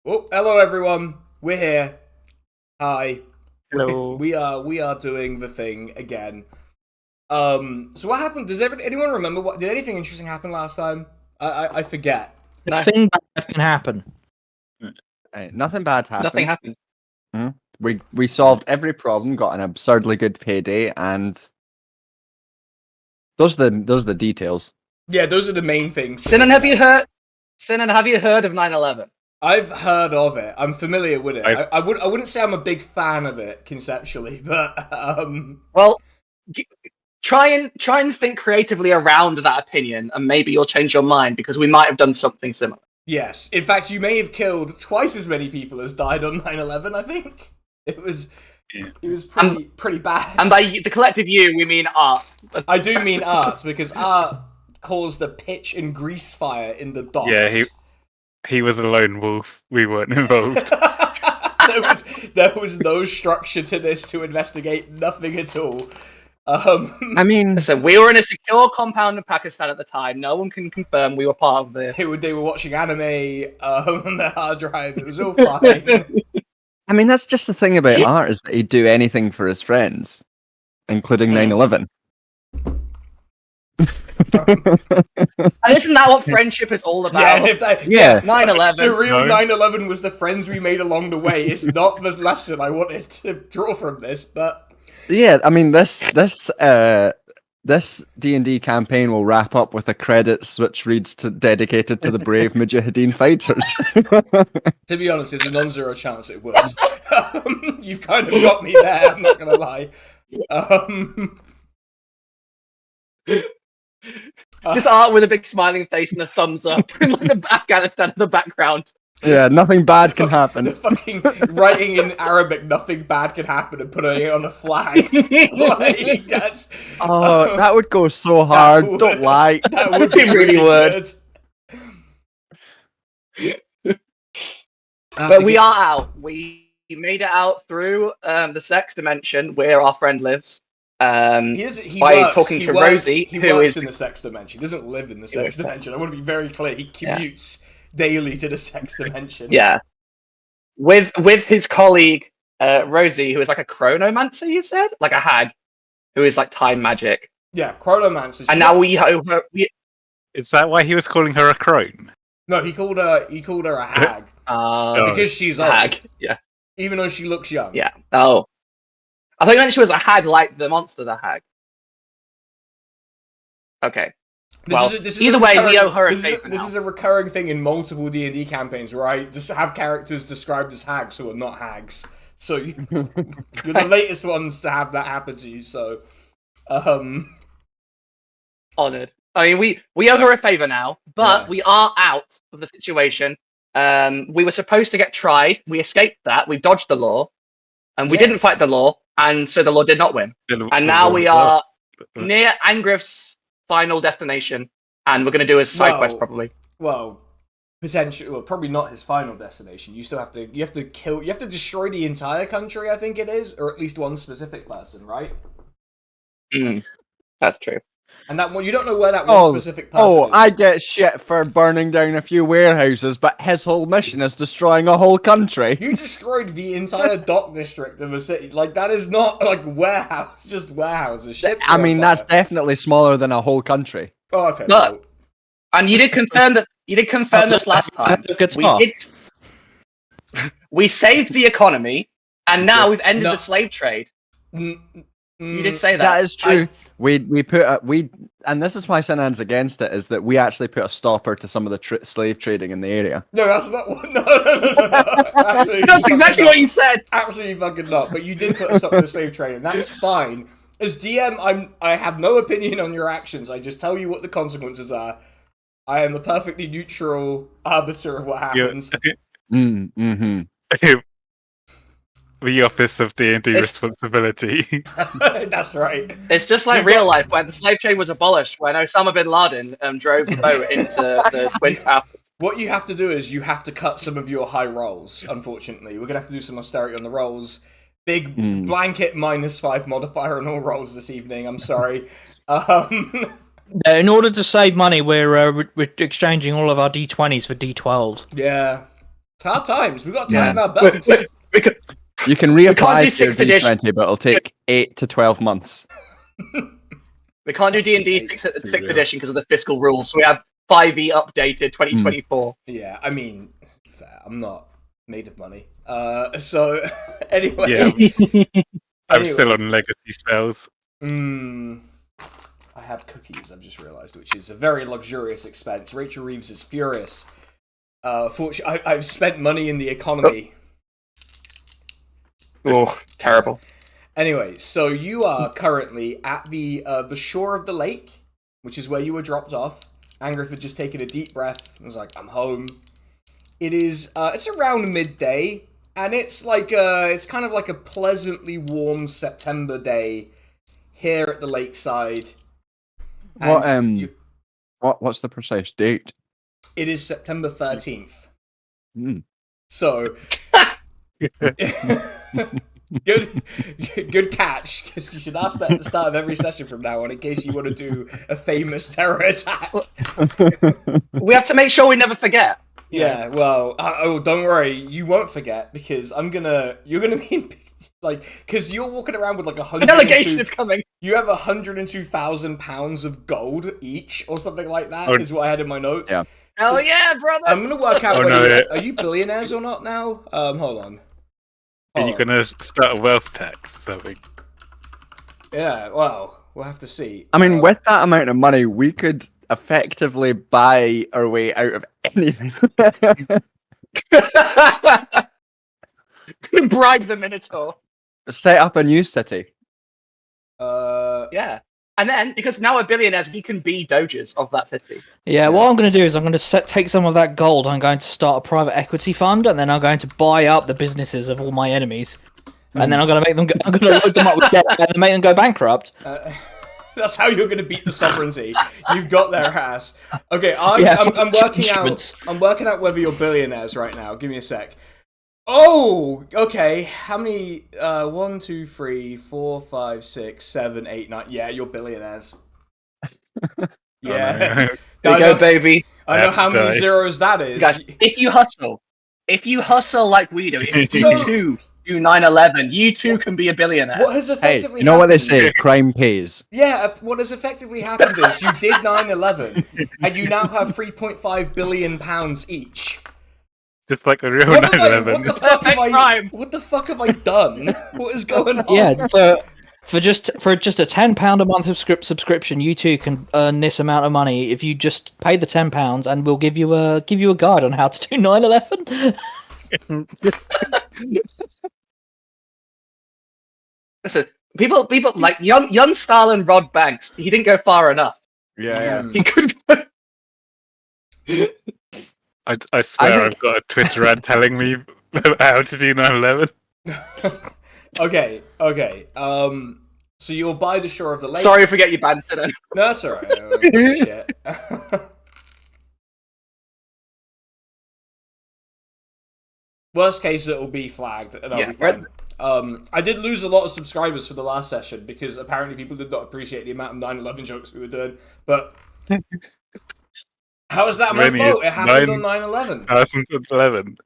Oh, hello everyone. We're here. Hi. Hello. We are doing the thing again. So what happened? Does anyone remember what? Did anything interesting happen last time? I forget. No. Nothing bad can happen. Nothing bad happened. Nothing happened. We solved every problem, got an absurdly good payday, and those are the details. Yeah, those are the main things. Sinan, have you heard of 9/11? I've heard of it. I'm familiar with it. I wouldn't say I'm a big fan of it conceptually, but Well, try and think creatively around that opinion, and maybe you'll change your mind because we might have done something similar. Yes. In fact, you may have killed twice as many people as died on 9/11, I think. It was pretty bad. And by the collective you, we mean art. I do mean art, because art caused a pitch and grease fire in the docks. Yeah, he was a lone wolf. We weren't involved. there was no structure to this to investigate, nothing at all. I mean, so we were in a secure compound in Pakistan at the time. No one can confirm we were part of this. They were watching anime on their hard drive. It was all fine. I mean, that's just the thing about art, is that he'd do anything for his friends, including 9/11. And isn't that what friendship is all about? Yeah, 9/11. The real 9/11 was the friends we made along the way. It's not the lesson I wanted to draw from this, but yeah, I mean, this D&D campaign will wrap up with a credits which reads dedicated to the brave Mujahideen fighters. To be honest, there's a non-zero chance it would. You've kind of got me there, I'm not gonna lie. Just art with a big smiling face and a thumbs up, and like the Afghanistan in the background. Yeah, nothing bad can happen. The fucking writing in Arabic, nothing bad can happen, and putting it on a flag. Like, that's... that would go so hard. Don't lie. That would be really good. But we are out. We made it out through the sex dimension where our friend lives. He works in the sex dimension. He doesn't live in the sex dimension. I want to be very clear. He commutes daily to the sex dimension. Yeah, with his colleague Rosie, who is like a chronomancer. You said, like a hag, who is like time magic. Yeah, chronomancer. And now we Is that why he was calling her a crone? No, he called her a hag because she's old. Hag. Yeah, even though she looks young. Yeah. Oh. I thought you meant she was a hag like the monster, the hag. Okay. Either way, we owe her a favor. This is a recurring thing in multiple D&D campaigns, where I just have characters described as hags who are not hags. So you're the latest ones to have that happen to you. So, honored. I mean, we owe her a favor now, but we are out of the situation. We were supposed to get tried. We escaped that. We dodged the law, and we didn't fight the law. And so the law did not win. And now we are near Angriff's final destination, and we're going to do his side quest probably. Well, potentially, probably not his final destination. You still have to destroy the entire country, I think it is, or at least one specific person, right? That's true. And that one, you don't know where that one specific person is. I get shit for burning down a few warehouses, but his whole mission is destroying a whole country. You destroyed the entire dock district of a city. Like, that is not, like, just warehouses. Ships I mean, that's definitely smaller than a whole country. Oh, okay. Look, and you did confirm that. You did confirm this last time. We saved the economy, and now we've ended the slave trade. You did say that. That is true. And this is why Sinan's against it, is that we actually put a stopper to some of the slave trading in the area. No, that's not what. No. Absolutely. That's exactly what you said. Absolutely fucking not. But you did put a stop to the slave trade, and that's fine. As DM, I have no opinion on your actions. I just tell you what the consequences are. I am a perfectly neutral arbiter of what happens. The office of D&D responsibility. That's right. It's just like real life, where the slave trade was abolished, when Osama bin Laden drove the boat into the Twin Towers. What you have to do is you have to cut some of your high rolls, unfortunately. We're going to have to do some austerity on the rolls. Big blanket -5 modifier on all rolls this evening, I'm sorry. In order to save money, we're exchanging all of our D20s for D12s. Yeah. It's hard times. We've got to tighten our We, belts. we You can can't reapply do for your 6th edition. D20, but it'll take 8 to 12 months. We can't do D&D Sake. 6th edition because of the fiscal rules. So we have 5e updated 2024. Yeah, I mean, fair. I'm not made of money. So, anyway. Yeah. I'm Anyway. still on legacy spells. I have cookies, I've just realised, which is a very luxurious expense. Rachel Reeves is furious. Fortunately, I've spent money in the economy. Oh, terrible. Anyway, so you are currently at the shore of the lake, which is where you were dropped off. Angriff had just taken a deep breath and was like, I'm home. It is, it's around midday, and it's like it's kind of like a pleasantly warm September day here at the lakeside. And What's the precise date? it is September 13th. Mm. So, good catch, because you should ask that at the start of every session from now on, in case you want to do a famous terror attack. We have to make sure we never forget. Yeah, well, don't worry, you won't forget, because you're gonna be, like, because you're walking around with like The delegation is coming. you have 102,000 pounds of gold each, or something like that, is what I had in my notes. Yeah. Hell yeah, brother! I'm gonna work out Oh, no, are you billionaires or not now? Hold on. Are you going to start a wealth tax or something? Yeah, well, we'll have to see. I mean, with that amount of money, we could effectively buy our way out of anything. Bribe the Minotaur. Set up a new city. Yeah. And then, because now we're billionaires, we can be doges of that city. Yeah, what I'm going to do is I'm going to take some of that gold. I'm going to start a private equity fund, and then I'm going to buy up the businesses of all my enemies, and then I'm going to make them. I'm going to load them up with debt and make them go bankrupt. That's how you're going to beat the sovereignty. You've got their ass. Okay, I'm working out. I'm working out whether you're billionaires right now. Give me a sec. Oh, okay. How many? 1, 2, 3, 4, 5, 6, 7, 8, 9. Yeah, you're billionaires. Yeah. There you go, baby. I know how many zeros that is. Guys, if you hustle like we do, if you too do 9/11, you too can be a billionaire. What has Hey, effectively you know what they happened- say? Crime pays. Yeah, what has effectively happened is you did 9/11, and you now have 3.5 billion pounds each. Just like a real What the 9/11. fuck have I done? What is going on? Yeah, for just a £10 a month subscription, you too can earn this amount of money if you just pay the £10, and we'll give you a guide on how to do 9/11. Listen, people like young Stalin Rod Banks. He didn't go far enough. Yeah. He could. I swear I've got a Twitter ad telling me how to do 9/11. Okay. So you'll buy the shore of the lake. Sorry if we get you banned today. No, that's alright. I don't give a shit. Worst case, it'll be flagged, and I'll be fine. I did lose a lot of subscribers for the last session because apparently people did not appreciate the amount of 9/11 jokes we were doing. But how is that my fault? It happened on 9/11. 2011.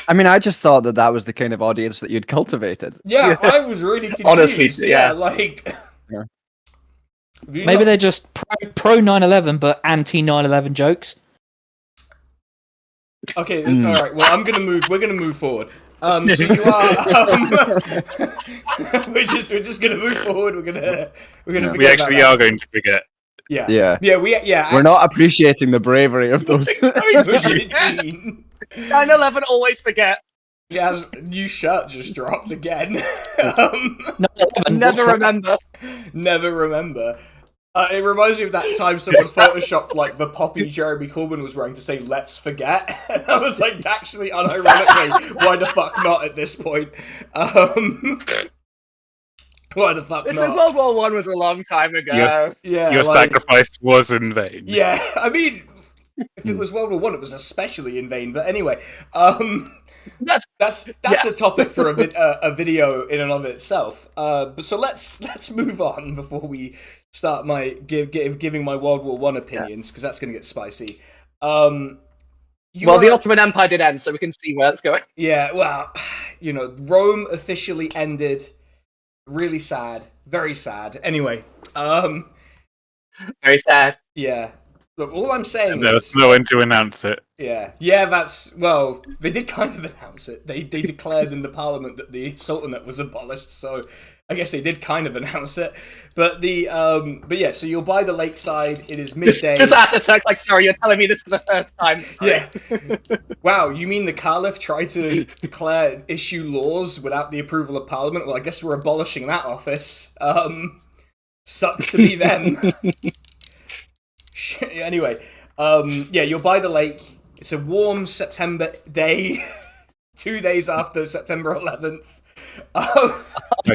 I mean, I just thought that was the kind of audience that you'd cultivated. Yeah, I was really confused. Honestly, yeah. Like... Yeah. Maybe they're just pro 9/11 but anti 9/11 jokes. Okay, all right. Well, I'm gonna move. We're gonna move forward. So you are. We're just gonna move forward. We're gonna. We actually are going to forget. Yeah. We're not appreciating the bravery of those. 9/11 always forget. Yeah, new shirt just dropped again. Never remember. Never remember. It reminds me of that time someone photoshopped like the poppy Jeremy Corbyn was wearing to say "Let's forget," and I was like, actually, unironically, why the fuck not at this point? Why the fuck Listen, not? World War One was a long time ago. Your sacrifice was in vain. Yeah, I mean, if it was World War One, it was especially in vain. But anyway, that's a topic for a video in and of itself. So let's move on before we start my giving my World War One opinions, because that's going to get spicy. The Ottoman Empire did end, so we can see where it's going. Yeah, well, Rome officially ended. Really sad. Very sad. Anyway, very sad. Yeah. Look, all I'm saying there is... was no one to announce it. Yeah, they did kind of announce it. They declared in the parliament that the Sultanate was abolished, so I guess they did kind of announce it. But yeah, so you'll buy the lakeside, it is midday. Just after text, like, sorry, you're telling me this for the first time. Yeah. Wow, you mean the Caliph tried to issue laws without the approval of parliament? Well, I guess we're abolishing that office. Sucks to be them. Anyway, yeah, you'll buy the lake. It's a warm September day, 2 days after September 11th.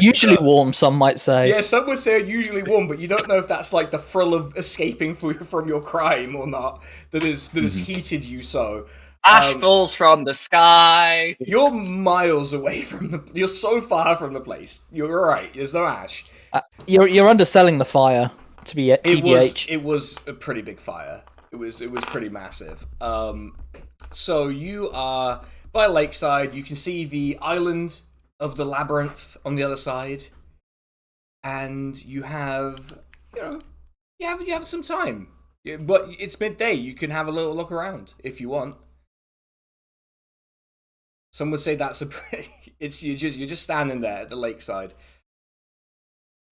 Usually warm, some might say. Yeah, some would say usually warm, but you don't know if that's like the thrill of escaping from your crime or not that has heated you so. Ash falls from the sky. You're miles away from you're so far from the place. You're right. There's no ash. You're underselling the fire. To be TBH. It was a pretty big fire. It was pretty massive. So you are by lakeside. You can see the island of the labyrinth on the other side, and you have you have some time. But it's midday. You can have a little look around if you want. Some would say that's you're just standing there at the lakeside.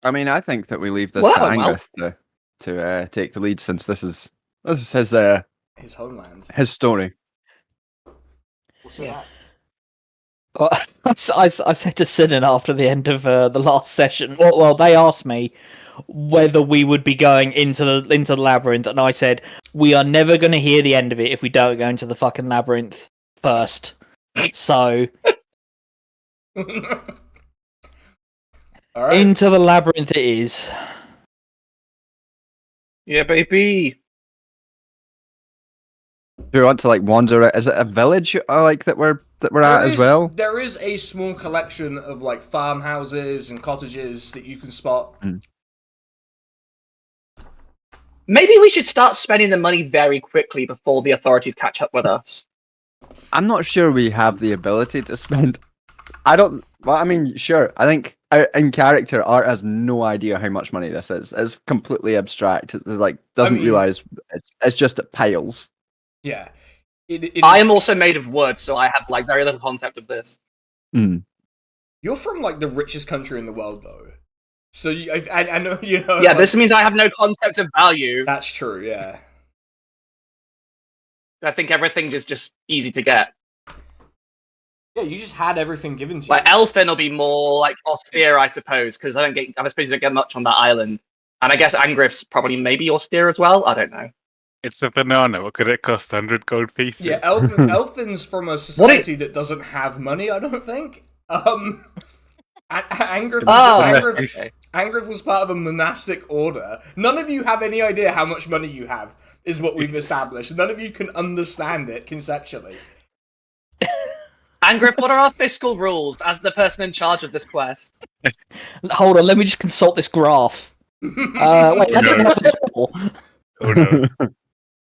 I mean, I think that we leave this to Angriff to take the lead, since this is his homeland, his story. Yeah. Well, I said to Sinan after the end of the last session. Well, they asked me whether we would be going into the labyrinth, and I said we are never going to hear the end of it if we don't go into the fucking labyrinth first. So. All right. Into the labyrinth it is. Yeah, baby. Do we want to wander it? Is it a village that we're at as well? There is a small collection of farmhouses and cottages that you can spot. Mm. Maybe we should start spending the money very quickly before the authorities catch up with us. I'm not sure we have the ability to spend. Well, I mean, sure. I think in character, Art has no idea how much money this is. It's completely abstract. It doesn't realize it's just at piles. Yeah. I am also made of wood, so I have very little concept of this. Mm. You're from the richest country in the world, though. So I know you know. Yeah, this means I have no concept of value. That's true. Yeah. I think everything is just easy to get. Yeah, you just had everything given to you. Elfin will be more austere, I suppose, because I suppose you don't get much on that island. And I guess Angriff's probably maybe austere as well. I don't know. It's a banana. What could it cost? 100 gold pieces. Yeah, Elfin's from a society that doesn't have money. I don't think. Angriff was part of a monastic order. None of you have any idea how much money you have, is what we've established. None of you can understand it conceptually. Angriff, what are our fiscal rules as the person in charge of this quest? Hold on, let me just consult this graph. Wait, that didn't happen before. Oh no.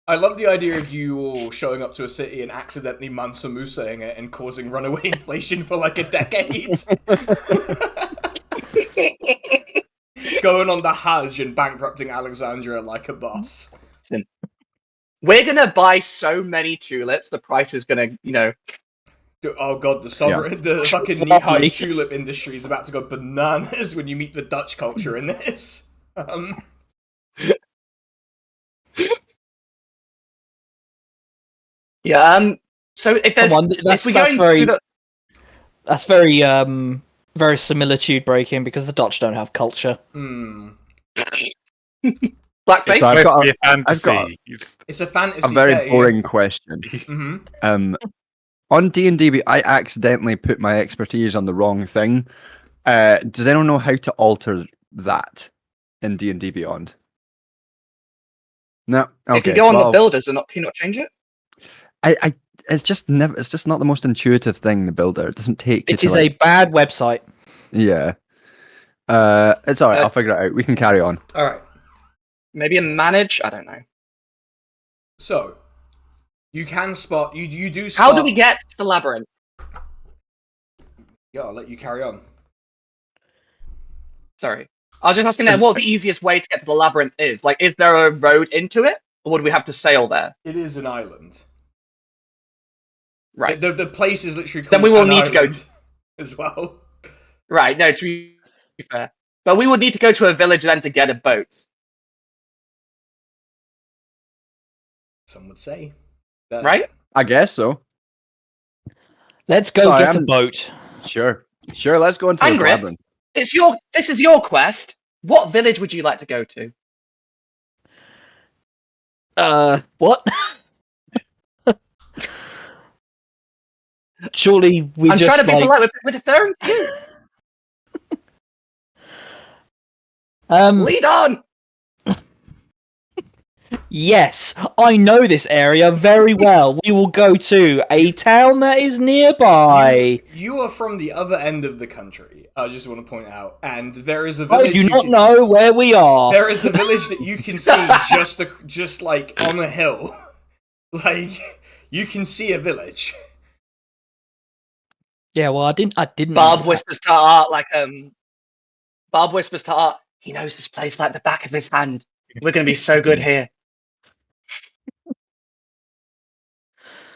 I love the idea of you all showing up to a city and accidentally Mansa Musa-ing it and causing runaway inflation for a decade. Going on the Hajj and bankrupting Alexandria like a boss. We're gonna buy so many tulips, the price is gonna, Oh god, the fucking knee-high tulip industry is about to go bananas when you meet the Dutch culture in this. Yeah. So if there's, that's very very similitude breaking because the Dutch don't have culture. Blackface. It's a fantasy. A very boring question. Mm-hmm. On D&D, I accidentally put my expertise on the wrong thing. Does anyone know how to alter that in D&D Beyond? No. Okay. If you go on the builders, can you not change it? It's just not the most intuitive thing. The builder, it doesn't take. It is a bad website. Yeah. It's alright. I'll figure it out. We can carry on. All right. Maybe a manage. I don't know. So, You can spot. You do spot. How do we get to the labyrinth? Yeah, I'll let you carry on. Sorry. I was just asking what the easiest way to get to the labyrinth is. Like, is there a road into it? Or would we have to sail there? It is an island. Right. The place is literally called Then we will an need to go island as well. Right, no, to be fair. But we would need to go to a village then to get a boat. Some would say. Right? I guess so. Let's go Sorry, get a boat. Sure. Let's go into this Angriff, labyrinth. this is your quest. What village would you like to go to? What? Surely we I'm just trying to be polite. We're deferring to you. Lead on. Yes, I know this area very well. We will go to a town that is nearby. You are from the other end of the country. I just want to point out, and there is a I village. do not know where we are. There is a village that you can see just like on a hill. Like you can see a village. Yeah, well, I didn't. Bob whispers to Art Bob whispers to Art. He knows this place like the back of his hand. We're going to be so good here.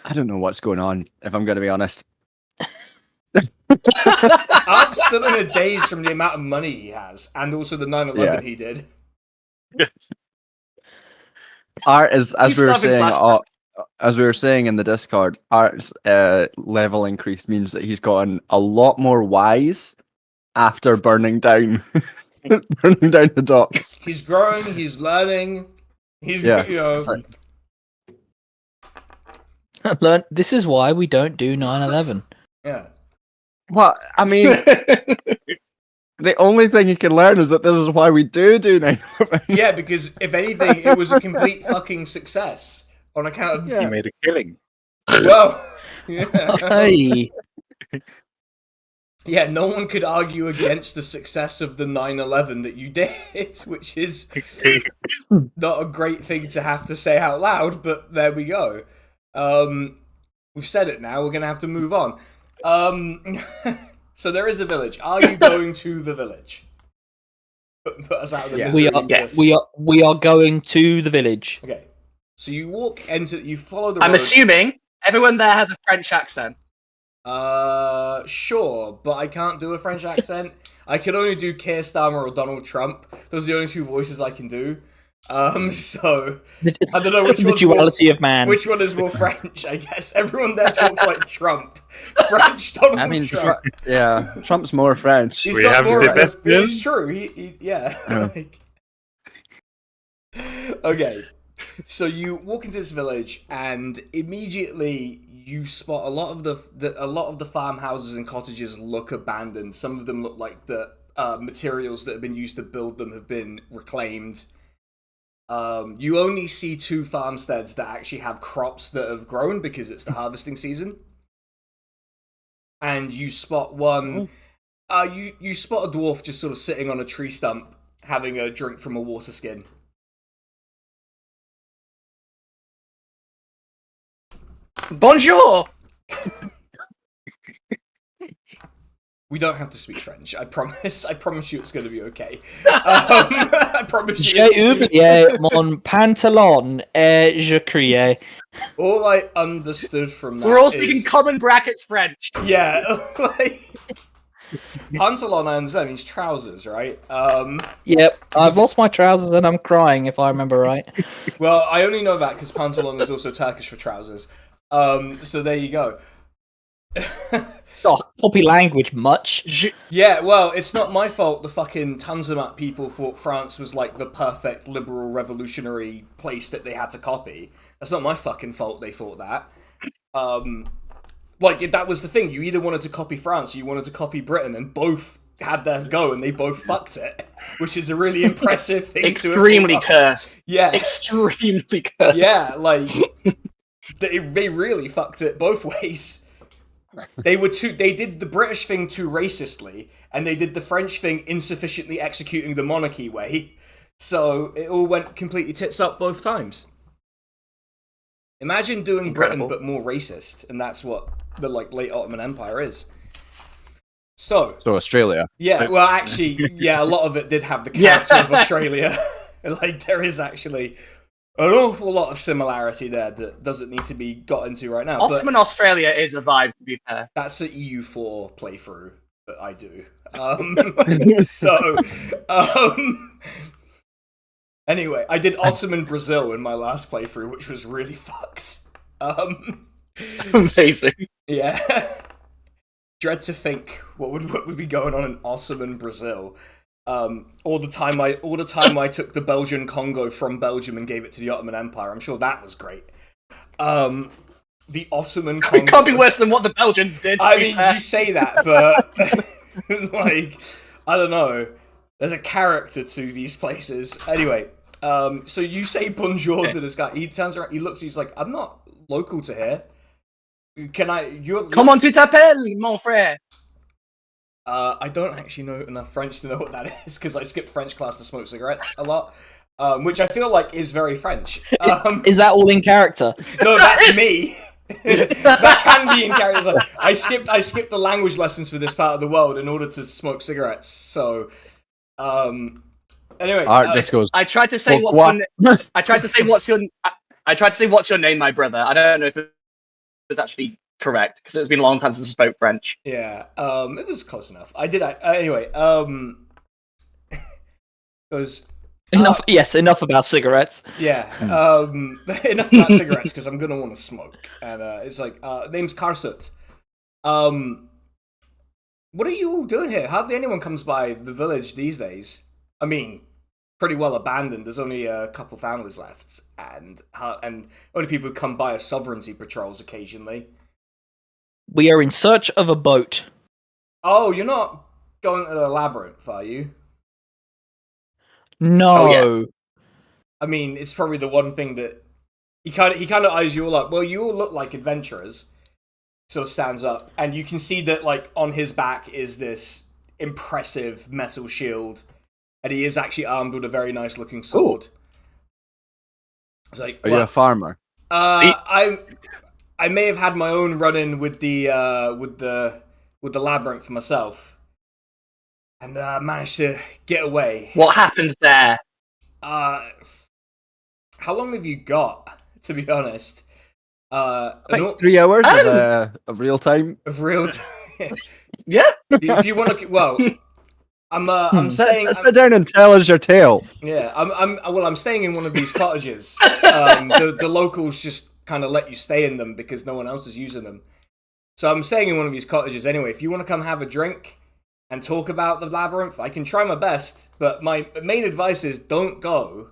I don't know what's going on, if I'm going to be honest. Art's still in a daze from the amount of money he has, and also the 9/11 he did. Art is, as He's we were having saying, flashbacks. as we were saying in the Discord, Art's level increase means that he's gotten a lot more wise after burning down the docks. He's growing. He's learning. He's Yeah, you know. it's like- Learn. This is why we don't do 9/11. Yeah. Well, I mean, the only thing you can learn is that this is why we do 9/11. Yeah, because if anything, it was a complete fucking success on account of. Yeah. You made a killing. Well, yeah. Hey, Yeah, no one could argue against the success of the 9/11 that you did, which is not a great thing to have to say out loud, but there we go. We've said it now, we're going to have to move on. So there is a village. Are you going to the village? Put us out of the Yeah. misery. we are going to the village. Okay. So you you follow the I'm road. assuming everyone there has a French accent. Sure, but I can't do a French accent. I can only do Keir Starmer or Donald Trump. Those are the only two voices I can do. So I don't know which The one's duality of man. Which one is more French? I guess everyone there talks like Trump. French Donald I mean, Trump. Trump's more French. He's We got have more. the best It's true. Yeah. Oh. Like- okay. So you walk into this village, and immediately you spot a lot of the farmhouses and cottages look abandoned. Some of them look like the materials that have been used to build them have been reclaimed. You only see 2 farmsteads that actually have crops that have grown because it's the harvesting season. And you spot one. You spot a dwarf just sort of sitting on a tree stump, having a drink from a water skin. Bonjour! We don't have to speak French. I promise. I promise you, it's going to be okay. I promise you. J'ai oublié mon pantalon et je criais. All I understood from that We're all speaking is- common brackets French. Yeah, like pantalon. I understand means trousers, right? Yep, I've lost my trousers and I'm crying, if I remember right. Well, I only know that because pantalon is also Turkish for trousers. So there you go. Oh, copy language much. Yeah, well, it's not my fault the fucking Tanzimat people thought France was like the perfect liberal revolutionary place that they had to copy. That's not my fucking fault they thought that. Like, that was the thing. You either wanted to copy France or you wanted to copy Britain, and both had their go and they both fucked it, which is a really impressive thing Extremely to cursed. Yeah. Extremely cursed. Yeah, like, they really fucked it both ways. They did the British thing too racistly, and they did the French thing insufficiently executing the monarchy way. So it all went completely tits up both times. Imagine doing Incredible. Britain but more racist, and that's what the late Ottoman Empire is. So Australia. yeah, well, actually, yeah, a lot of it did have the character of Australia. Like, there is actually an awful lot of similarity there that doesn't need to be got into right now. Ottoman Australia is a vibe, to be fair. That's the EU4 playthrough that I do. Anyway, I did Ottoman Brazil in my last playthrough, which was really fucked. Amazing. Yeah. Dread to think what would be going on in Ottoman Brazil. All the time I took the Belgian Congo from Belgium and gave it to the Ottoman Empire. I'm sure that was great. The Ottoman Congo. It can't be worse than what the Belgians did. I mean, you say that, but like, I don't know. There's a character to these places. Anyway, so you say bonjour to this guy. He turns around, he looks, he's like, I'm not local to here. Comment tu t'appelles, mon frère? I don't actually know enough French to know what that is, because I skipped French class to smoke cigarettes a lot, which I feel like is very French. Is that all in character? No, that's me. That can be in character. I skipped the language lessons for this part of the world in order to smoke cigarettes. So, anyway, Art just goes. I tried to say what's your name, my brother. I don't know if it was actually correct because it's been a long time since I spoke French. Yeah, it was close enough. Anyway, it was Enough. Yes, enough about cigarettes. yeah. Enough about cigarettes because I'm gonna want to smoke. And it's like name's Karsut. What are you all doing here? Hardly anyone comes by the village these days. I mean, pretty well abandoned. There's only a couple families left, and only people who come by are sovereignty patrols occasionally. We are in search of a boat. Oh, you're not going to the labyrinth, are you? No. Oh, yeah. I mean, it's probably the one thing that he kind of eyes you all up. Well, you all look like adventurers. Sort of stands up, and you can see that like on his back is this impressive metal shield, and he is actually armed with a very nice looking sword. It's like, Are you a farmer? I may have had my own run-in with the labyrinth myself, and managed to get away. What happened there? How long have you got? To be honest, Like 3 hours of real time. of real time. Yeah. If you want to, well, I'm staying. Sit down and tell us your tale. Yeah, I'm staying in one of these cottages. The locals just kind of let you stay in them because no one else is using them. So I'm staying in one of these cottages anyway. If you want to come have a drink and talk about the labyrinth, I can try my best. But my main advice is don't go.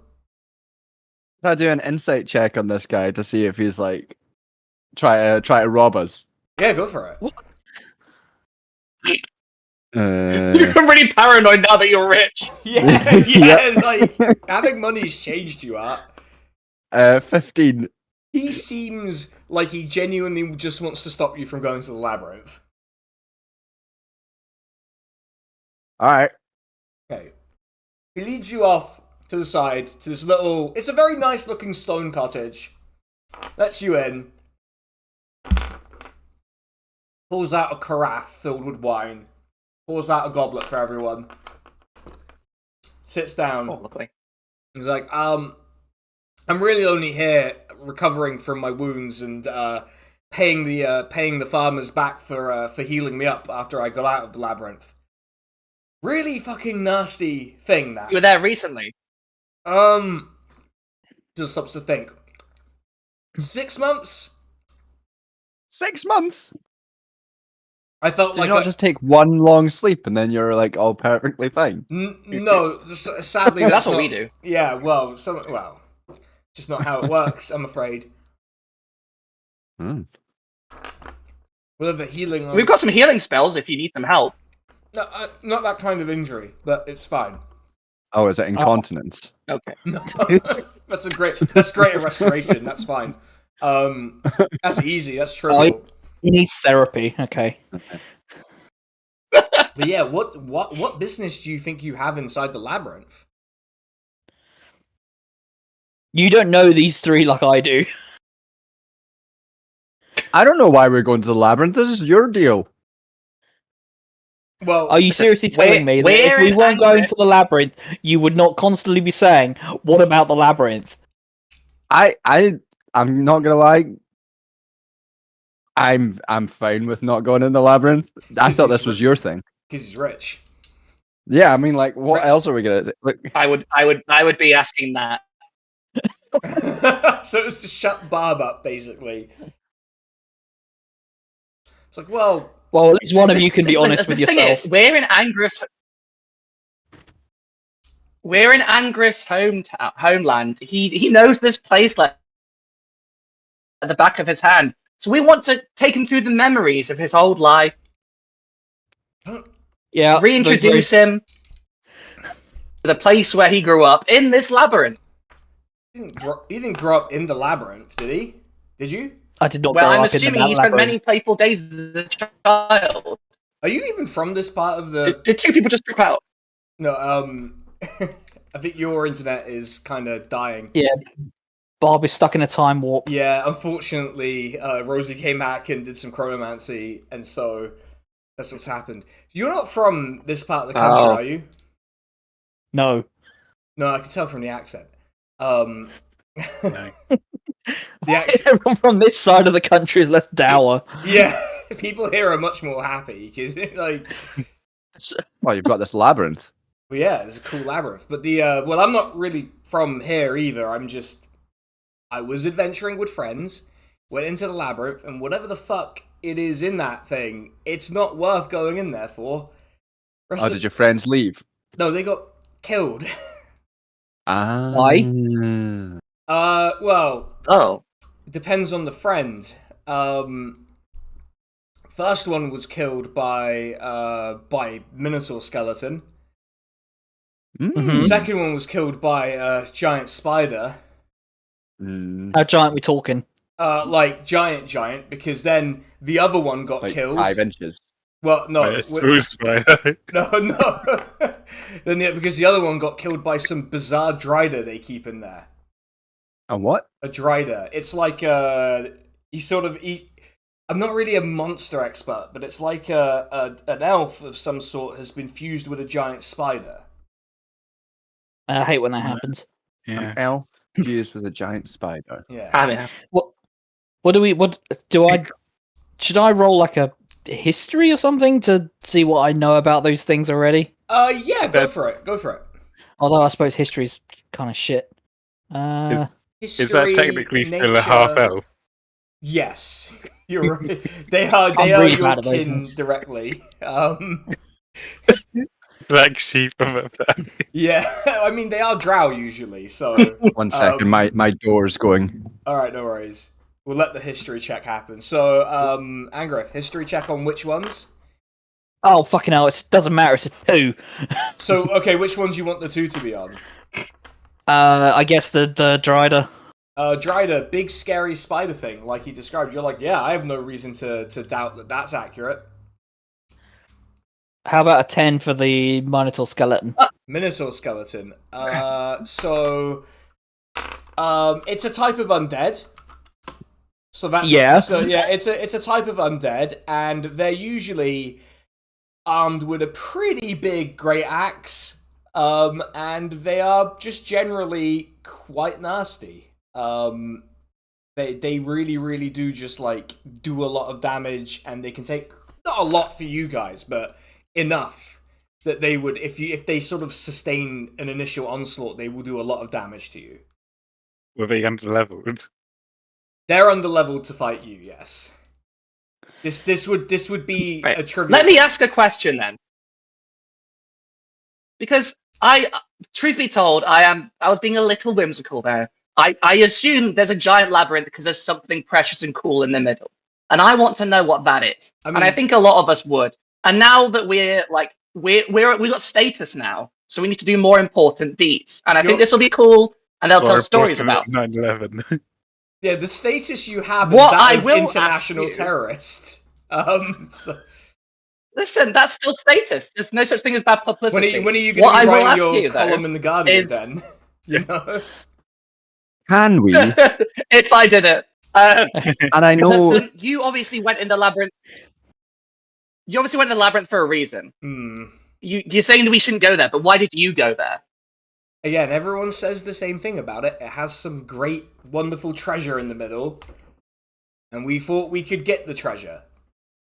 Try to do an insight check on this guy to see if he's like try to rob us. Yeah, go for it. You're really paranoid now that you're rich. Yeah, like having money's changed you, Art. 15. He seems like he genuinely just wants to stop you from going to the labyrinth. Alright. Okay. He leads you off to the side to this little. It's a very nice looking stone cottage. Lets you in. Pulls out a carafe filled with wine. Pours out a goblet for everyone. Sits down. Oh, lovely. He's like, I'm really only here recovering from my wounds and paying the farmers back for healing me up after I got out of the labyrinth. Really fucking nasty thing that. You were there recently. Just stops to think. 6 months? 6 months? I felt Did like you not just take one long sleep and then you're like all perfectly fine? No, sadly That's what not, we do. Yeah, well, just not how it works. I'm afraid. Hmm. With the healing, We've got some healing spells if you need some help. no, not that kind of injury, but it's fine. Oh, is it incontinence? Okay. No, that's great at restoration. That's fine. That's easy. That's trivial. He needs therapy. Okay. But yeah, what business do you think you have inside the labyrinth? You don't know these three like I do. I don't know why we're going to the labyrinth. This is your deal. Well, Are you seriously telling me that if we're we in weren't going Angriff. to the labyrinth, you would not constantly be saying, "What about the labyrinth?" I'm not gonna lie. I'm fine with not going in the labyrinth. I thought this was your thing. because he's rich. Yeah, I mean, like, what Rich. else are we gonna do? Like, I would be asking that. So it was to shut Barb up, basically. It's like, well, Well, at least one of you can be honest with the thing yourself. is, we're in Angriff's. We're in Angriff's homeland. He knows this place like at the back of his hand. So we want to take him through the memories of his old life, Yeah, reintroduce him to the place where he grew up in this labyrinth. he didn't grow up in the labyrinth, did he? Did you? I did not. Well, grow I'm up in the assuming he spent labyrinth. many playful days as a child. Are you even from this part of the? Did two people just drop out? No, I think your internet is kind of dying. Yeah, Barb is stuck in a time warp. Yeah, unfortunately, Rosie came back and did some chronomancy, and so that's what's happened. You're not from this part of the country, Oh. are you? No. No, I can tell from the accent. No. The accent. Everyone from this side of the country is less dour. Yeah, people here are much more happy because, like, well, you've got this labyrinth. well, yeah, it's a cool labyrinth. But well, I'm not really from here either. I was adventuring with friends, went into the labyrinth, and whatever the fuck it is in that thing, it's not worth going in there for. Oh, did your friends leave? No, they got killed. Why? Well, Oh, it depends on the friend. First one was killed by Minotaur skeleton. Mhm. Second one was killed by a giant spider. How giant we talking? Like giant, because then the other one got Like killed. 5 inches. Well, no, By a smooth spider. no. Then because the other one got killed by some bizarre drider they keep in there. And what? A drider. It's like I'm not really a monster expert, but it's like an elf of some sort has been fused with a giant spider. I hate when that happens. Yeah. An elf fused with a giant spider. Yeah. I mean, Should I roll like a history or something to see what I know about those things already? Yeah, go for it. Although I suppose history's kind of shit. Is that technically still a half elf? Yes, you're right. They are really your bad at those kin things. directly. Black sheep of a family. Yeah, I mean they are drow usually. So 1 second, my door's going. all right, no worries. We'll let the history check happen. So, Angriff, history check on which ones? Oh fucking hell! It doesn't matter. It's a 2. So, okay, which ones you want the 2 to be on? I guess the Drider. Drider, big scary spider thing, like he described. You're like, yeah, I have no reason to doubt that that's accurate. How about a 10 for the Minotaur skeleton? Minotaur skeleton. So, it's a type of undead. So that's Yeah. So yeah, it's a type of undead, and they're usually armed with a pretty big great axe. And they are just generally quite nasty. They really do just like do a lot of damage, and they can take not a lot for you guys, but enough that they would if they sort of sustain an initial onslaught, they will do a lot of damage to you. Were they underleveled? They're underleveled to fight you, yes. This would be Right. a trivia. let me ask a question then, because truth be told, I was being a little whimsical there. I assume there's a giant labyrinth because there's something precious and cool in the middle, and I want to know what that is. I mean- and I think a lot of us would. And now that we got status now, so we need to do more important deeds. And I think You're- this will be cool, and they'll tell Or stories reported about. at 9/11. Yeah, the status you have What is that I of will ask international you- terrorist. So Listen, that's still status. There's no such thing as bad publicity. when are you What going to be I will writing ask your you, though, column in the Guardian is- then? You know. Can we? If I did it, And I know Listen, you obviously went in the labyrinth. You obviously went in the labyrinth for a reason. You're saying that we shouldn't go there, but why did you go there? Again, everyone says the same thing about it. It has some great, wonderful treasure in the middle, and we thought we could get the treasure.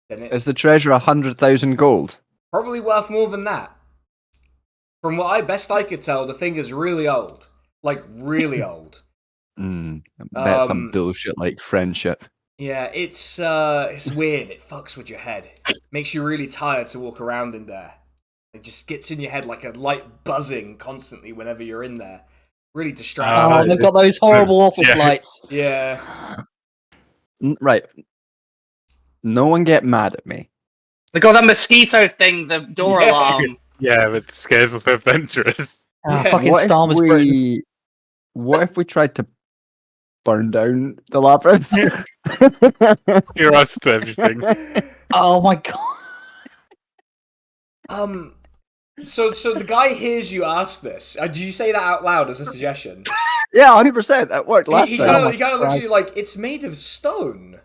Then is the treasure 100,000 gold? Probably worth more than that. From what best I could tell, the thing is really old. Like, really old. I bet some bullshit like friendship. Yeah, it's weird. It fucks with your head. Makes you really tired to walk around in there. It just gets in your head like a light buzzing constantly whenever you're in there. Really distracting. Oh, they've got those horrible office lights. Yeah. Right. No one get mad at me. They got that mosquito thing, the door alarm. Yeah, but scares of adventurers. Fucking Starmer's Britain. What if we tried to burn down the labyrinth? You're us to everything. Oh my god. So the guy hears you ask this. Did you say that out loud as a suggestion? Yeah, 100%. That worked last He time. kind of looks at you like, it's made of stone.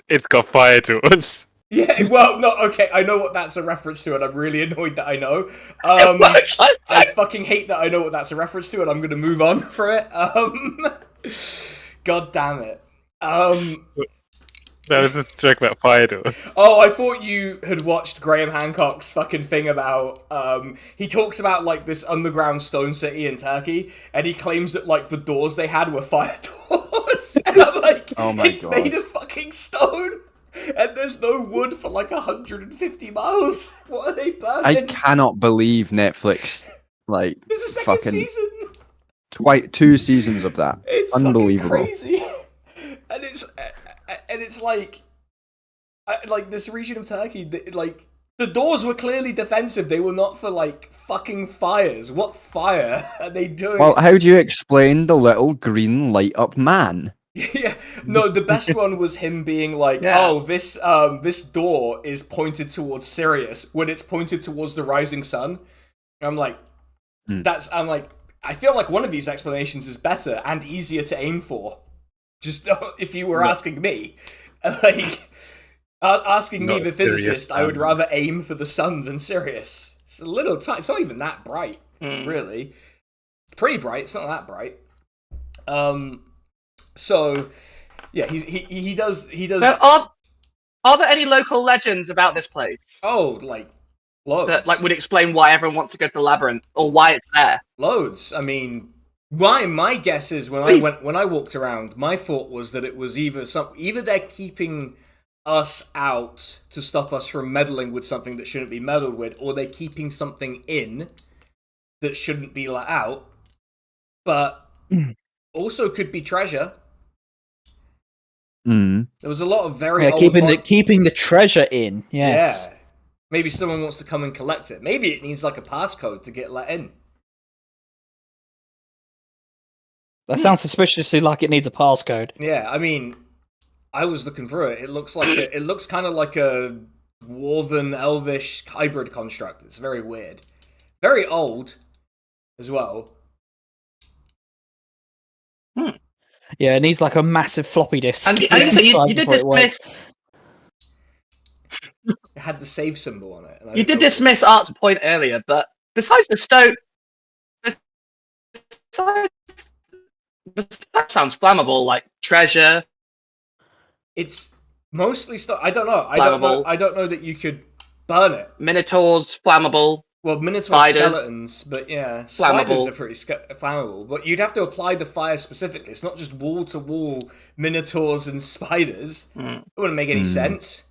It's got fire to us. Yeah, well, no, okay, I know what that's a reference to, and I'm really annoyed that I know. I fucking hate that I know what that's a reference to, and I'm gonna move on for it. God damn it. That was just a joke about fire to us. Oh, I thought you had watched Graham Hancock's fucking thing about, he talks about, like, this underground stone city in Turkey, and he claims that, like, the doors they had were fire doors, and I'm like, oh my it's God. made of fucking stone, and there's no wood for, like, 150 miles. What are they burning? I cannot believe Netflix, like, There's a second fucking season. 2 seasons of that. It's unbelievable. fucking crazy. And it's like this region of Turkey, like, the doors were clearly defensive. They were not for, like, fucking fires. What fire are they doing? Well, how do you explain the little green light up man? Yeah, no, the best one was him being like, oh, this door is pointed towards Sirius when it's pointed towards the rising sun. And I'm like, I feel like one of these explanations is better and easier to aim for. Just if you were asking me, like, asking me, the physicist, I would rather aim for the sun than Sirius. It's a little tight. It's not even that bright, really. It's pretty bright. It's not that bright. So, yeah, he does. So are there any local legends about this place? Oh, like, loads. That, like, would explain why everyone wants to go to the labyrinth or why it's there? Loads. I mean, my guess is when I walked around, my thought was that it was either they're keeping us out to stop us from meddling with something that shouldn't be meddled with, or they're keeping something in that shouldn't be let out. But also could be treasure. There was a lot of very old keeping the treasure in. Yes. Yeah. Maybe someone wants to come and collect it. Maybe it needs like a passcode to get let in. That sounds suspiciously like it needs a passcode. Yeah, I mean, I was looking through it. It looks like it looks kind of like a Dwarven Elvish hybrid construct. It's very weird, very old, as well. Yeah, it needs like a massive floppy disk. And so you did dismiss. It had the save symbol on it. You did dismiss Art's point earlier, but besides the stone, besides that sounds flammable, like treasure. It's mostly stuff. I don't know. Flammable. I don't know that you could burn it. Minotaurs, flammable. Well, Minotaur skeletons, but yeah, spiders are pretty flammable. But you'd have to apply the fire specifically. It's not just wall to wall Minotaurs and spiders. It wouldn't make any sense.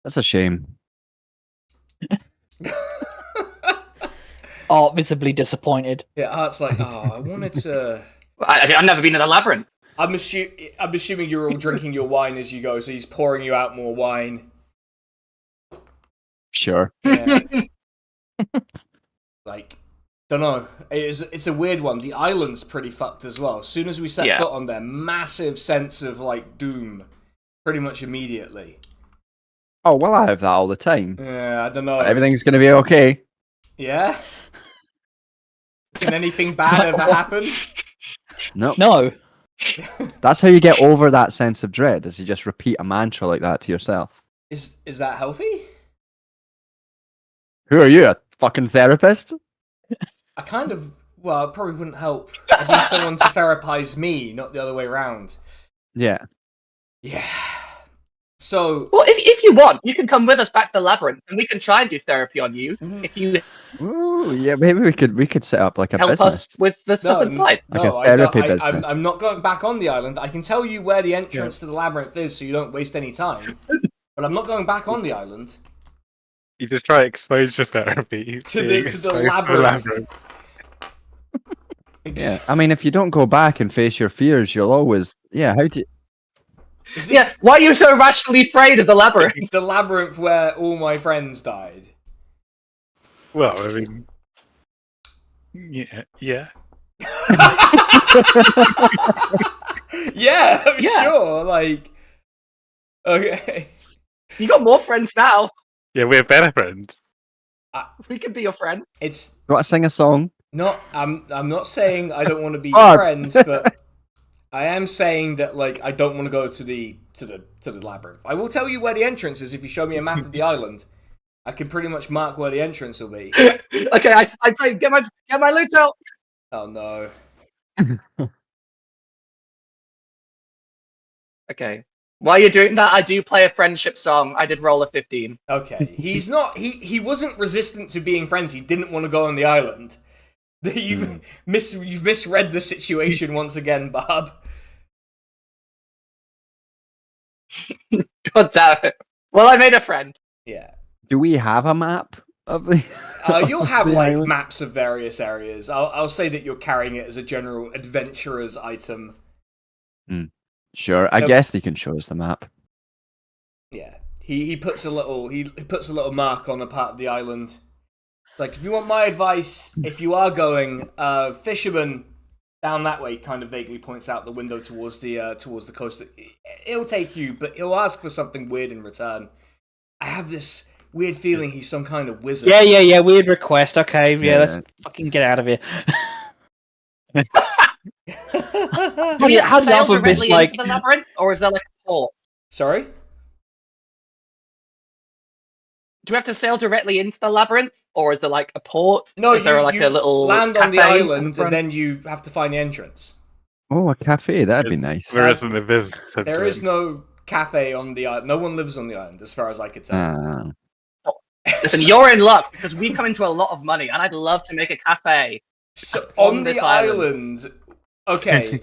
That's a shame. Art visibly disappointed. Yeah, Art's like, I wanted to. I've never been in a labyrinth. I'm assuming you're all drinking your wine as you go, so he's pouring you out more wine. Sure. Yeah. Like, don't know. It's a weird one. The island's pretty fucked as well. As soon as we set foot on there, massive sense of, like, doom. Pretty much immediately. Oh, well, I have that all the time. Yeah, I don't know. Everything's going to be okay. Yeah? Can anything bad ever happen? No. No. That's how you get over that sense of dread, is you just repeat a mantra like that to yourself. Is that healthy? Who are you, a fucking therapist? I kind of. Well, it probably wouldn't help. I need someone to therapize me, not the other way around. Yeah. Yeah. So. Well, if you want, you can come with us back to the labyrinth, and we can try and do therapy on you if you Ooh, yeah, maybe we could set up like a help business. us with the stuff inside. Like No, a therapy I don't, business. I'm not going back on the island. I can tell you where the entrance to the labyrinth is, so you don't waste any time. But I'm not going back on the island. You just try exposure therapy To being the exposed labyrinth. Yeah, I mean, if you don't go back and face your fears, you'll always. Yeah, how do you. Is Yeah, this why are you so irrationally afraid of the labyrinth? the labyrinth where all my friends died? Well, I mean, yeah. Yeah, I'm Yeah. sure. Like, okay. You got more friends now. Yeah, we're better friends. We can be your friends. It's You want to sing a song? not. I'm not saying I don't want to be Barb. friends, but I am saying that like I don't want to go to the labyrinth. I will tell you where the entrance is if you show me a map of the island. I can pretty much mark where the entrance will be. Okay, I say get my loot out. Oh no. Okay. While you're doing that, I do play a friendship song. I did roll a 15. Okay. He's not. He wasn't resistant to being friends. He didn't want to go on the island. You've misread the situation once again, Bob. God damn it. Well, I made a friend. Yeah. Do we have a map of the? You'll have the like island? maps of various areas. I'll say that you're carrying it as a general adventurer's item. Sure, I Nope. guess you can show us the map. Yeah. He puts a little mark on a part of the island. It's like, if you want my advice, if you are going, fisherman down that way, kind of vaguely points out the window towards the coast. He'll take you, but he'll ask for something weird in return. I have this weird feeling he's some kind of wizard. Yeah. Weird request. Okay, yeah, Yeah. let's fucking get out of here. Do we How do you sail offer this, directly like- into the labyrinth, or is there like a port? Sorry? Do we have to sail directly into the labyrinth, or is there like a port? No, is there you, like you a little land on the cafe in island front? and then you have to find the entrance. Oh, a cafe. That'd be nice. There isn't a business. There is no cafe on the island. No one lives on the island, as far as I could tell. Listen, you're in luck because we've come into a lot of money, and I'd love to make a cafe. So, on on this the island. Okay.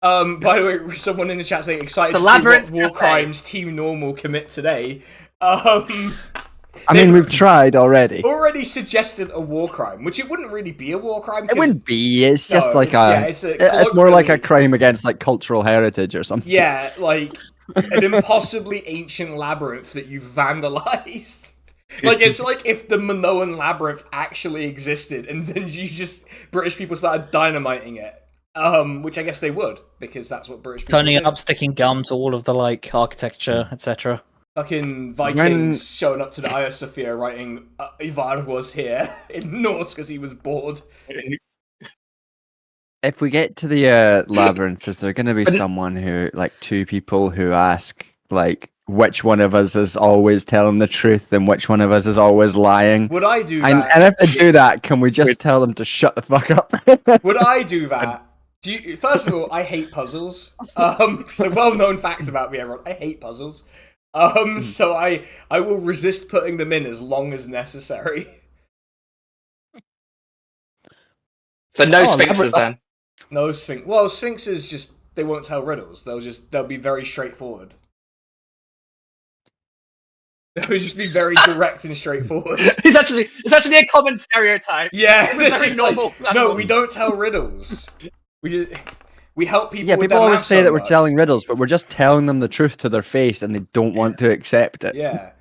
By the way, someone in the chat saying excited The to see what Labyrinth war Cafe. crimes Team Normal commit today. I mean, we've tried already. Already suggested a war crime, which it wouldn't really be a war crime. It 'cause- wouldn't be. It's just No, like it's- yeah, it's more like a colloquially- crime against like cultural heritage or something. Yeah, like an impossibly ancient labyrinth that you've vandalized. Like, it's like if the Minoan labyrinth actually existed and then British people started dynamiting it. Which I guess they would, because that's what British people Turning it do. up, sticking gum to all of the like architecture, etc. Fucking Vikings showing up to the Hagia Sophia writing Ivar was here in Norse because he was bored. If we get to the labyrinth, is there going to be someone who, like, two people who ask, like, which one of us is always telling the truth and which one of us is always lying? Would I do And, that? and if they do that, can we just tell them to shut the fuck up? Would I do that? First of all, I hate puzzles. So well-known fact about me, everyone. I hate puzzles. So I will resist putting them in as long as necessary. So no Oh, sphinxes labyrinth- then. No sphinx. Well, sphinxes just they won't tell riddles. They'll be very straightforward. They'll just be very direct and straightforward. It's actually a common stereotype. Yeah, they're Very just like, normal. no, we don't tell riddles. We help people. Yeah, with people their always maths say that we're homework. telling riddles, but we're just telling them the truth to their face and they don't want to accept it. Yeah.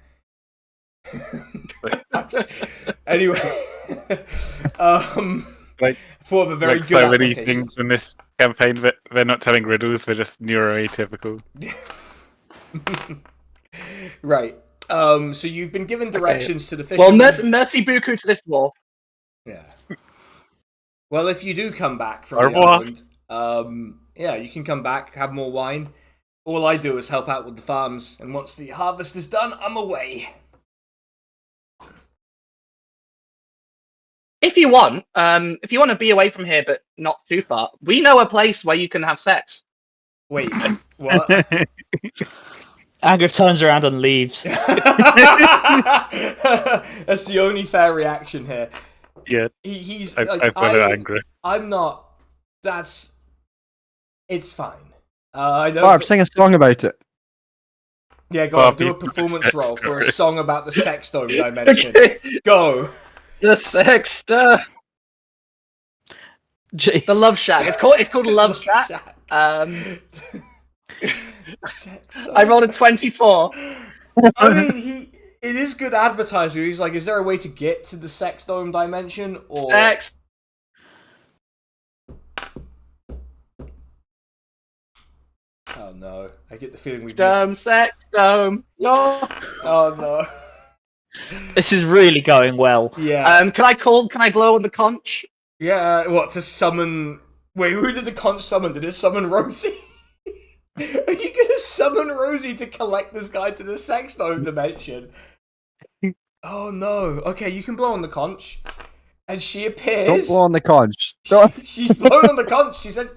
Anyway, Like- for the very Like good so many application. things in this campaign, but they're not telling riddles. We're just neuroatypical. Right. So you've been given directions to the fisherman. Well, mercy buku to this dwarf. Yeah. Well, if you do come back from Au the revoir. island, Yeah, you can come back, have more wine. All I do is help out with the farms, and once the harvest is done, I'm away. If you want to be away from here but not too far, we know a place where you can have sex. Wait, what? Angriff turns around and leaves. That's the only fair reaction here. Yeah, He's I like, follow Angriff. I'm not. It's fine. I don't. Barb, sing a song about it. Yeah, go Barb, on. Do a he's the performance sex roll for a tourist. song about the sex dome dimension. Go. The sex, the Love Shack. It's called Love Shack. Sex I rolled a 24. I mean, it is good advertising. He's like, is there a way to get to the sex dome dimension? Or Sex. oh no, I get the feeling we've Dome, missed. sex, dome. No. Oh no. This is really going well. Yeah. Can I blow on the conch? Yeah. What to summon? Wait, who did the conch summon? Did it summon Rosie? Are you gonna summon Rosie to collect this guy to the sex dome dimension? Oh no. Okay, you can blow on the conch, and she appears. Don't blow on the conch. She's blown on the conch. She said,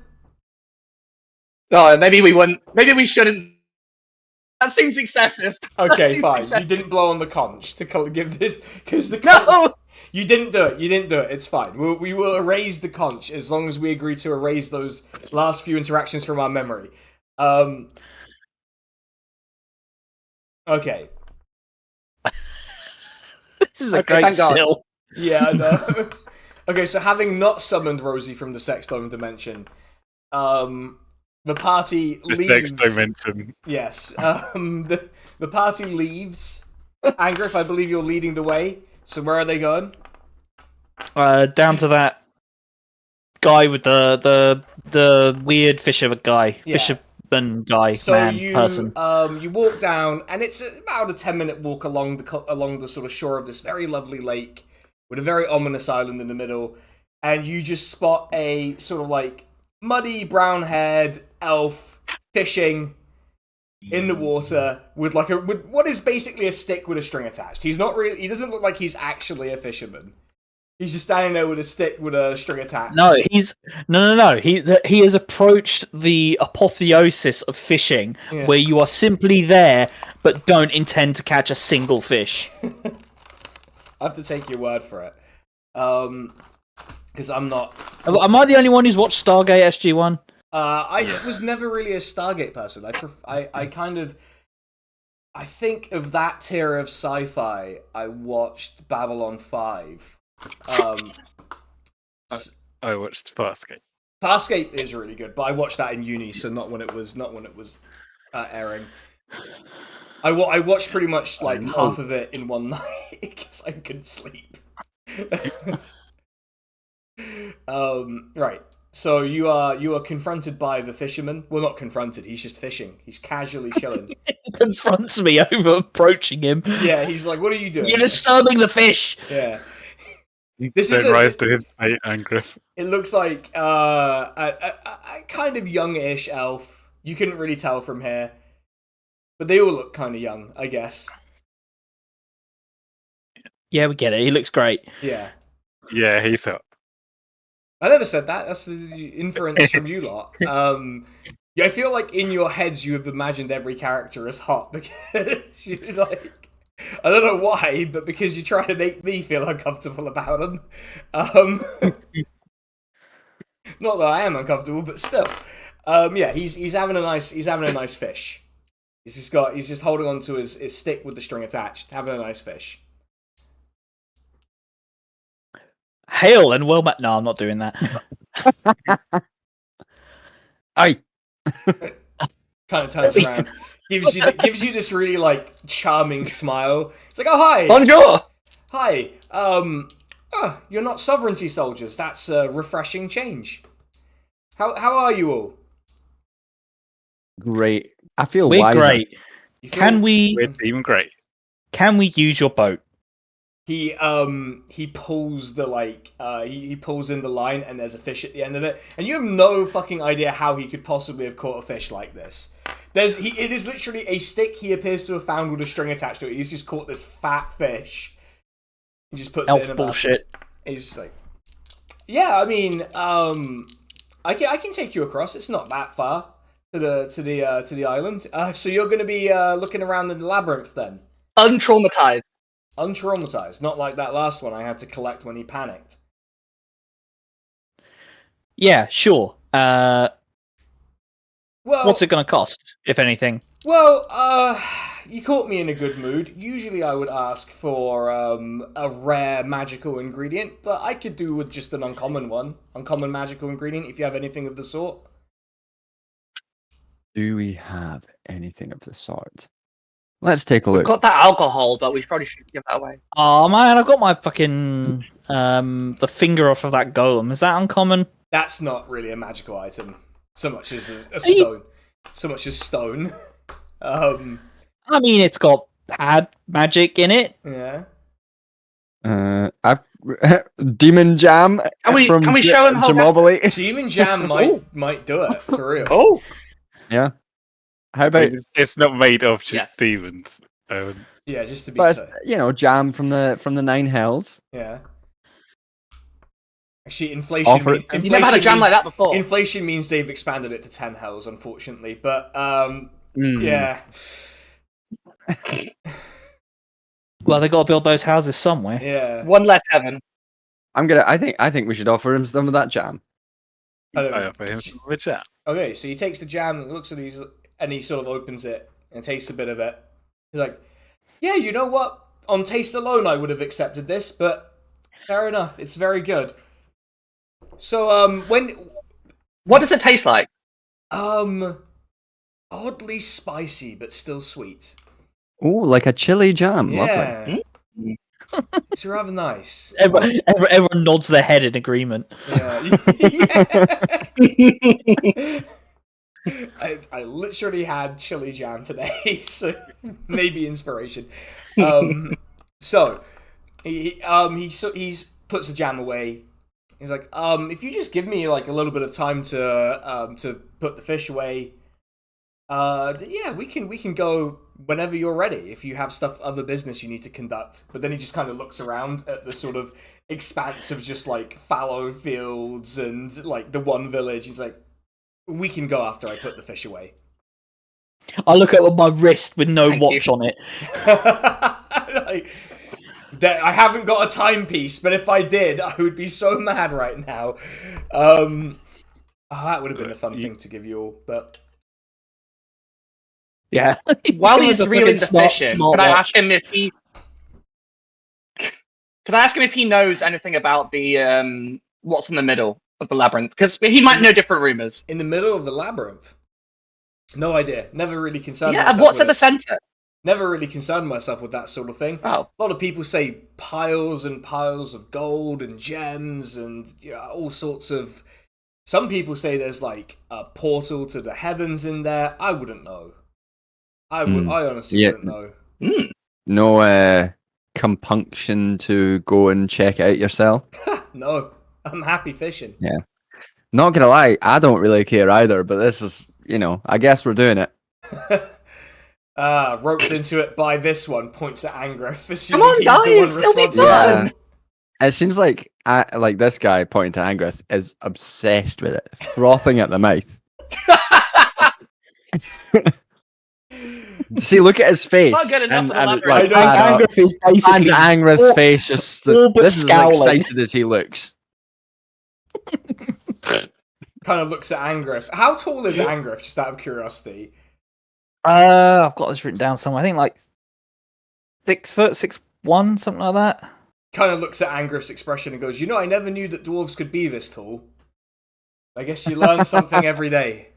Oh, maybe we wouldn't. Maybe we shouldn't. That seems excessive. "Okay, seems fine. excessive. You didn't blow on the conch to give this because the No. You didn't do it. You didn't do it. It's fine. We will erase the conch as long as we agree to erase those last few interactions from our memory." Okay. This is a Okay, great thank God. still. Yeah, I know. Okay, so having not summoned Rosie from the sex dome dimension, the party This leaves. next dimension. Yes. The party leaves. Angriff, I believe you're leading the way. So where are they going? Down to that guy with the weird fisherman guy, Yeah. fisherman guy, So man, you person. you walk down, and it's about a 10-minute walk along the sort of shore of this very lovely lake with a very ominous island in the middle, and you just spot a sort of like muddy brown-haired elf fishing in the water with what is basically a stick with a string attached. He doesn't look like he's actually a fisherman. He's just standing there with a stick with a string attached. No, no. He has approached the apotheosis of fishing, Yeah. where you are simply there but don't intend to catch a single fish. I have to take your word for it. Because I'm not. Am I the only one who's watched Stargate SG-1? I was never really a Stargate person. I think of that tier of sci-fi. I watched Babylon 5. I watched Farscape. Farscape is really good, but I watched that in uni, so not when it was airing. I watched pretty much like half of it in one night because I couldn't sleep. Right. So you are confronted by the fisherman. Well, not confronted. He's just fishing. He's casually chilling. Confronts me over approaching him. Yeah, he's like, "What are you doing?" You're disturbing the fish. Yeah. This is Don't rise to his fate, Angriff. It looks like a kind of youngish elf. You couldn't really tell from here, but they all look kind of young, I guess. Yeah, we get it. He looks great. Yeah. Yeah, he's up. I never said that. That's the inference from you lot. Yeah, I feel like in your heads you have imagined every character as hot because you like. I don't know why, but because you're trying to make me feel uncomfortable about them. Not that I am uncomfortable, but still. Yeah, he's having a nice fish. He's just holding on to his stick with the string attached, having a nice fish. Hail and well met. No, I'm not doing that. Aye. Kind of turns around, gives you this really like charming smile. It's like, "Oh hi, Bonjour. hi. You're not sovereignty soldiers. That's a refreshing change. How are you all? Great. I feel We're wiser. great. You feel- Can we We're team great. use your boat? he pulls the he pulls in the line and there's a fish at the end of it, and you have no fucking idea how he could possibly have caught a fish like this. It is literally a stick he appears to have found with a string attached to it. He's just caught this fat fish. He just puts it in a bullshit. He's like, yeah, I mean, I can take you across. It's not that far to the island. So you're going to be looking around in the labyrinth then? Untraumatized. Untraumatized, not like that last one I had to collect when he panicked. Yeah, sure. Well, what's it going to cost, if anything? Well, you caught me in a good mood. Usually I would ask for a rare magical ingredient, but I could do with just an uncommon magical ingredient if you have anything of the sort. Do we have anything of the sort? Let's take a We've look. got that alcohol, but we probably should give that away. Oh man, I've got my fucking the finger off of that golem. Is that uncommon? That's not really a magical item, so much as a stone. So much as stone. I mean, it's got had magic in it. Yeah. Demon Jam. Can we show him how? Demon Jam might do it for real. Oh. Yeah. How about it's not made of just demons. Yeah, just to be but clear. jam from the nine hells. Yeah. Actually, inflation. You never had a jam like that before. Inflation means they've expanded it to 10 hells, unfortunately. But yeah. Well, they got to build those houses somewhere. Yeah. One less heaven. I think we should offer him some of that jam. I offer him some of the jam. Okay, so he takes the jam and looks at these, and he sort of opens it and tastes a bit of it. He's like, "Yeah, you know what? On taste alone, I would have accepted this, but fair enough. It's very good." So, what does it taste like? Oddly spicy, but still sweet. Oh, like a chili jam. Yeah. Lovely. It's rather nice. Everyone nods their head in agreement. Yeah. I literally had chili jam today, so maybe inspiration. So he puts the jam away. He's like, if you just give me like a little bit of time to put the fish away, yeah, we can go whenever you're ready. If you have other business you need to conduct. But then he just kind of looks around at the sort of expanse of just like fallow fields and like the one village. He's like, we can go after I put the fish away. I look at my wrist with no watch on it. I haven't got a timepiece, but if I did, I would be so mad right now. That would have been a fun thing to give you all, but yeah. While he's reeling the fish in, can I ask him if he knows anything about the what's in the middle of the labyrinth? Because he might know different rumors. In the middle of the labyrinth? No idea. Never really concerned myself. myself Yeah, what's at the center? Never really concerned myself with that sort of thing. Oh. A lot of people say piles and piles of gold and gems and all sorts of... Some people say there's like a portal to the heavens in there. I wouldn't know. I honestly wouldn't know. No compunction to go and check it out yourself? No. I'm happy fishing. Yeah. Not gonna lie, I don't really care either, but this is, I guess we're doing it. Roped into it by this one, points at Angriff. Come on, guys! It'll be fun! It seems like this guy pointing to Angriff is obsessed with it, frothing at the mouth. See, look at his face. Not good enough Angriff is basically... And Angriff's face just... This is as excited as he looks. Kind of looks at Angriff. How tall is Angriff, just out of curiosity? I've got this written down somewhere. I think like 6 foot, 6'1", something like that. Kind of looks at Angriff's expression and goes, I never knew that dwarves could be this tall. I guess you learn something every day.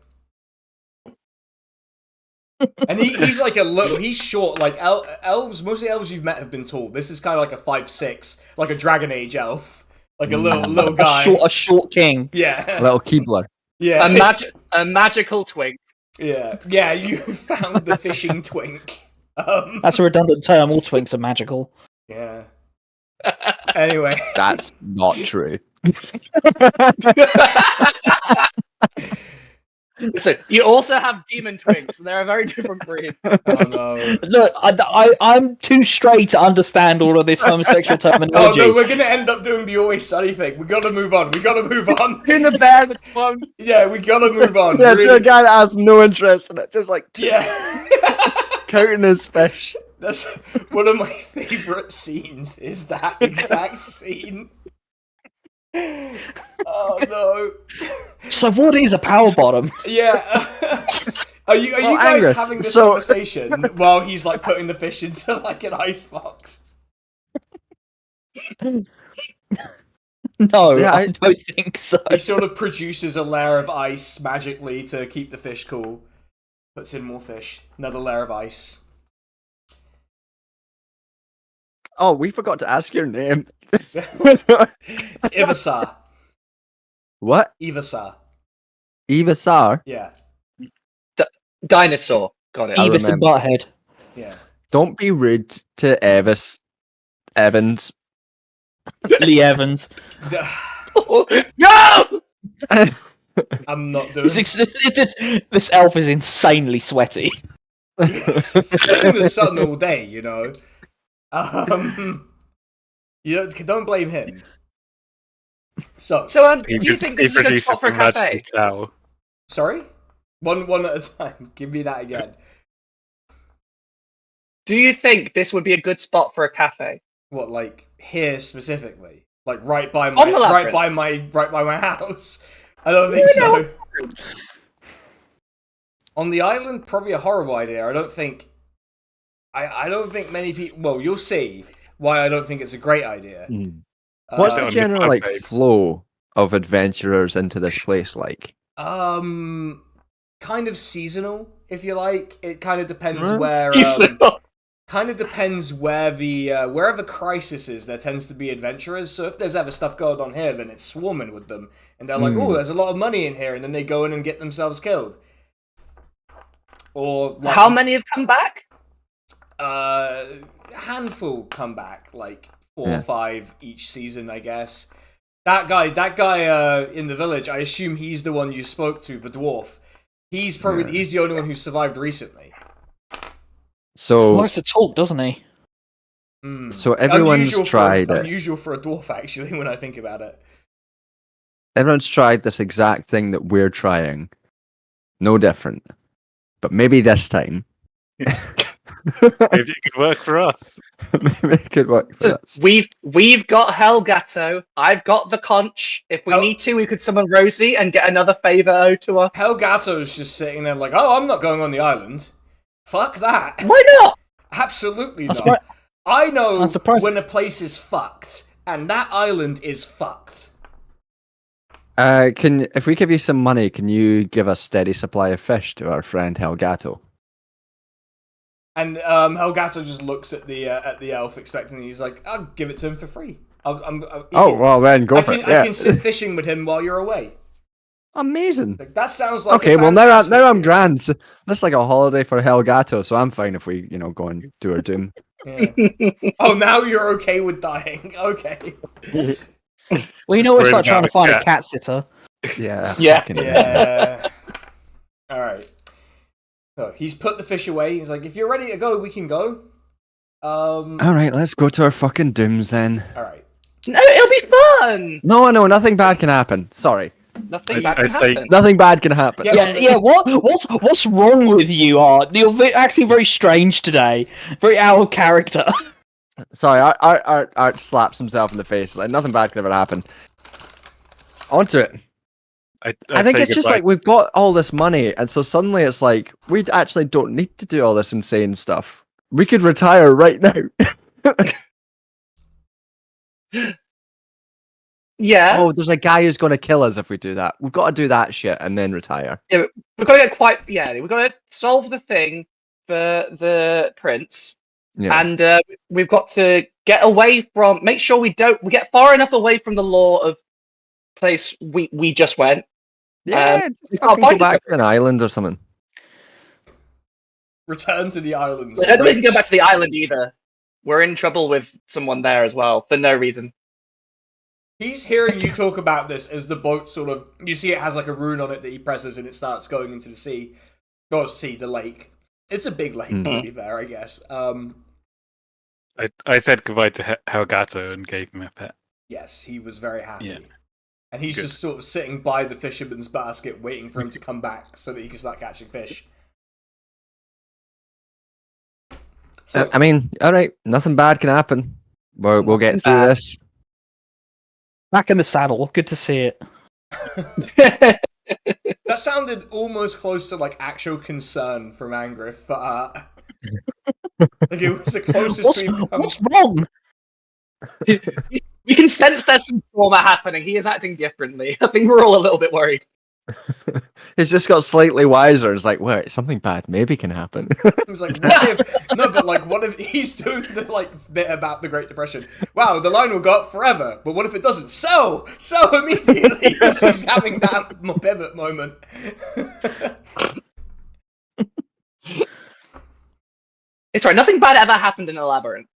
And he's like he's short, like elves, most of the elves you've met have been tall. This is kind of like a 5'6", like a Dragon Age elf. Like a little guy. A short king. Yeah. A little Keebler. Yeah. A magical twig. Yeah. Yeah, you found the fishing twink. That's a redundant term. All twinks are magical. Yeah. Anyway. That's not true. Listen, you also have demon twinks, and they're a very different breed. Oh no. Look, I'm too straight to understand all of this homosexual Oh terminology. no, we're gonna end up doing the Always Sunny thing. We gotta move on. In the bed. Yeah, we gotta move on. Yeah, to a Really. guy that has no interest in it. Just like Yeah. counting his fish. That's one of my favourite scenes is that exact scene. Oh no. So what is a power bottom? Yeah. Are you Well, guys Angriff, having this so- conversation while he's like putting the fish into like an ice box? No, Yeah, I I- don't think so. He sort of produces a layer of ice magically to keep the fish cool. Puts in more fish. Another layer of ice. Oh, we forgot to ask your name. It's Ivasar. What? Ivasar. Eva Sar? Yeah. Dinosaur. Got it. I Beavis and remember. Butthead. Yeah. Don't be rude to Evans. Lee Evans. No! I'm not doing This elf is insanely sweaty. in the sun all day, you know. You don't blame him. So, So, do you think this is a good spot for a magical cafe? towel. sorry? One at a time. Give me that again. Do you think this would be a good spot for a cafe? What, like here specifically? Like right by On the labyrinth. right by my house? I don't think so. On the island, probably a horrible idea. I don't think many people. Well, you'll see why I don't think it's a great idea. What's Uh, the on the general like club page. flow of adventurers into this place like? Kind of seasonal, if you like. It kind of depends Huh? where. Kind of depends where the wherever crisis is. There tends to be adventurers. So if there's ever stuff going on here, then it's swarming with them, and they're like, "Oh, there's a lot of money in here," and then they go in and get themselves killed. Or like, How many have come back? a handful come back, like 4 or 5 each season, I guess. That guy in the village, I assume he's the one you spoke to, the dwarf. He's the only one who's survived recently. So, He likes to talk, doesn't he? so everyone's tried it. Unusual for a dwarf, actually, when I think about it. Everyone's tried this exact thing that we're trying. No different. But maybe this time. Maybe it could work for us. Maybe it could work for us. We've got Helgato. I've got the conch. If we need to, we could summon Rosie and get another favour owed to her. Helgato's just sitting there like, oh, I'm not going on the island. Fuck that. Why not? Absolutely I'm not. surprised- I know I'm surprised- when a place is fucked, and that island is fucked. If we give you some money, can you give a steady supply of fish to our friend Helgato? And Helgato just looks at the elf, expecting he's like, I'll give it to him for free. Well then go for it. I Yeah. can sit fishing with him while you're away. Amazing. Like, that sounds like Okay, a well fantastic now I'm idea. grand. That's like a holiday for Helgato, so I'm fine if we, go and do our doom. Yeah. Oh, now you're okay with dying. Okay. Well, you know, it's worried like trying to about find the a cat sitter. Yeah. Yeah. fucking- Yeah. All right. So he's put the fish away. He's like, if you're ready to go, we can go. All right, let's go to our fucking dooms then. All right. No, it'll be fun. No, nothing bad can happen. Sorry, Nothing bad I can say- happen. nothing bad can happen. Yeah. What's wrong with you, Art? You're actually very strange today. Very out of character. Sorry, Art slaps himself in the face. Like nothing bad can ever happen. Onto it. I think say it's just goodbye. like we've got all this money, and so suddenly it's like we actually don't need to do all this insane stuff. We could retire right now. Yeah. Oh, there's a guy who's going to kill us if we do that. We've got to do that shit and then retire. We've got to get we've got to solve the thing for the prince, Yeah. and we've got to get away from. Make sure we get far enough away from the law of place we just went. Yeah, just we fucking can't go back to an island or something. Return to the islands. I don't think we can go back to the island either. We're in trouble with someone there as well for no reason. He's hearing you talk about this as the boat sort of... You see it has like a rune on it that he presses and it starts going into the sea. Or sea, the lake. It's a big lake, to be fair, I guess. I said goodbye to Helgato and gave him a pet. Yes, he was very happy. Yeah. And he's just sort of sitting by the fisherman's basket waiting for him to come back so that he can start catching fish. So, I mean, all right, nothing bad can happen. We'll get through this. Back in the saddle. Good to see it. that sounded almost close to like actual concern from Angriff, but like it was the closest we've come. What's wrong? We can sense there's some trauma happening. He is acting differently. I think we're all a little bit worried. He's just got slightly wiser. It's like, wait, something bad maybe can happen. He's like, what if? No, but like, what if he's doing the like bit about the Great Depression? Wow, the line will go up forever, but what if it doesn't? So immediately he's having that pivot moment. It's right. Nothing bad ever happened in a labyrinth.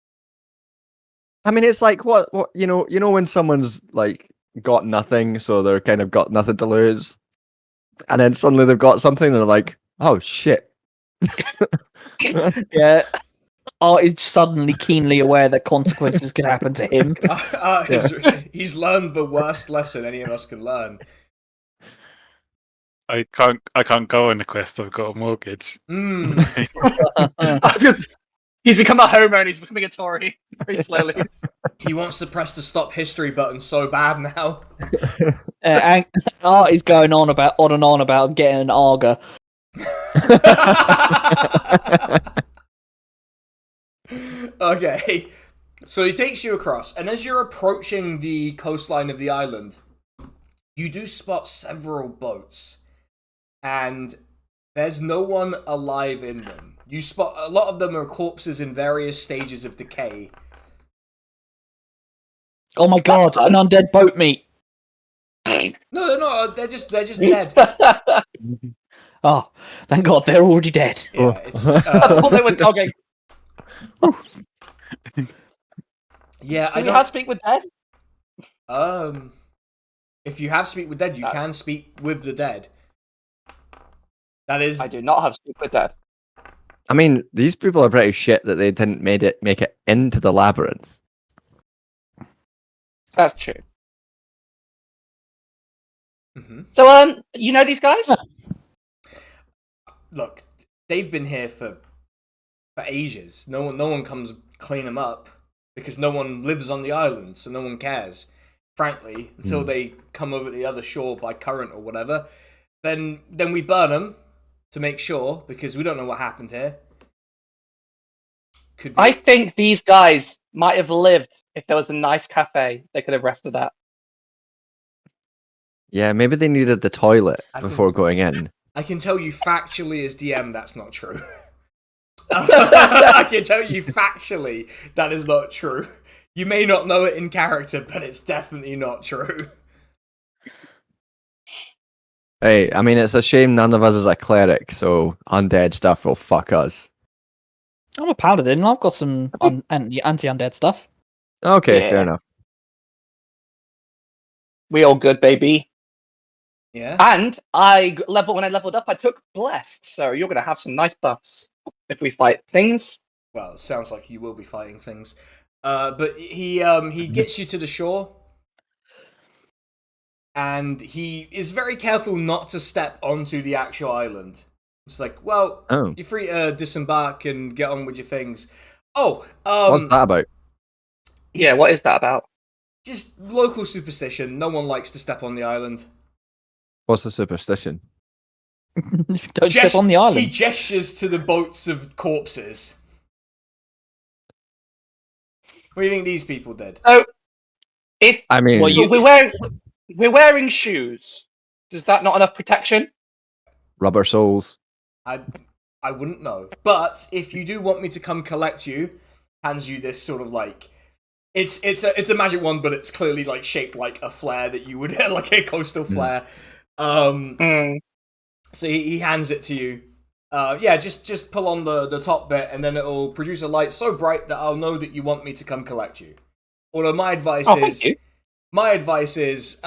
I mean, it's like what you know when someone's like got nothing, so they're kind of got nothing to lose, and then suddenly they've got something, and they're like, oh shit. Yeah. Art is suddenly keenly aware that consequences could happen to him. He's learned the worst lesson any of us can learn. I can't go on the quest. I've got a mortgage. He's become a homer and he's becoming a Tory very slowly. He wants to press the stop history button so bad now. Art is going on and on about getting an Arga. Okay, so he takes you across, and as you're approaching the coastline of the island, you do spot several boats, and there's no one alive in them. You spot a lot of them are corpses in various stages of decay. Oh my god, an undead boat meat. No, they're not. They're just dead. Oh, thank god, they're already dead. Yeah, it's, I thought they were dogging. yeah, I Can you don't. have speak with dead? If you have speak with dead, you can speak with the dead. That is. I do not have speak with dead. I mean, these people are pretty shit that they didn't make it into the labyrinth. That's true. Mm-hmm. So, you know these guys? Look, they've been here for ages. No one comes clean them up because no one lives on the island, so no one cares. Frankly, until they come over to the other shore by current or whatever, then we burn them to make sure because we don't know what happened here. Could be. I think these guys might have lived if there was a nice cafe they could have rested at. Yeah, maybe they needed the toilet before going in. I can tell you factually as DM that's not true. I can tell you factually that is not true. You may not know it in character, but it's definitely not true. Hey, I mean, it's a shame none of us is a cleric, so undead stuff will fuck us. I'm a paladin. I've got some anti-undead stuff. Okay, Yeah. fair enough. We all good, baby. Yeah. And when I leveled up, I took blessed. So you're gonna have some nice buffs if we fight things. Well, it sounds like you will be fighting things. But he gets you to the shore, and he is very careful not to step onto the actual island. It's like, well, you're free to disembark and get on with your things. What's that about? Yeah, what is that about? Just local superstition. No one likes to step on the island. What's the superstition? Don't step on the island. He gestures to the boats of corpses. What do you think these people did? Oh, if I mean, we're wearing shoes, is that not enough protection? rubber soles. I wouldn't know. But if you do want me to come collect you, hands you this sort of like it's a magic wand, but it's clearly like shaped like a flare that you would like a coastal flare. So he hands it to you, Yeah, just pull on the top bit, and then it'll produce a light so bright that I'll know that you want me to come collect you. Although my advice thank you. is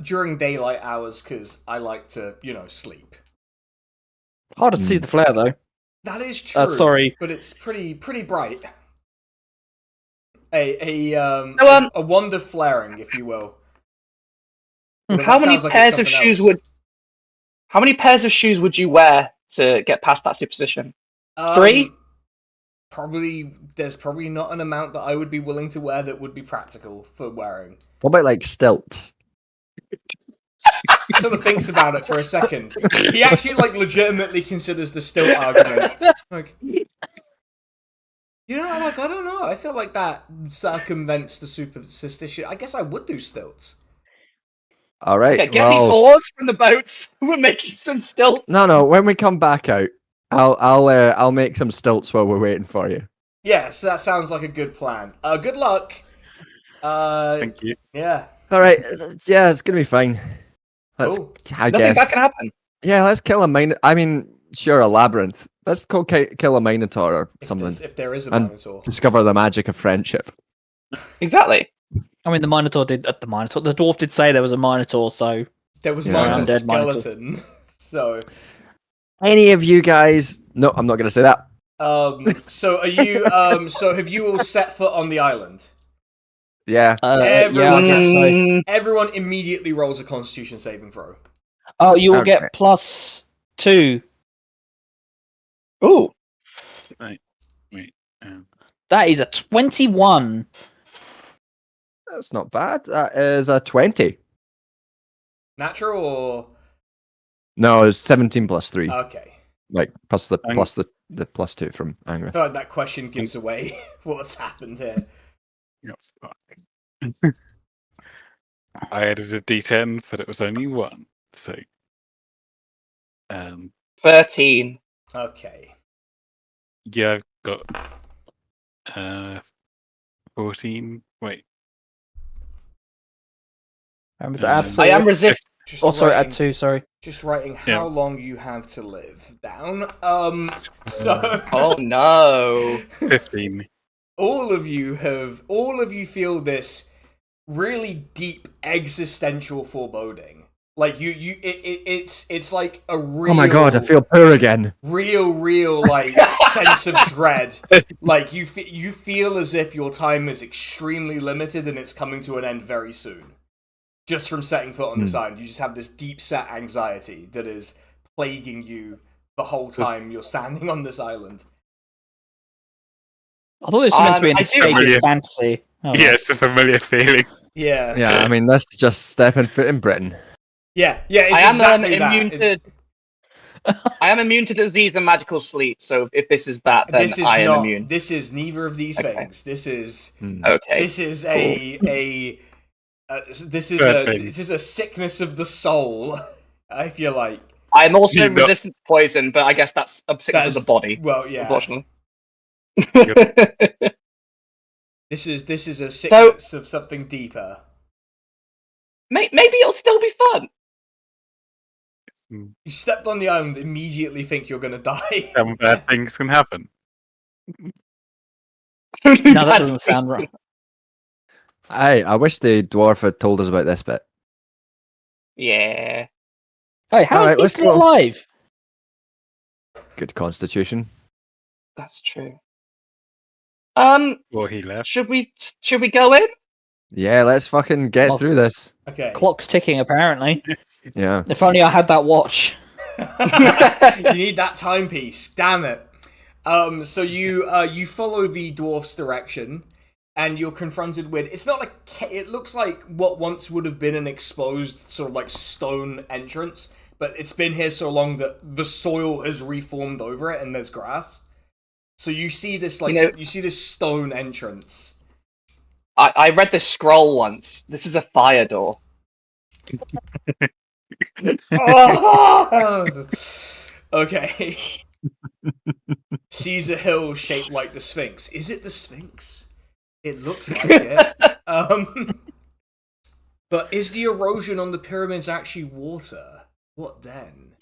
during daylight hours, because I like to, sleep. Hard to see the flare though. That is true. Sorry. But it's pretty bright. A wand of flaring, if you will. How many pairs of shoes would you wear to get past that superstition? 3? There's probably not an amount that I would be willing to wear that would be practical for wearing. What about like stilts? He sort of thinks about it for a second. He actually legitimately considers the stilt argument. I don't know. I feel like that circumvents the superstition. I guess I would do stilts. All right. Okay, get these oars from the boats. We're making some stilts. No. When we come back out, I'll make some stilts while we're waiting for you. Yes, that sounds like a good plan. Good luck. Thank you. Yeah. All right. Yeah, it's gonna be fine. Cool. I Nothing guess. bad can happen. Yeah, let's kill a minotaur. I mean, sure, a labyrinth. Let's go kill a minotaur or something. If there is a And minotaur. discover the magic of friendship. Exactly. I mean, the dwarf did say there was a minotaur, so There was Yeah. minotaur Undead skeleton. So, Any of you guys? No, I'm not gonna say that. so are you? So have you all set foot on the island? Yeah. yeah, I Everyone- guess so. Everyone immediately rolls a Constitution saving throw. Oh, you will Okay. get +2. Ooh. Wait. That is a 21. That's not bad. That is a 20. Natural or No, it's 17 plus 3. okay? Like plus the Ang- plus the plus 2 from I Angriff. feel like that question gives away what's happened here. Oh, fuck. I added a D10, but it was only 1. So, 13. Okay. yeah, I've got 14. Wait, Was it add I 4? I am resist. Just Oh, sorry, writing, add 2, sorry. Just writing Yeah. how long you have to live down. So Oh no. 15. all of you feel this really deep existential foreboding. Like it's like a real Oh my god, I feel poor again. real like sense of dread. Like you feel as if your time is extremely limited and it's coming to an end very soon. Just from setting foot on this island, you just have this deep set anxiety that is plaguing you the whole time you're standing on this island. I thought this was meant to be an I do- escapist fantasy. Oh, Yeah, it's a familiar feeling. Yeah. Yeah, I mean that's just stepping foot in Britain. Yeah, it's I am exactly that. immune to. It's- I am immune to disease and magical sleep. So if this is that, then this is I am not. immune. This is neither of these Okay. things. This is. Okay. This is this is a sickness of the soul, if you like. I'm also You know- resistant to poison, but I guess that's a sickness of the body. Well, yeah. Unfortunately. This is a sickness of something deeper. Maybe it'll still be fun. You stepped on the island, immediately think you're gonna die. Some bad things can happen. No, that doesn't sound right. I wish the dwarf had told us about this bit. Yeah. Hey, how Alright, is he let's still go. alive? Good constitution. That's true. Or he left. Should we go in? Yeah, let's fucking get Well- through this. Okay. Clock's ticking, apparently. Yeah. If only I had that watch. You need that timepiece. Damn it. So you follow the dwarf's direction, and you're confronted with. It's not like it looks like what once would have been an exposed sort of like stone entrance, but it's been here so long that the soil has reformed over it, and there's grass. So you see this you see this stone entrance. I read this scroll once. This is a fire door. Oh! Okay. Sees a hill shaped like the Sphinx. Is it the Sphinx? It looks like it. But is the erosion on the pyramids actually water? What then?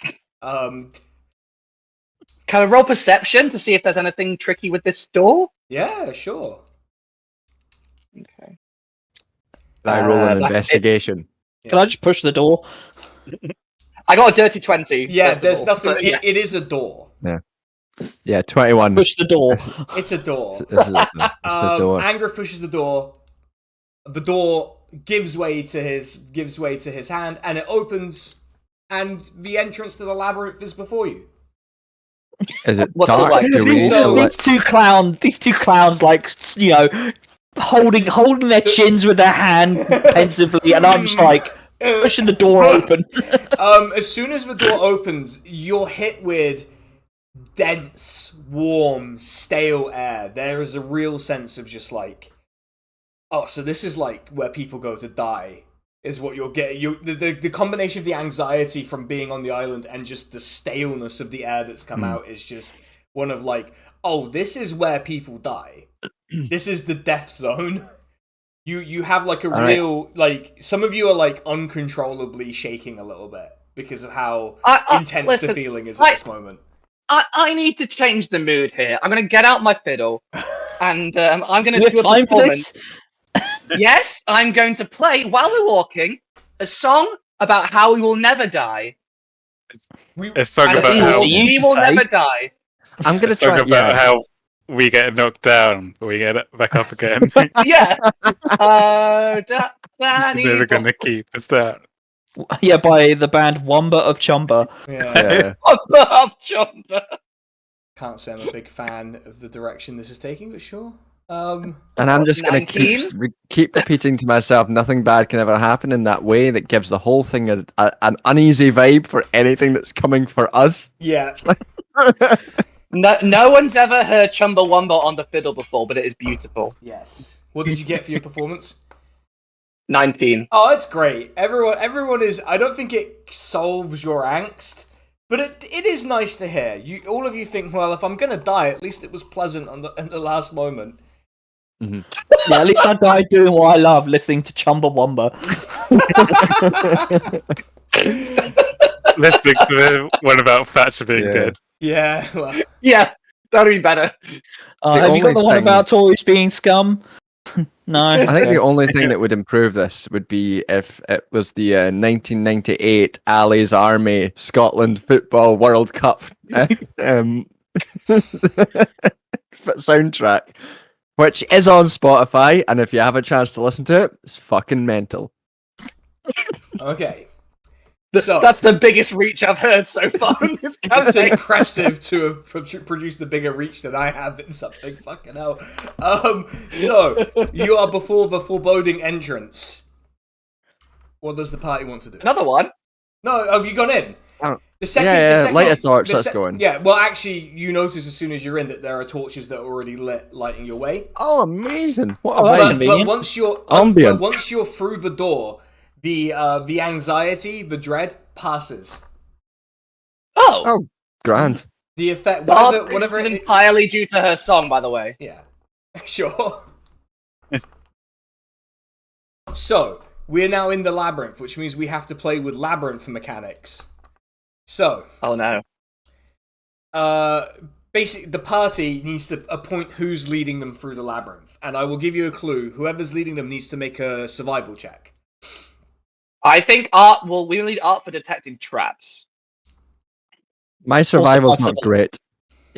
Can I roll perception to see if there's anything tricky with this door? Yeah, sure. Okay. Can I roll an that- investigation? Can I just push the door? I got a dirty 20. Yeah, first of there's all, nothing. but yeah. It is a door. Yeah, 21. Push the door. It's a door. This is a door. Angriff pushes the door. The door gives way to his hand, and it opens, and the entrance to the labyrinth is before you. Is it What's it dark? like? Do we So- feel like... These two clowns, like, you know, holding their chins with their hand pensively, and I'm just like pushing the door open. As soon as the door opens, you're hit with dense, warm, stale air. There is a real sense of just like, oh, so this is like where people go to die, is what you're getting. The combination of the anxiety from being on the island and just the staleness of the air that's come out is just one of like, oh, this is where people die. This is the death zone. You have like a real, like, some of you are like uncontrollably shaking a little bit because of how intense the feeling is at this moment. I need to change the mood here. I'm going to get out my fiddle, and I'm going to We have do a time for performance. this? Yes, I'm going to play, while we're walking, a song about how we will never die. A song And about easy. how You we to will say. never die. I'm gonna a song try. about Yeah. how we get knocked down, but we get back up again. Yeah. Danny, Never gonna keep us down. Yeah, by the band Wumba of Chumba. Yeah, Yeah. Jumper. can't say I'm a big fan of the direction this is taking, but sure. And I'm just gonna 19? keep repeating to myself, nothing bad can ever happen in that way. That gives the whole thing an uneasy vibe for anything that's coming for us. Yeah. No one's ever heard Chumbawamba on the fiddle before, but it is beautiful. Yes. What did you get for your performance? 19. Oh, it's great. Everyone is. I don't think it solves your angst, but it is nice to hear. All of you think, well, if I'm gonna die, at least it was pleasant at the last moment. Mm-hmm. Yeah, at least I died doing what I love, listening to Chumbawamba. Let's think to the one about Thatcher being Yeah. dead. Yeah. Well, Yeah, that'd be better. Have you got only the one thing- about Tories being scum? No. I think Okay. the only thing that would improve this would be if it was the 1998 Ali's Army Scotland Football World Cup soundtrack, which is on Spotify, and if you have a chance to listen to it, it's fucking mental. okay. So That's the biggest reach I've heard so far in this it's campaign. impressive to have produced a bigger reach than I have in something. Fucking hell. So you are before the foreboding entrance. What does the party want to do? Another one? No, have you gone in? Oh. The second, Yeah, the second, light a torch, the let's go in. Yeah, well, actually, you notice as soon as you're in that there are torches that are already lit, lighting your way. Oh, amazing! What a Oh, that's vibe. convenient. But once you're Ambient. but once you're through the door, the anxiety, the dread passes. Oh, Grand. The effect, Bart, whatever this is it, entirely due to her song, by the way. yeah, sure. So we're now in the labyrinth, which means we have to play with labyrinth mechanics. So, Oh no. basically, the party needs to appoint who's leading them through the labyrinth, and I will give you a clue. Whoever's leading them needs to make a survival check. I think Art we need Art for detecting traps. My survival's not possible. great.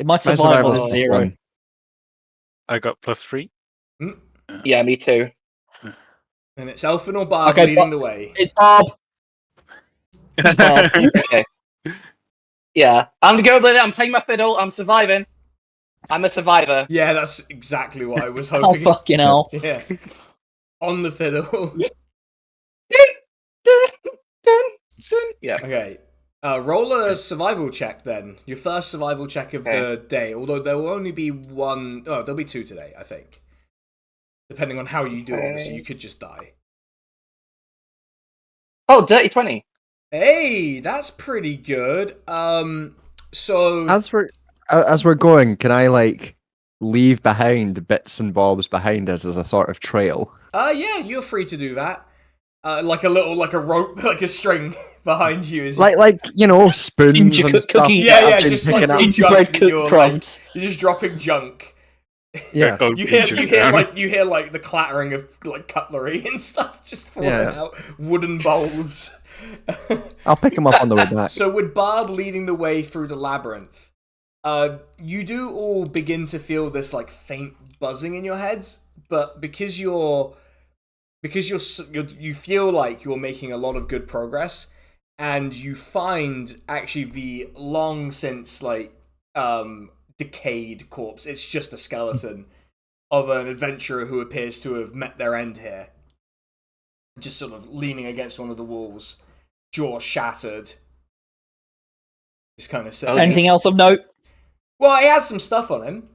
My survival survival's is 0. 1. I got +3. Yeah, me too. And it's Elfin or Barb Okay, leading the way. It's Bob. It's Bob. Okay. Yeah, I'm gonna go with it. I'm playing my fiddle. I'm surviving. I'm a survivor. Yeah, that's exactly what I was Oh, hoping. fucking hell. Yeah. On the fiddle. Yeah. Okay. Roll a survival check then. Your first survival check of the day. Although there will only be one. Oh, there'll be 2 today, I think. Depending on how you do, obviously, you could just die. Oh, dirty 20. Hey, that's pretty good. So As we're going, can I like leave behind bits and bobs behind us as a sort of trail? yeah, you're free to do that. Like a rope, like a string behind you is like spoons Ginger and stuff. cookie. Yeah, I've been just picking like up. Gingerbread junk that you're, cooked crumbs. you're just dropping junk. Yeah. Gold You hear features down. the clattering of like cutlery and stuff just falling out. Wooden bowls. I'll pick them up on the way back. So with Barb leading the way through the labyrinth, you do all begin to feel this like faint buzzing in your heads, but because you feel like you're making a lot of good progress, and you find actually the long since like decayed corpse. It's just a skeleton of an adventurer who appears to have met their end here, just sort of leaning against one of the walls, jaw shattered. Just kind of saying. Anything else of note? Well, he has some stuff on him.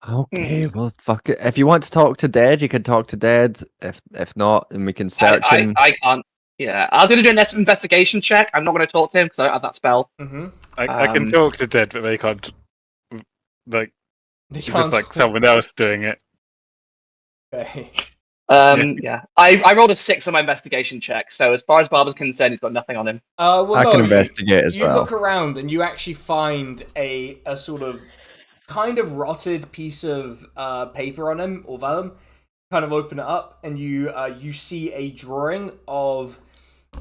Okay, well, fuck it. If you want to talk to Dead, you can talk to Dead. If not, then we can search him. I can't. Yeah, I'm going to do an investigation check. I'm not going to talk to him because I don't have that spell. Mm-hmm. I can talk to Dead, but they can't. Like, it's just like someone else doing it. Okay. Yeah. I rolled a 6 on my investigation check, so as far as Barbara's concerned, he's got nothing on him. Well, I no, can investigate as you well. look around and you actually find a sort of kind of rotted piece of paper on him or vellum. Kind of open it up and you see a drawing of.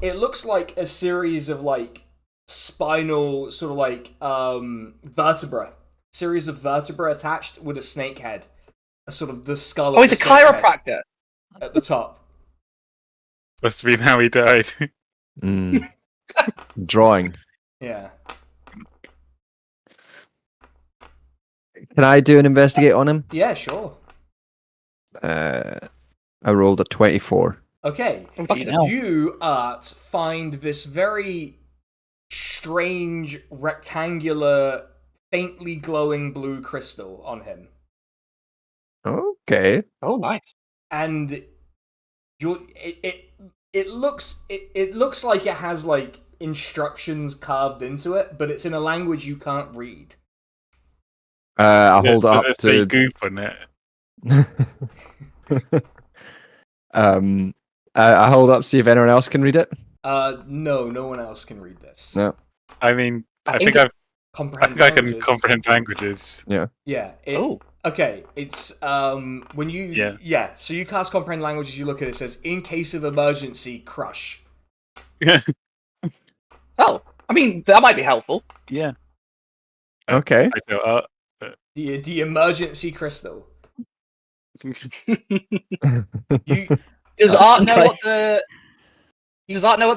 It looks like a series of like spinal sort of like vertebra, series of vertebra attached with a snake head, a sort of the skull. Oh, he's a chiropractor at the top. Must have been how he died. Drawing. Yeah. Can I do an investigate on him? Yeah, sure. I rolled a 24. Okay. Jesus. You, Art, find this very strange, rectangular, faintly glowing blue crystal on him. Okay. Oh, nice. And it looks like it has like instructions carved into it, but it's in a language you can't read. I'll hold it Does up it say to. goop on it? I hold up, see if anyone else can read it. No one else can read this. No. I mean, I think I can comprehend languages. Yeah. Oh. Okay, it's when you so you cast comprehend languages. You look at it, it says in case of emergency, crush. Oh, I mean that might be helpful. Yeah. Okay. I do, The emergency crystal. Does Art know what the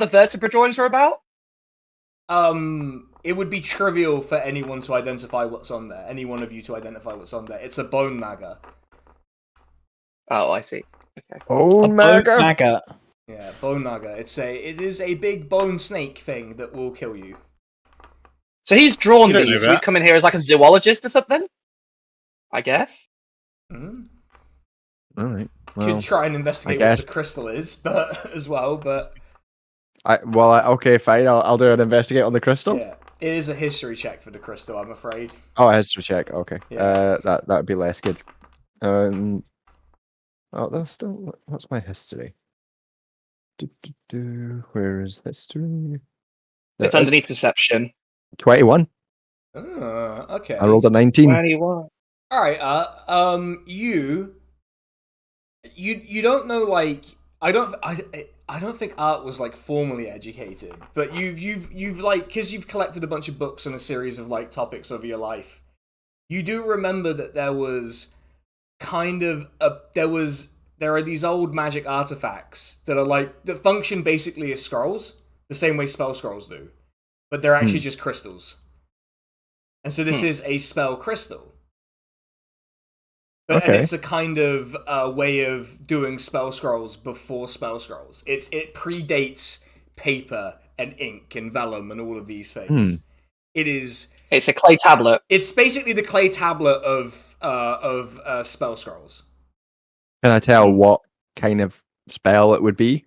vertebra drawings are about? It would be trivial for anyone to identify what's on there. Any one of you to identify what's on there. It's a bone maggot. Oh, I see. Okay. Oh, Maggot. Yeah, bone naga. It is a big bone snake thing that will kill you. So he's drawn You don't know these. So he's that. come in here as like a zoologist or something. I guess. Mm-hmm. All right. Could Well, try and investigate what the crystal is, but okay, fine. I'll do an investigate on the crystal. yeah, it is a history check for the crystal. I'm afraid. Oh, a history check. Okay. Yeah. That would be less good. Oh, that's still. What's my history? Where is history? It's underneath perception. 21. Okay. I rolled a 19. 21. All right. You don't know, like, I don't think Art was like formally educated, but you've like, because you've collected a bunch of books on a series of like topics over your life. You do remember that there was kind of there are these old magic artifacts that are like that function basically as scrolls, the same way spell scrolls do, but they're actually just crystals. And so this is a spell crystal. And it's a kind of way of doing spell scrolls before spell scrolls. It predates paper and ink and vellum and all of these things. It's a clay tablet. It's basically the clay tablet of spell scrolls. Can I tell what kind of spell it would be?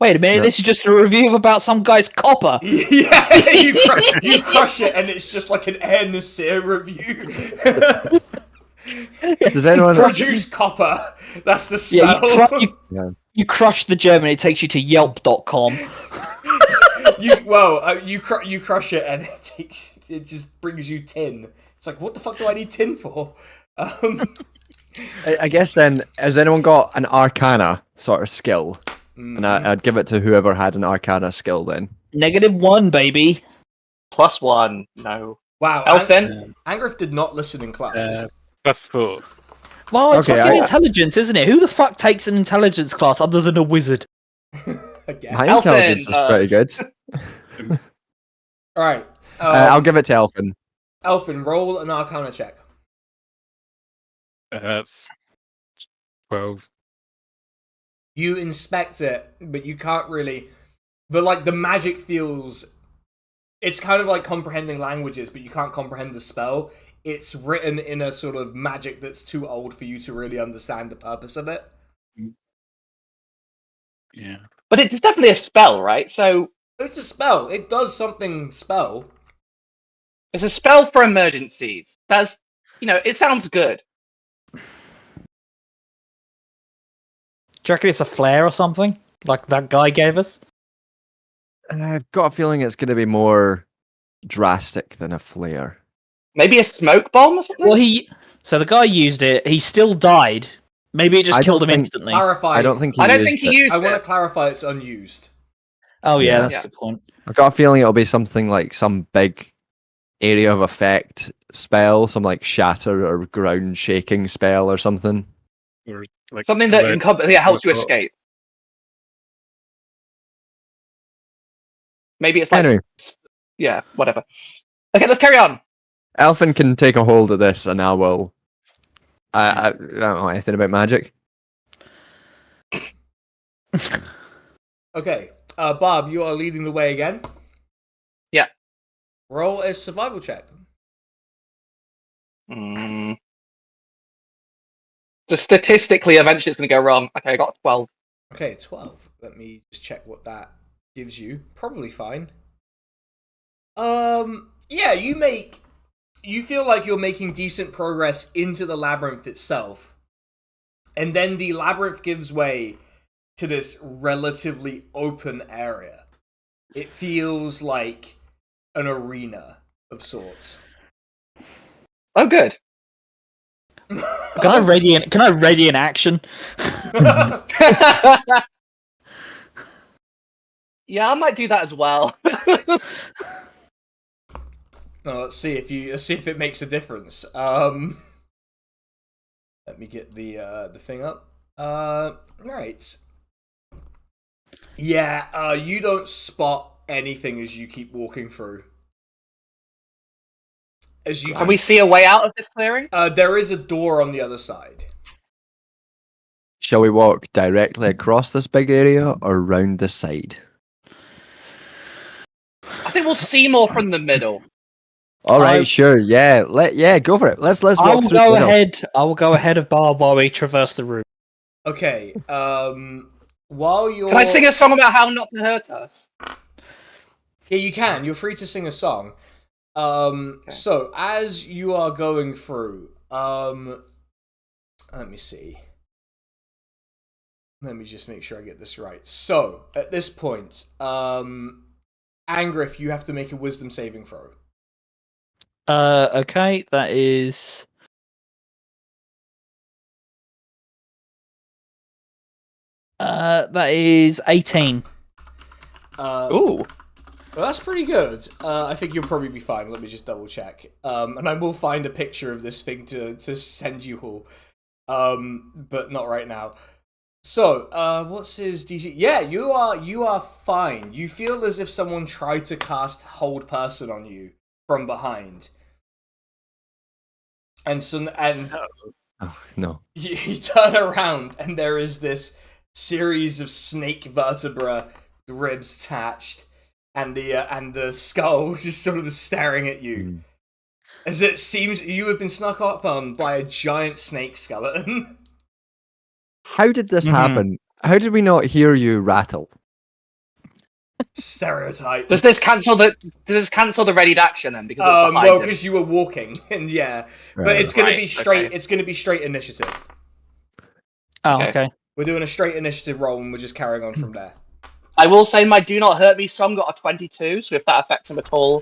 Wait a minute, this is just a review about some guy's copper. Yeah, you crush it and it's just like an Air Nasir review. Does anyone? Produce copper. That's the Yeah, spell. you crush the gem and it takes you to Yelp.com. You crush it and it just brings you tin. It's like, what the fuck do I need tin for? I guess then, has anyone got an Arcana sort of skill? And I'd give it to whoever had an Arcana skill then. -1, baby. +1. No. Wow. Elfin? Angriff did not listen in class. +4. Well, it's Okay, fucking intelligence, isn't it? Who the fuck takes an intelligence class other than a wizard? Again. My intelligence is pretty good. All right. I'll give it to Elfin. Elfin, roll an Arcana check. That's 12. You inspect it, but you can't really. The magic feels. It's kind of like comprehending languages, but you can't comprehend the spell. It's written in a sort of magic that's too old for you to really understand the purpose of it. Yeah. But it's definitely a spell, right? So It's a spell. It does something spell. it's a spell for emergencies. That's, it sounds good. Do you reckon it's a flare or something? Like that guy gave us? I've got a feeling it's going to be more drastic than a flare. Maybe a smoke bomb or something? Well, so the guy used it. He still died. Maybe it just I killed don't him think- instantly. Clarify. I don't think he I don't used think he it. used I want to it. clarify it's unused. Oh yeah, Yeah. that's Yeah. a good point. I've got a feeling it'll be something like some big area of effect spell, some like shatter or ground shaking spell or something. Or like Something that helps you smoke escape. Maybe it's like, Anyway, yeah, whatever. Okay, let's carry on. Elfin can take a hold of this, and I will. I don't know anything about magic. Okay. Bob, you are leading the way again. Yeah. Roll a survival check. Just statistically, eventually it's going to go wrong. Okay, I got 12. Okay, 12. Let me just check what that gives you. Probably fine. Yeah, you feel like you're making decent progress into the labyrinth itself. And then the labyrinth gives way to this relatively open area. It feels like an arena of sorts. Oh, good. Can I ready an action? Yeah, I might do that as well. Let's see if it makes a difference. Let me get the thing up. Right. Yeah, you don't spot anything as you keep walking through. Can we see a way out of this clearing? There is a door on the other side. Shall we walk directly across this big area or round the side? I think we'll see more from the middle. All right, sure, yeah, go for it. Let's walk I will through. go the middle. ahead. I will go ahead of Bar while we traverse the room. Okay. While you're Can I sing a song about how not to hurt us? Yeah, you can. You're free to sing a song. So as you are going through, let me see. Let me just make sure I get this right. So, at this point, Angriff, you have to make a wisdom saving throw. Okay, that is. That is 18. Ooh. Well, that's pretty good. I think you'll probably be fine. Let me just double check. And I will find a picture of this thing to send you all. But not right now. So, what's his DC? Yeah, you are fine. You feel as if someone tried to cast Hold Person on you from behind. And Oh, no. you turn around and there is this series of snake vertebra ribs attached, and the skull just sort of staring at you, as it seems you have been snuck up on by a giant snake skeleton. How did this happen? How did we not hear you rattle? Stereotype. Does this cancel the readied action then? Because it's behind well, him? because you were walking, and yeah, but Right. it's gonna Right, be straight. okay. It's gonna be straight initiative. Oh, Okay. okay. We're doing a straight initiative roll, and we're just carrying on from there. I will say my do not hurt me sum got a 22, so if that affects him at all,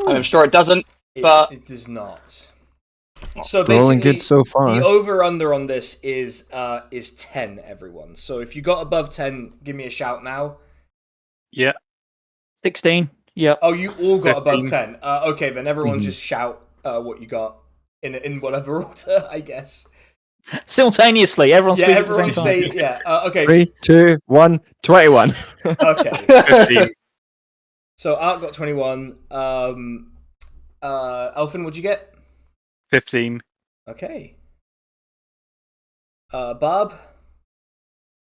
I'm sure it doesn't. But It does not. So Rolling basically, good so far. the over/under on this is 10. Everyone. So if you got above 10, give me a shout now. Yeah. 16. Yep. Oh, you all got above 15. 10. Okay, then everyone Mhm. just shout what you got in whatever order, I guess. Simultaneously, everyone's Yeah, speaking at the everyone same time. say yeah. Okay, 3, 2, 1, 21. okay. 15. So Art got 21. Elfin, what'd you get? 15. Okay. Bob.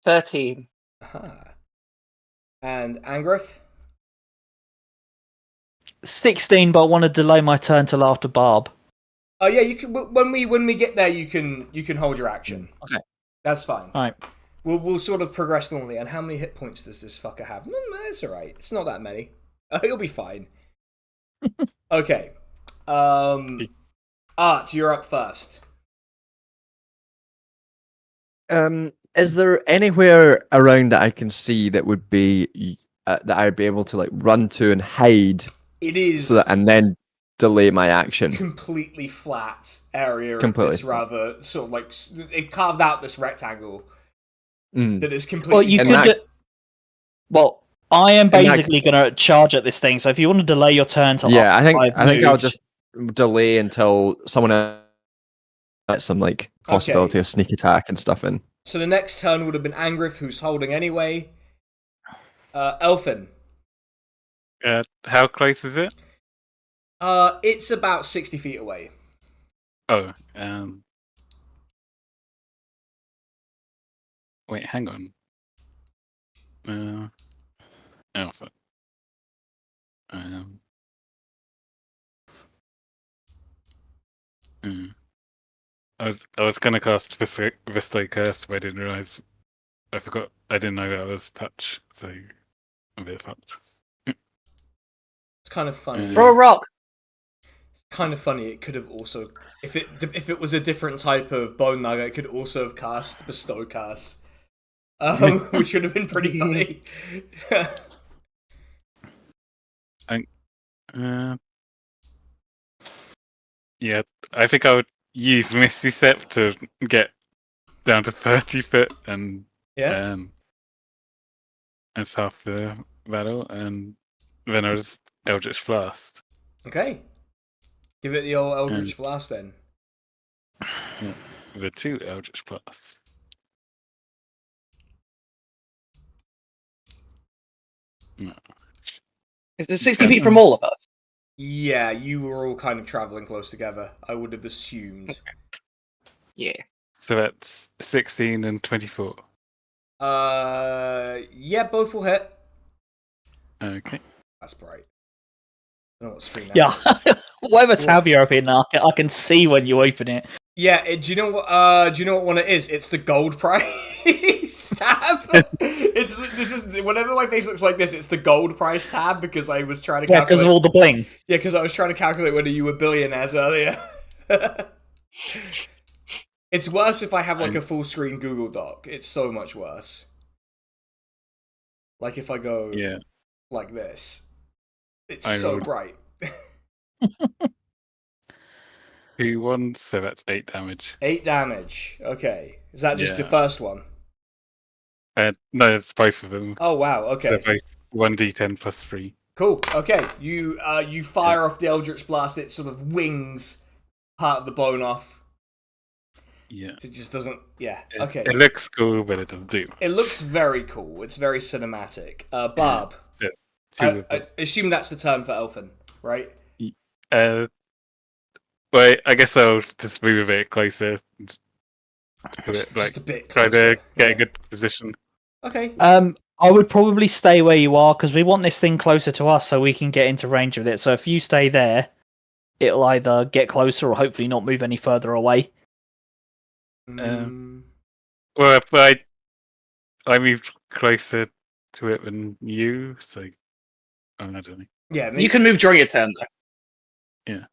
13. Aha. And Angriff. 16, but I want to delay my turn till after Barb. Oh yeah, you can. When we get there, you can hold your action. Okay. That's fine. All right. We'll sort of progress normally. And how many hit points does this fucker have? No, it's all right. It's not that many. He'll be fine. Okay. Art, you're up first. Is there anywhere around that I can see that would be that I'd be able to like run to and hide, It is and then delay my action? completely flat area Completely of this rather sort of like it carved out this rectangle Mm. that is completely. Well, you And could. that- Well, I am that- basically going to charge at this thing. So if you want to delay your turn till Yeah, I after think I've I'll moved- just delay until someone else gets some like possibility of sneak attack and stuff in. So the next turn would have been Angriff, who's holding anyway. Elfin. How close is it? It's about 60 feet away. Oh, wait, hang on. Oh, fuck. I was gonna cast Bestow Curse, but I didn't realize. I forgot. I didn't know that was touch, so I'm a bit fucked. It's kind of funny. Throw a rock. Kind of funny. It could have also, if it was a different type of bone nugget, it could also have cast Bestow Curse, which would have been pretty funny. Yeah, I think I would use Misty Step to get down to 30 foot, and Yeah. that's half the battle, and then I was Eldritch Blast. Okay. Give it the old Eldritch Blast then. Yeah, the 2 Eldritch Blasts. No. Is it 60 feet from all of us? Yeah, you were all kind of traveling close together. I would have assumed. Yeah. So that's 16 and 24. Yeah, both will hit. Okay. That's bright. I don't know what screen that is. Yeah. Whatever tab you're opening, I can see when you open it. Yeah, do you know what? Do you know what one it is? It's the gold price tab. This is whenever my face looks like this, it's the gold price tab because I was trying to Yeah, calculate. because of all the bling. Yeah, because I was trying to calculate whether you were billionaires earlier. It's worse if I have like a full screen Google Doc. It's so much worse. Like if I go like this, it's so bright. 2 1, so that's 8 damage. 8 damage. Okay, is that just the Yeah. first one? No, it's both of them. Oh wow. Okay. So both 1d10 plus 3. Cool. Okay, you fire off the Eldritch Blast. It sort of wings part of the bone off. Yeah. It just doesn't. Yeah. Okay. It looks cool, but it doesn't do. It looks very cool. It's very cinematic. Barb. Yeah. So it's 2 of them. I assume that's the turn for Elfin, right? Well, I guess I'll just move a bit closer. Just a bit try closer. to get Yeah. a good position. Okay. I would probably stay where you are because we want this thing closer to us so we can get into range of it. So if you stay there, it'll either get closer or hopefully not move any further away. Well, I moved closer to it than you, so I don't know. Yeah, You can move during your turn, though.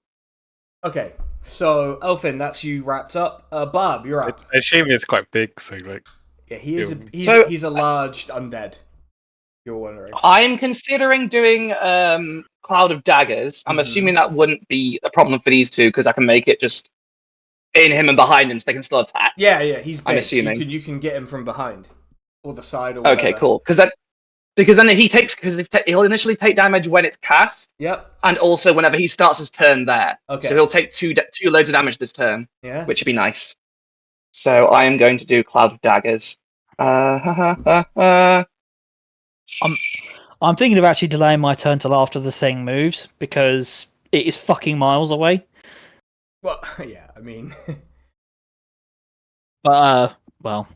Okay, so Elfin, that's you wrapped up. Barb, you're up. I assume it's quite big, so like. Yeah, he is. So- He's a large undead. You're wondering. I'm considering doing Cloud of Daggers. I'm Mhm. assuming that wouldn't be a problem for these two because I can make it just in him and behind him, so they can still attack. Yeah, he's big. I'm assuming. You can get him from behind or the side or whatever. Okay, cool. Because then he'll initially take damage when it's cast, Yep. and also whenever he starts his turn there. Okay. So he'll take two loads of damage this turn, Yeah. which would be nice. So I am going to do Cloud of Daggers. I'm thinking of actually delaying my turn till after the thing moves because it is fucking miles away. Well, yeah. I mean, But well,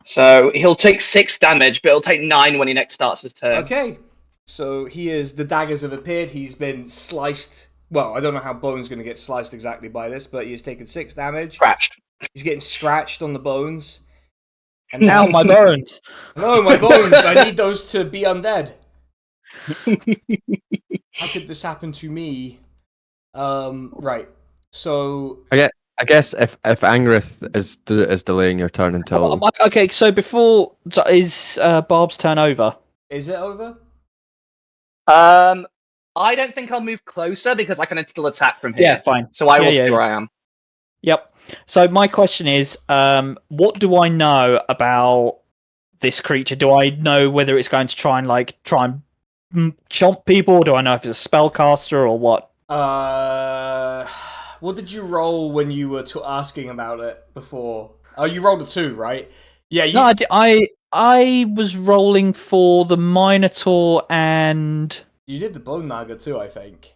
So he'll take 6 damage, but he'll take 9 when he next starts his turn. okay. So the daggers have appeared. He's been sliced. Well, I don't know how Bone's going to get sliced exactly by this, but he has taken 6 damage. Scratched. He's getting scratched on the bones. And now my bones. No, my bones. I need those to be undead. How could this happen to me? Right. So I guess if Angriff is delaying your turn until Okay, so before is Barb's turn over? is it over? I don't think I'll move closer because I can still attack from here. Yeah, fine. So I will Yeah, stay yeah. where I am. Yep. So my question is, what do I know about this creature? Do I know whether it's going to try and chomp people? Or do I know if it's a spellcaster or what? What did you roll when you were asking about it before? Oh, you rolled a 2, right? Yeah. No, I was rolling for the Minotaur and You did the Bone Naga too, I think.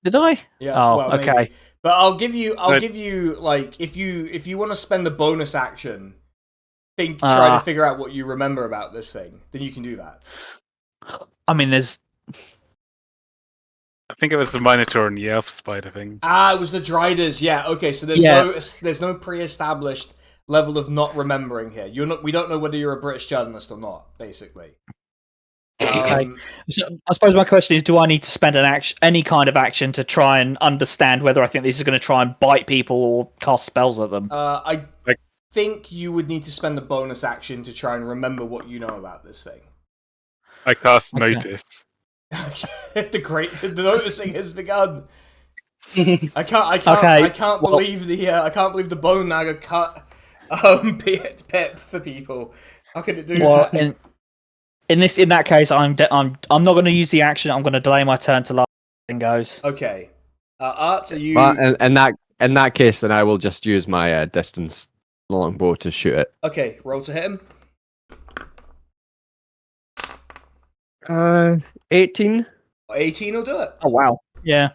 did I? Yeah. Oh, well, okay. maybe. But I'll give you like if you want to spend the bonus action, try to figure out what you remember about this thing, then you can do that. I mean, there's. I think it was the Minotaur and the Elf Spider thing. It was the Driders. Yeah. Okay. So there's no pre-established level of not remembering here. We don't know whether you're a British journalist or not, basically. Okay. So I suppose my question is: do I need to spend any kind of action to try and understand whether I think this is going to try and bite people or cast spells at them? I think you would need to spend the bonus action to try and remember what you know about this thing. I cast Notice. The noticing has begun. I can't believe the Bone Naga cut Pip for people. How could it do that? In that case, I'm not going to use the action. I'm going to delay my turn till after the thing goes. Okay. Art, are you? Well, in that case, then I will just use my distance longbow to shoot it. Okay, roll to hit him. 18. 18 will do it. Oh wow! Yeah.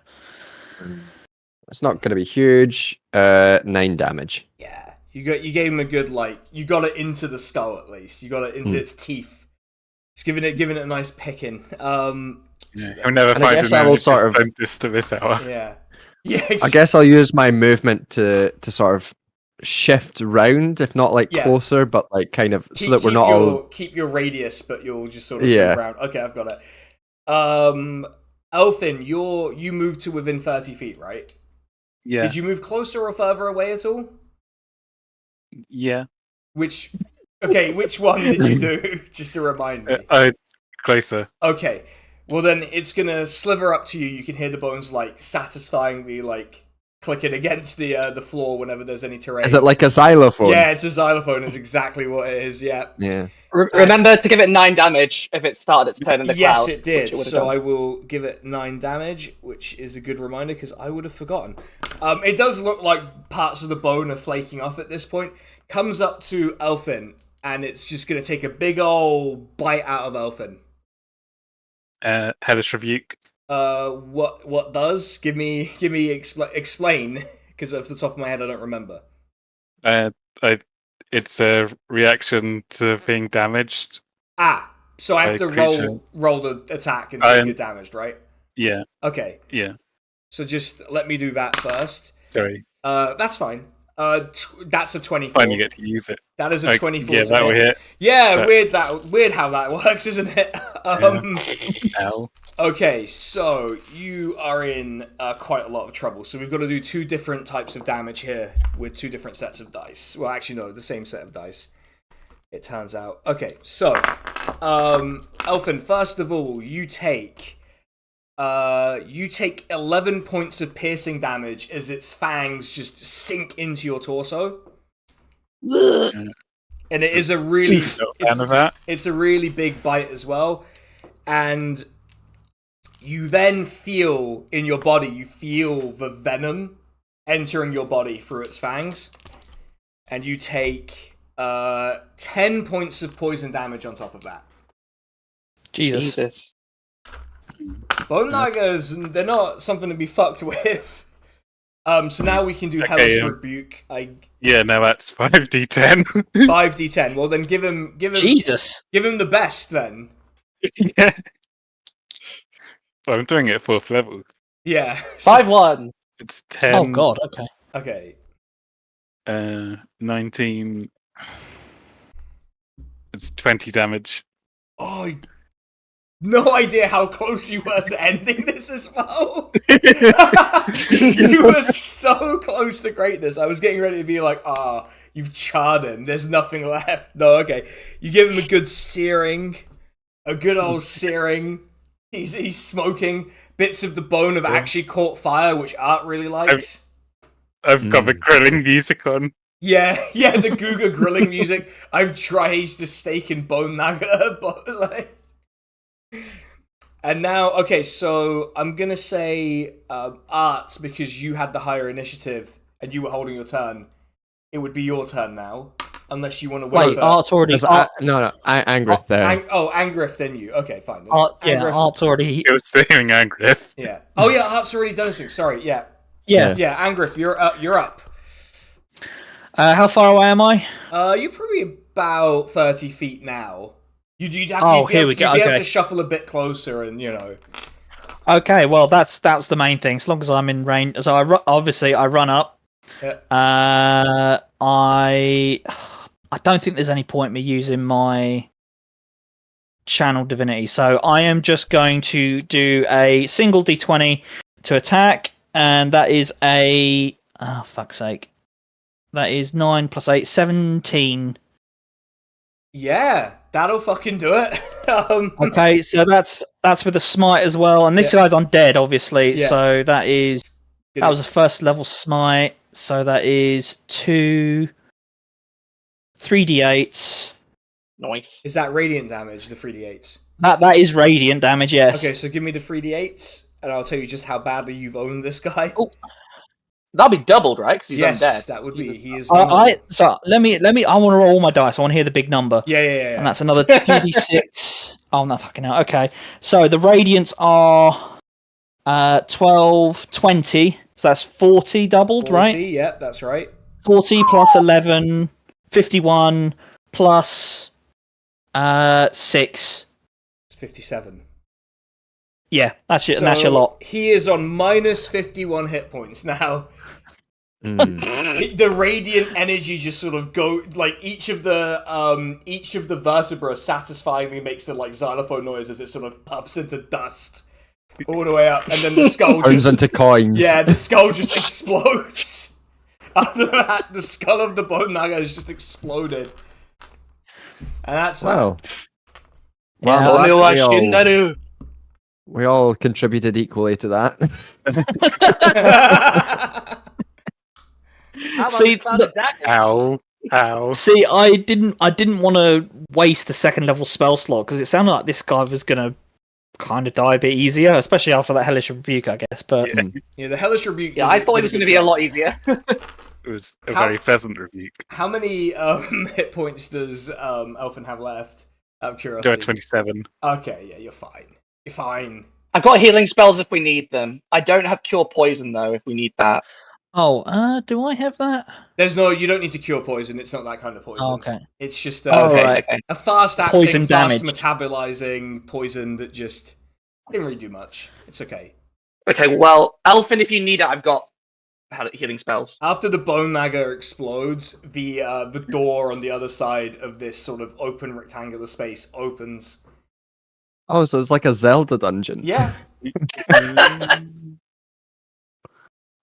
It's not going to be huge. 9 damage. Yeah, you gave him a good you got it into the skull at least. You got it into its teeth. It's giving it a nice picking. I'll never And I find guess I will sort of- this to this hour. Yeah. Yeah. I guess I'll use my movement to sort of shift round, if not Yeah. closer, but kind of so that we're not all. Keep your radius, but you'll just sort of Yeah. move around. Okay, I've got it. Elfin, you moved to within 30 feet, right? Yeah. Did you move closer or further away at all? Yeah. Which one did you do? Just to remind me. Closer. Okay. Well then, it's gonna sliver up to you. You can hear the bones satisfyingly clicking against the floor whenever there's any terrain. Is it like a xylophone? Yeah, it's a xylophone. It's exactly what it is. Yeah. Yeah. Remember to give it 9 damage if it started its turn in the Yes, cloud. it did. Which would've So done. I will give it 9 damage, which is a good reminder because I would have forgotten. It does look like parts of the bone are flaking off at this point. Comes up to Elfin, and it's just going to take a big old bite out of Elfin. Hellish Rebuke. What does? Give me explain, because off the top of my head I don't remember. It's a reaction to being damaged. So I have to creature. roll the attack and see if you're damaged, right? Yeah. Okay. Yeah. So just let me do that first. Sorry. That's fine. That's a 24. Finally get to use it. That is a 24. Yeah, that will hit. Yeah, But- weird how that works, isn't it? Ow. Okay, so you are in quite a lot of trouble. So we've got to do 2 different types of damage here with 2 different sets of dice. Well, actually, no, the same set of dice. It turns out. Okay, so Elfin, first of all, you take 11 points of piercing damage as its fangs just sink into your torso. And it is a really it's a really big bite as well. And you then feel in your body, you feel the venom entering your body through its fangs. And you take 10 points of poison damage on top of that. Jesus. Bone Nagas, they're not something to be fucked with. So now we can do Hellish Rebuke. Yeah, no, that's 5d10. 5d10. Well, then give him Jesus. Give him the best then. Yeah. Well, I'm doing it at 4th level. Yeah. 5-1. It's 10. Oh god, okay. Okay. 19. It's 20 damage. Oh, no idea how close you were to ending this as well. You were so close to greatness. I was getting ready to be like, you've charred him. There's nothing left. No, okay. You give him a good searing. A good old searing. He's smoking. Bits of the bone have actually caught fire, which Art really likes. I've got the grilling music on. Yeah, the Guga grilling music. I've traced the steak and bone naga, but like... And now, okay, so I'm gonna say Art, because you had the higher initiative and you were holding your turn. It would be your turn now, unless you want to wait. Wait, Art's already. No, Angriff there. Angriff, then you. Okay, fine. Angriff. Art's already. It was doing Angriff. Yeah. Oh yeah, Art's already done something. Sorry. Yeah. Yeah. Yeah, Angriff, you're up. You're up. How far away am I? You're probably about 30 feet now. You'd be here we go. able Okay. to shuffle a bit closer, and Okay, well that's the main thing. As long as I'm in range, so I run up. Yeah. I don't think there's any point me using my channel divinity, so I am just going to do a single d20 to attack, and that is a fuck's sake. That is 9 plus 8, 17. Yeah, that'll fucking do it. Okay, so that's with a smite as well, and this guy's undead, obviously. Yeah. So that was a 1st level smite. So that is 3d8s. Nice. Is that radiant damage? The 3d8s. That is radiant damage, yes. Okay, so give me the 3d8s, and I'll tell you just how badly you've owned this guy. Oh. That'll be doubled, right? Because he's Yes, undead. that would be. He is. So let me. I want to roll my dice. I want to hear the big number. Yeah. And that's another 2d6. Oh no, fucking hell. Okay, so the radiants are 12, 20. So that's 40 doubled, 40, right? Yep, that's right. 40 plus 11, 51 plus 6. It's 57. Yeah, that's it. So And that's your lot. He is on minus 51 hit points now. The radiant energy just sort of go like each of the vertebra satisfyingly makes the like xylophone noise as it sort of puffs into dust all the way up, and then the skull Turns into coins. Yeah, the skull just explodes. After that, the skull of the bone naga has just exploded, and that's Wow. Yeah, Well, we all contributed equally to that. See, Ow. See, I didn't want to waste a 2nd level spell slot because it sounded like this guy was gonna kind of die a bit easier, especially after that hellish rebuke, I guess. But yeah, the hellish rebuke. Yeah, I thought it was going to be a lot easier. It was a very pleasant rebuke. How many hit points does Elfin have left? Out of Do curiosity. 27. Okay, yeah, you're fine. You're fine. I've got healing spells if we need them. I don't have cure poison though. If we need that. do I have that? You don't need to cure poison. It's not that kind of poison. Oh, okay. It's just Right. a fast-acting, Poison damage. fast-metabolizing poison that just didn't really do much. It's okay. Okay, well, Elfin, if you need it, I've got healing spells. After the bone magger explodes, the door on the other side of this sort of open rectangular space opens. Oh, so it's like a Zelda dungeon. Yeah.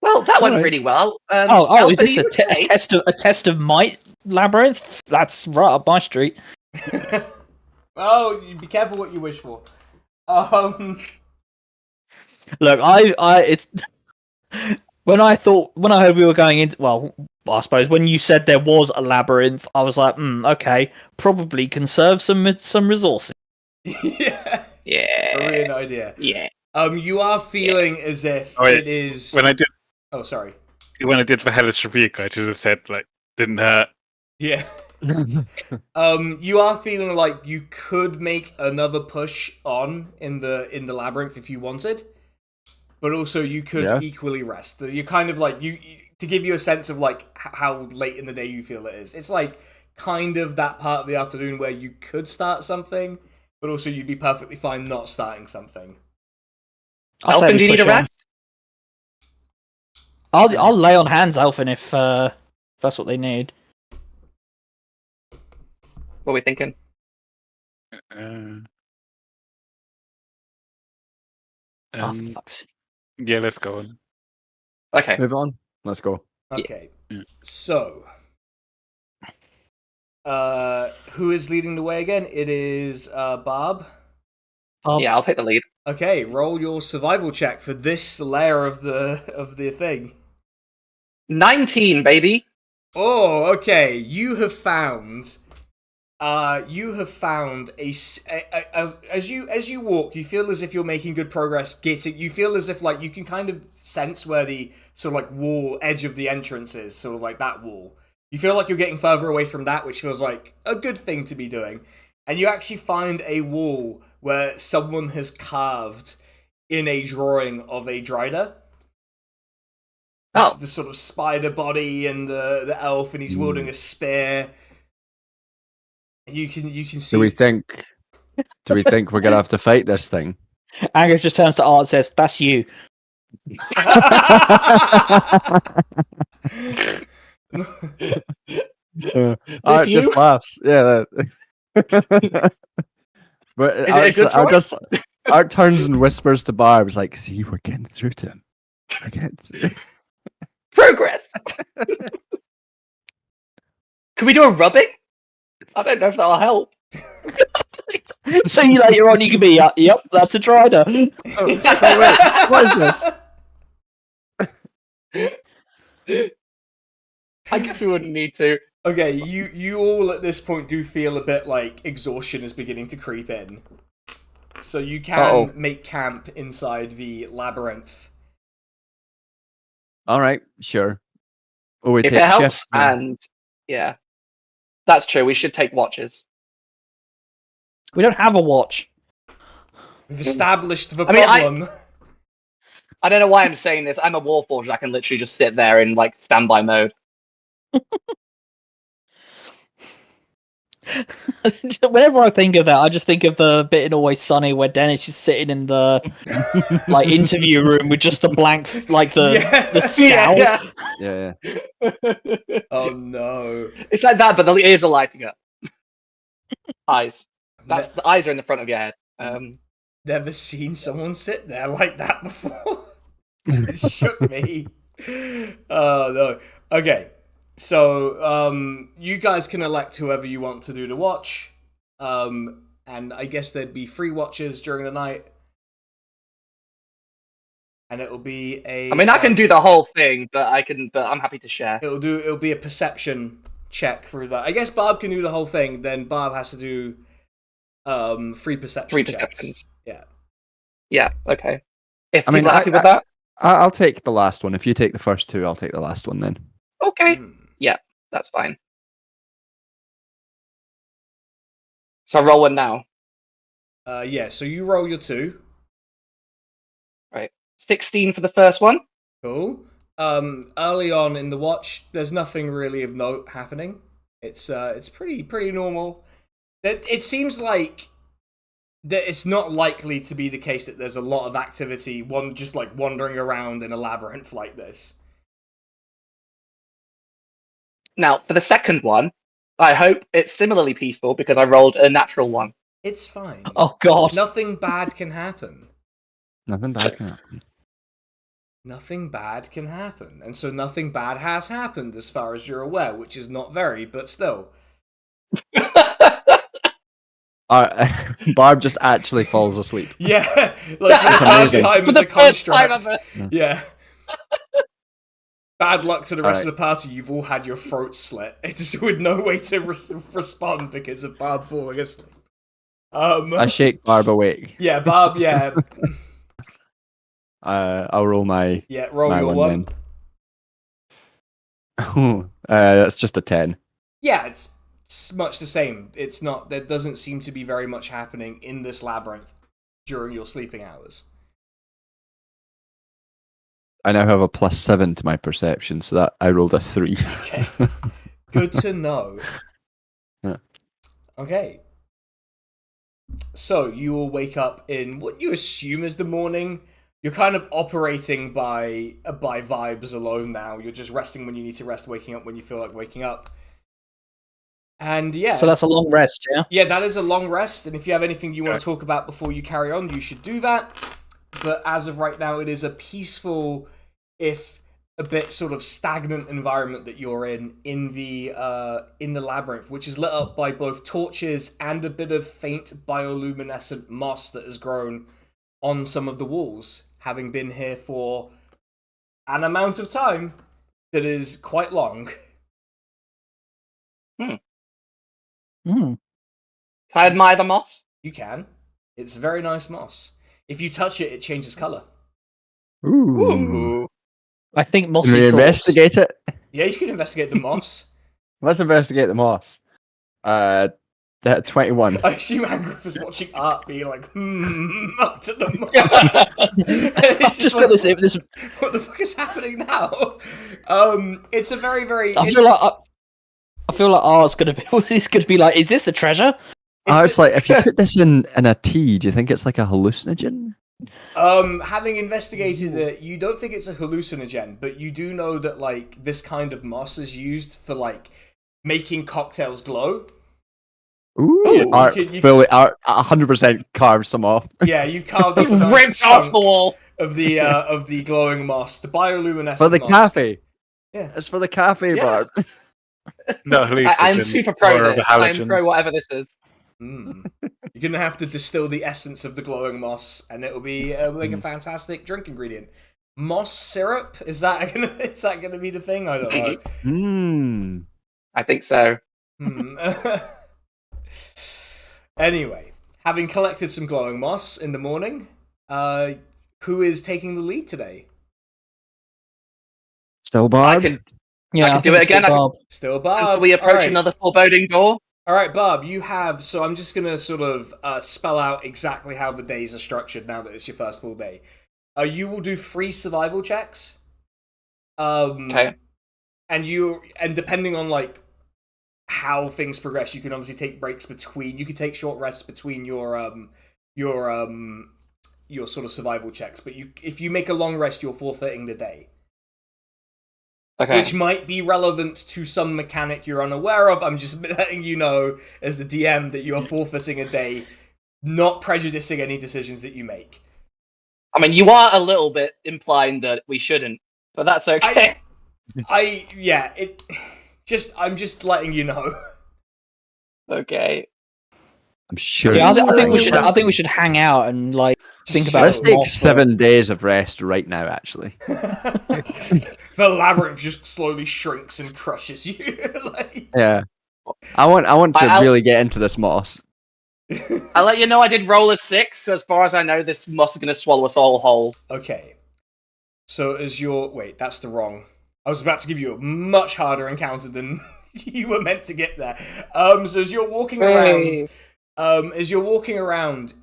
Well, that went Alright. really well. Is Alpha, this are you okay? a test of might labyrinth? That's right up my street. Oh, you be careful what you wish for. Look, it's when I heard we were going into, well, I suppose when you said there was a labyrinth, I was like, okay, probably conserve some resources. Yeah. Yeah. Brilliant idea. Yeah. You are feeling as if Wait, it is. When I did sorry. the hellish rebuke, I should have said like didn't hurt. Yeah. You are feeling like you could make another push on in the labyrinth if you wanted, but also you could equally rest. You're kind of like you to give you a sense of like how late in the day you feel it is. It's like kind of that part of the afternoon where you could start something, but also you'd be perfectly fine not starting something. Elfin, do you need a rest? I'll lay on hands, Elfin, if that's what they need. What are we thinking? For fuck's sake. Yeah, let's go on. Okay. Move on. Let's go. Okay. Yeah. So, who is leading the way again? It is Barb. Yeah, I'll take the lead. Okay, roll your survival check for this layer of the thing. 19, baby. Oh, okay. You have found a as you walk, you feel as if you're making good progress. You feel as if like you can kind of sense where the sort of like wall edge of the entrance is, sort of like that wall. You feel like you're getting further away from that, which feels like a good thing to be doing. And you actually find a wall where someone has carved in a drawing of a Drider. Oh. The sort of spider body and the elf, and he's wielding a spear. You can see. Do we think we're gonna have to fight this thing? Angriff just turns to Art and says, "That's you." Art you? just laughs. Yeah. But Is it a good choice? Art turns and whispers to Barb, "It's like, see, we're getting through to him. We're getting through." Progress. Can we do a rubbing? I don't know if that'll help. So you later on, you can be, yep, that's a Drider. Oh, wait, what is this? I guess we wouldn't need to. Okay, you all at this point do feel a bit like exhaustion is beginning to creep in. So you can make camp inside the labyrinth. All right, sure. Oh, we If take it helps, shifts. and yeah, that's true. We should take watches. We don't have a watch. We've established the I mean, problem. I don't know why I'm saying this. I'm a warforged. I can literally just sit there in like standby mode. Whenever I think of that, I just think of the bit in Always Sunny where Dennis is sitting in the like interview room with just the blank, like the scowl. Yeah. Oh no! It's like that, but the ears are lighting up. Eyes. The eyes are in the front of your head. Never seen someone sit there like that before. It shook me. Oh no. Okay. So, you guys can elect whoever you want to do the watch. And I guess there'd be 3 watches during the night. And it'll be a... I mean, I can do the whole thing, but I'm happy to share. It'll be a perception check through that. I guess Barb can do the whole thing, then Barb has to do 3 perception 3 checks. perceptions. Yeah. Yeah, okay. If I mean, people are happy with that? I'll take the last one. If you take the first 2, I'll take the last one then. Okay. Yeah, that's fine. So I roll one now. Yeah, so you roll your 2. Right. 16 for the first one. Cool. Early on in the watch, there's nothing really of note happening. It's pretty normal. It seems like that it's not likely to be the case that there's a lot of activity, just like wandering around in a labyrinth like this. Now, for the second one, I hope it's similarly peaceful because I rolled a natural one. It's fine. Oh God. Nothing bad can happen. Nothing bad can happen. Nothing bad can happen. And so nothing bad has happened as far as you're aware, which is not very, but still. Barb just actually falls asleep. Yeah, like for the first amazing. time For as the a first time construct. ever. Yeah. Bad luck to the rest Alright. of the party, you've all had your throats slit. It's with no way to respond because of Barb falling asleep. I shake Barb awake. Yeah, Barb, yeah. I'll roll my Yeah, roll my your one. then. That's just a 10. Yeah, it's much the same. It's not, there doesn't seem to be very much happening in this labyrinth during your sleeping hours. I now have a +7 to my perception, so that I rolled a 3. Okay. Good to know. Yeah. Okay. So you will wake up in what you assume is the morning. You're kind of operating by vibes alone now. You're just resting when you need to rest, waking up when you feel like waking up. And yeah. So that's a long rest, yeah? Yeah, that is a long rest. And if you have anything you want to talk about before you carry on, you should do that. But as of right now, it is a peaceful, if a bit sort of stagnant environment that you're in the labyrinth, which is lit up by both torches and a bit of faint bioluminescent moss that has grown on some of the walls, having been here for an amount of time that is quite long. Can Hmm. I admire the moss? You can. It's very nice moss. If you touch it, it changes colour. Ooh. Ooh. I think mossy Can we thoughts. investigate it? Yeah, you can investigate the moss. Let's investigate the moss. That 21. I assume Angriff is watching art being like, up to the moss. I've just got this. What the fuck is happening now? It's a very, very... I feel like Art's gonna be. He's gonna be like, "Is this the treasure?" It's like, if you put this in a tea, do you think it's like a hallucinogen? Having investigated it, you don't think it's a hallucinogen, but you do know that, like, this kind of moss is used for, like, making cocktails glow. Ooh, Art you fully, Art 100% carved some off. Yeah, you've carved up a nice Ripped off chunk the wall. of the glowing moss, the bioluminescent For the moss. cafe. Yeah. It's for the cafe, Yeah. Barb. Not hallucinogen. I'm super pro more of a this. I'm halogen. pro whatever this is. You're gonna have to distill the essence of the glowing moss, and it'll be like a fantastic drink ingredient. Moss syrup, is that gonna be the thing? I don't know. Hmm. I think so. Anyway, having collected some glowing moss in the morning, who is taking the lead today? Still I Barb? can Yeah, can do it again. Still Bob. Until we approach Alright. another foreboding door. All right, Bob, you have... So I'm just going to sort of spell out exactly how the days are structured now that it's your first full day. You will do 3 survival checks. Okay. And depending on, like, how things progress, you can obviously take breaks between... You can take short rests between your sort of survival checks. But if you make a long rest, you're forfeiting the day. Okay. Which might be relevant to some mechanic you're unaware of. I'm just letting you know, as the DM, that you are forfeiting a day, not prejudicing any decisions that you make. I mean, you are a little bit implying that we shouldn't, but that's okay. I'm just letting you know. Okay. I'm sure. Yeah, it's I think we fine. should. I think we should hang out and like think about. Let's it take more. 7 days of rest right now, actually. The labyrinth just slowly shrinks and crushes you. Like... Yeah. I want to I'll- really get into this moss. I'll let you know I did roll a 6, so as far as I know, this moss is going to swallow us all whole. Okay. So as your... Wait, that's the wrong... I was about to give you a much harder encounter than you were meant to get there. So as you're walking around...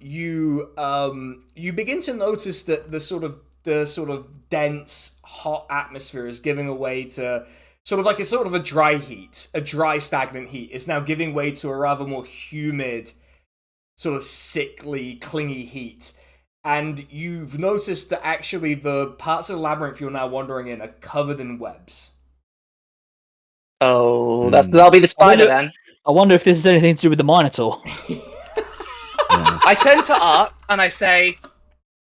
you begin to notice that the sort of dense, hot atmosphere is giving way to sort of a dry heat, a dry, stagnant heat. Is now giving way to a rather more humid, sort of sickly, clingy heat. And you've noticed that actually the parts of the labyrinth you're now wandering in are covered in webs. Oh, that'll be the spider then. I wonder if this has anything to do with the Minotaur. I turn to Art and I say,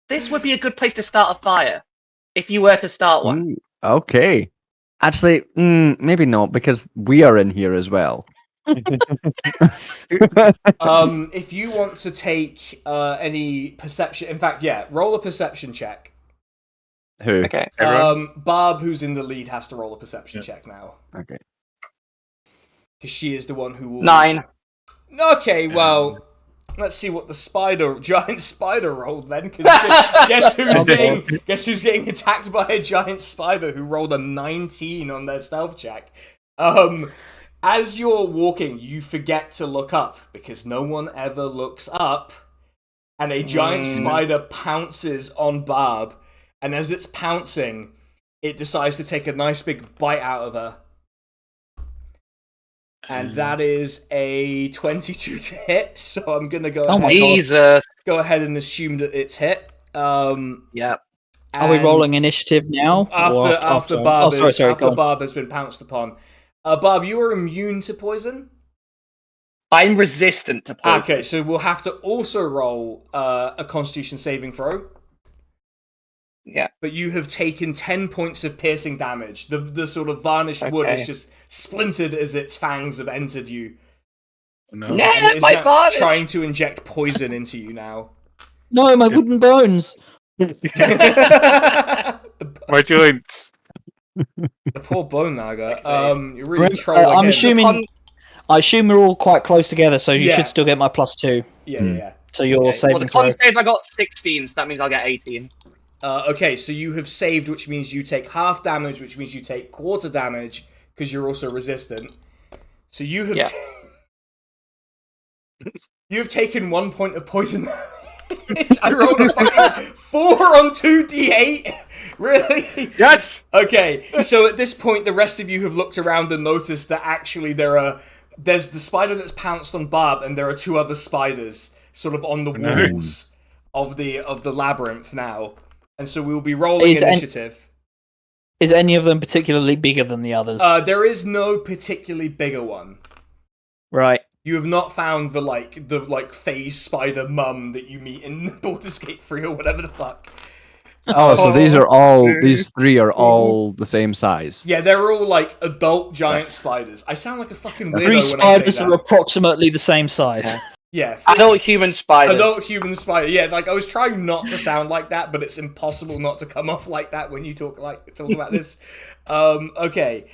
"This would be a good place to start a fire, if you were to start one." Ooh, okay. Actually, maybe not, because we are in here as well. If you want to take any perception, in fact, roll a perception check. Who? Okay. Barb, who's in the lead, has to roll a perception check now. Okay. Because she is the one who will... 9. Okay, well, let's see what the giant spider rolled then. Because guess who's getting attacked by a giant spider who rolled a 19 on their stealth check. As you're walking, you forget to look up because no one ever looks up, and a giant spider pounces on Barb. And as it's pouncing, it decides to take a nice big bite out of her. And that is a 22 to hit, so I'm going to go go ahead and assume that it's hit. Yeah. Are we rolling initiative now? After Barb has been pounced upon. Barb, you are immune to poison? I'm resistant to poison. Okay, so we'll have to also roll a Constitution saving throw. Yeah. But you have taken 10 points of piercing damage. The sort of varnished wood is just splintered as its fangs have entered you. No. And it is my now varnish! trying to inject poison into you now. No, my wooden bones. My joints. The poor bone naga. You're really trolling I'm him. I assume we're all quite close together, so you Yeah. should still get my +2. Yeah. So you're saving the throw. con save I got 16, so that means I'll get 18. Okay, so you have saved, which means you take half damage, which means you take quarter damage, because you're also resistant. So you have you have taken 1 point of poison damage. I rolled a fucking 4 on 2d8. Really? Yes. Okay, so at this point, the rest of you have looked around and noticed that actually there's the spider that's pounced on Barb, and there are 2 other spiders sort of on the walls of the labyrinth now. And so we will be rolling initiative. Is any of them particularly bigger than the others? There is no particularly bigger one. Right. You have not found the phase spider mum that you meet in Baldur's Gate 3 or whatever the fuck. Oh, so these 3 are all the same size. Yeah, they're all like adult giant spiders. I sound like a fucking weirdo 3 when I say spiders that. are approximately the same size. Yeah. Adult human spiders. Adult human spider. Yeah, like I was trying not to sound like that, but it's impossible not to come off like that when you talk about this. Okay.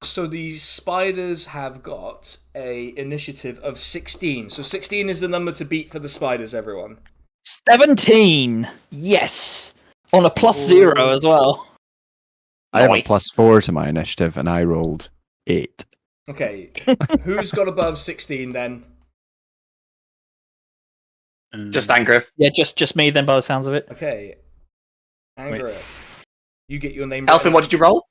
So these spiders have got a initiative of 16. So 16 is the number to beat for the spiders, everyone. 17. Yes. On a +0 as well. I have a +4 to my initiative, and I rolled 8. Okay. Who's got above 16 then? Just Angriff. Yeah, just me then by the sounds of it. Okay. Angriff. You get your name Elfin, what did you roll?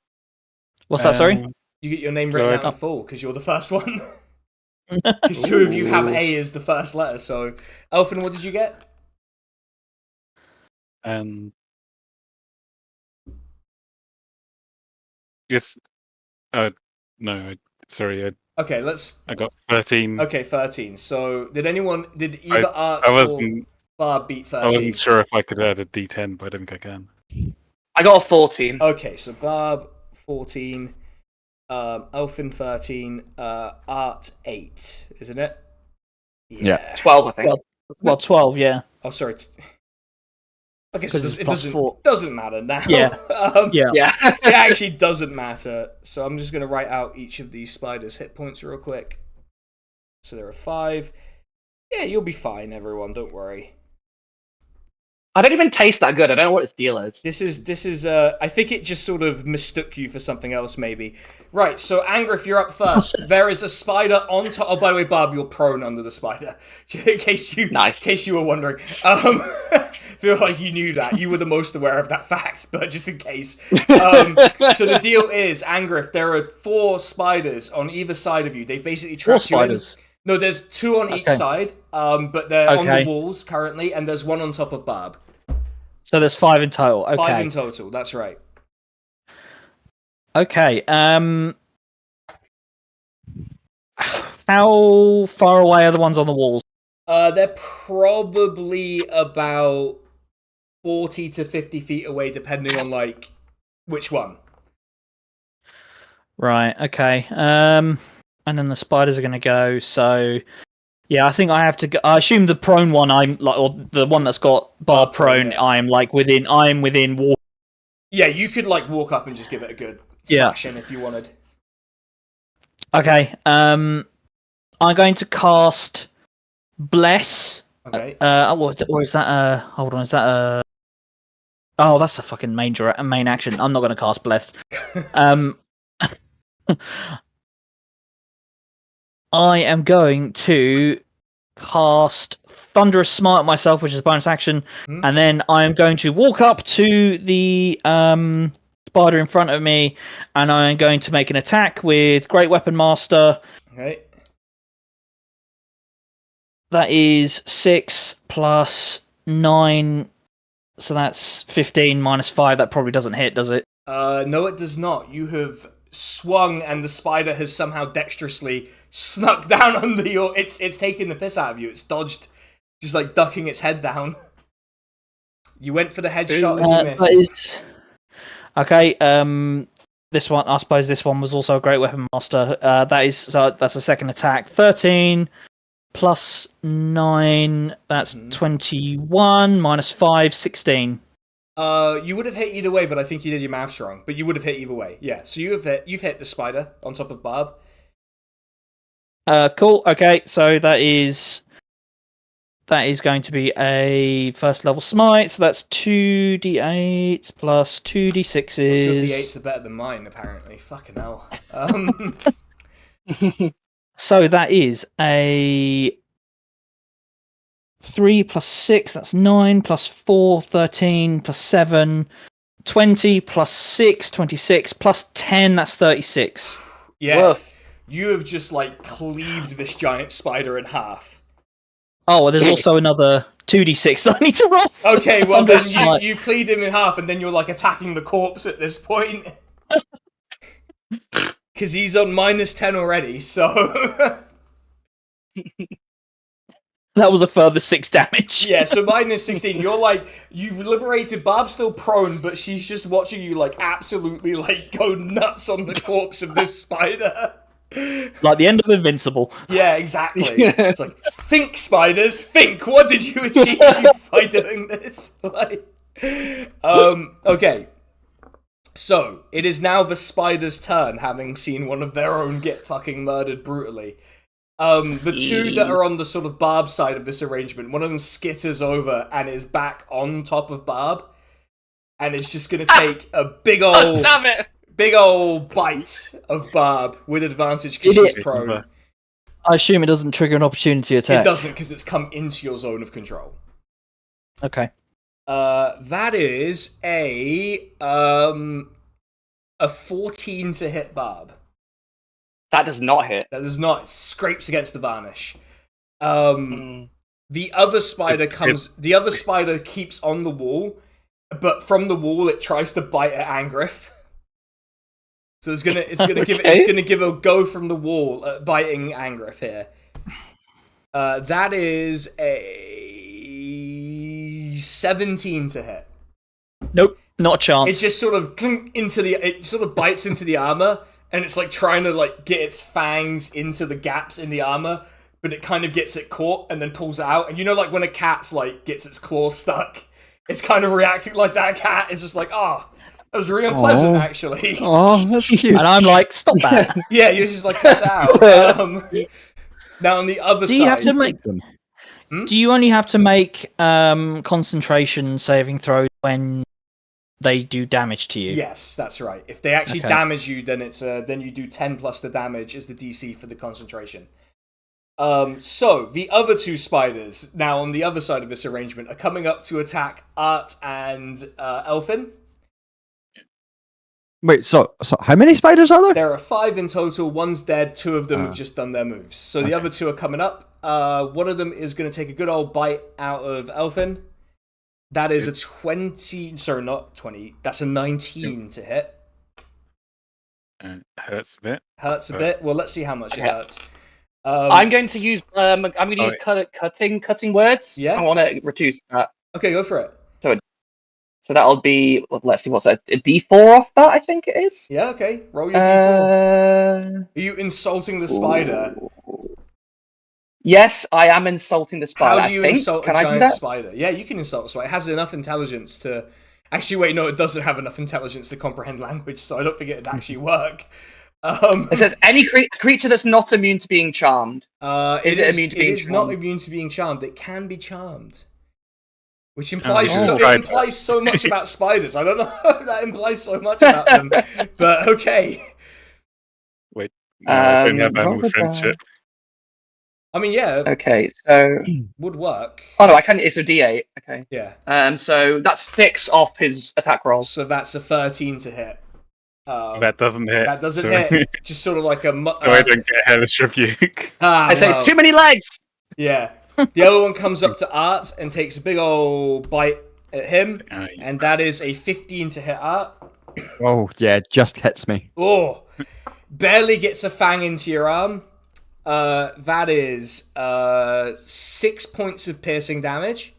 What's that, sorry? You get your name written out in full, because you're the first one. Because 2 of you have A as the first letter, so... Elfin, what did you get? Yes. No, sorry. Okay, let's... I got 13. Okay, 13. So, did either Art I or wasn't. Barb beat 13? I wasn't sure if I could add a D10, but I think I can. I got a 14. Okay, so Barb 14, Elfin 13, Art 8, isn't it? Yeah. 12, I think. Well, 12, yeah. Oh, sorry. Okay, so 'Cause it it's doesn't matter now. Yeah. Yeah. It actually doesn't matter. So I'm just going to write out each of these spiders' hit points real quick. So there are 5. Yeah, you'll be fine, everyone. Don't worry. I don't even taste that good. I don't know what its deal is. This is. I think it just sort of mistook you for something else, maybe. Right. So Angriff, you're up first. There is a spider on top. Oh, by the way, Barb, you're prone under the spider. In case you were wondering. Feel like you knew that. You were the most aware of that fact, but just in case. So the deal is, Angriff, there are 4 spiders on either side of you. They've basically trapped you in. No, there's 2 on each side, but they're on the walls currently, and there's 1 on top of Barb. So there's 5 in total. Okay. 5 in total, that's right. Okay. How far away are the ones on the walls? They're probably about 40 to 50 feet away, depending on like which one. Right. Okay. And then the spiders are going to go. So, yeah, I think I have to go. I assume the prone one, I'm like, or the one that's got bar prone, yeah. I'm within walk. Yeah, you could like walk up and just give it a good section if you wanted. Okay. I'm going to cast Bless. Okay. Or is that hold on, is that oh, that's a fucking main action. I'm not going to cast Bless. I am going to cast Thunderous Smite myself, which is a bonus action, and then I am going to walk up to the spider in front of me, and I am going to make an attack with Great Weapon Master. Okay. That is 6 plus 9, so that's 15 minus 5. That probably doesn't hit, does it? No, it does not. You have swung, and the spider has somehow dexterously snuck down under your. It's taking the piss out of you. It's dodged, just like ducking its head down. You went for the headshot and you missed. Okay. This one, I suppose, this one was also a Great Weapon Master. That's a second attack. 13 plus 9. That's 21 minus 5, 16. You would have hit either way, but I think you did your maths wrong. But you would have hit either way. Yeah, so you've hit the spider on top of Barb. Cool. Okay, so that is going to be a first level smite. So that's 2d8 plus 2d6s. Your d8s are better than mine, apparently. Fucking hell. So that is a 3 plus 6, that's 9, plus 4, 13, plus 7, 20, plus 6, 26, plus 10, that's 36. Yeah, Whoa. You have just, like, cleaved this giant spider in half. Oh, well, there's also another 2d6 that I need to roll. Okay, well then you've cleaved him in half, and then you're, like, attacking the corpse at this point. Because he's on minus 10 already, so... That was a further 6 damage. Yeah, so minus 16. You're like, you've liberated. Barb's still prone, but she's just watching you, like, absolutely, like, go nuts on the corpse of this spider. Like the end of Invincible. Yeah, exactly. It's like, think, spiders, think. What did you achieve by doing this? Like, okay. So, it is now the spider's turn, having seen one of their own get fucking murdered brutally. The two that are on the sort of Barb side of this arrangement, one of them skitters over and is back on top of Barb, and it's just gonna take a big old bite of Barb with advantage because she's prone. I assume it doesn't trigger an opportunity attack. It doesn't because it's come into your zone of control. Okay. That is a 14 to hit Barb. That does not hit. That does not. It scrapes against the varnish. The other spider comes. The other spider keeps on the wall, but from the wall it tries to bite at Angriff. So it's gonna give a go from the wall at biting Angriff here. That is a 17 to hit. Nope, not a chance. It just sort of bites into the armor. And it's like trying to like get its fangs into the gaps in the armor, but it kind of gets it caught and then pulls it out. And you know, like when a cat's like gets its claw stuck, it's kind of reacting like that cat is just like, that was really unpleasant actually. Oh, that's cute. And I'm like, stop that. Yeah, you're just like, cut that out. Now on the other side, you have to make them? Do you only have to make concentration saving throws when they do damage to you? Yes, that's right. If they actually damage you, then it's then you do 10 plus the damage is the DC for the concentration. So the other two spiders now on the other side of this arrangement are coming up to attack Art and Elfin. Wait, so how many spiders are there? There are 5 in total. One's dead. 2 of them have just done their moves. So the other 2 are coming up. One of them is going to take a good old bite out of Elfin. That is a 20... Sorry, not 20. That's a 19 to hit. And hurts a bit. Hurts a bit. Well, let's see how much it hurts. I'm going to use cutting words. Yeah. I want to reduce that. Okay, go for it. So that'll be, let's see, what's that? A D4 off that, I think it is. Yeah, okay. Roll your D4. Uh, Are you insulting the spider? Yes, I am insulting the spider. How do you I think. insult Can a I do giant that? spider? Yeah, you can insult a spider. It has enough intelligence to... Actually, wait, no, it doesn't have enough intelligence to comprehend language, so I don't think it'd actually work. It says any creature that's not immune to being charmed. It it immune to being It is not charmed? immune to being charmed. It can be charmed. Which Oh, implies, yeah. it implies so much about spiders. I don't know if that implies so much about them. But okay. No, I don't have roll animal the friendship. I mean, yeah, Okay, so would work. oh no, I can. It's a D8. Okay. Yeah. So that's 6 off his attack roll. So that's a 13 to hit. That doesn't hit. That doesn't so- hit. Just sort of like a... so I don't get hellish rebuke. Ah, I say well, too many legs. yeah. The other one comes up to Art and takes a big old bite at him. And that is a 15 to hit Art. Oh yeah, just hits me. Oh, barely gets a fang into your arm. That is 6 points of piercing damage.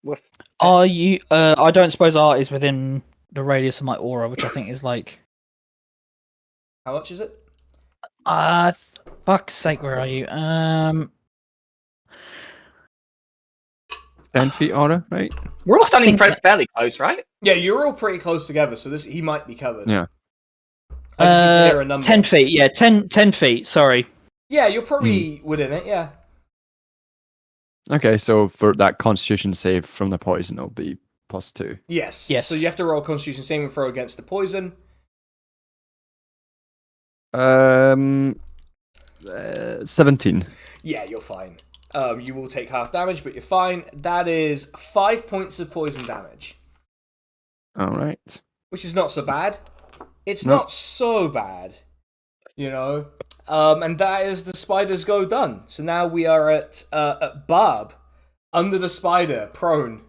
Woof. Are you? I don't suppose Art is within the radius of my aura, which I think is like. How much is it? Fuck's sake, where are you? 10 feet aura, right? We're all standing think fairly close, right? Yeah, you're all pretty close together, so he might be covered. Yeah. I just need to hear a number. 10 feet. Yeah, 10 feet. Sorry. Yeah, you're probably within it. Yeah. Okay, so for that Constitution save from the poison, it'll be +2. Yes. Yes. So you have to roll Constitution saving throw against the poison. 17. Yeah, you're fine. You will take half damage, but you're fine. That is 5 points of poison damage, All right. which is not so bad. It's No. not so bad, you know. And that is the spider's go done. So now we are at Barb, under the spider, prone.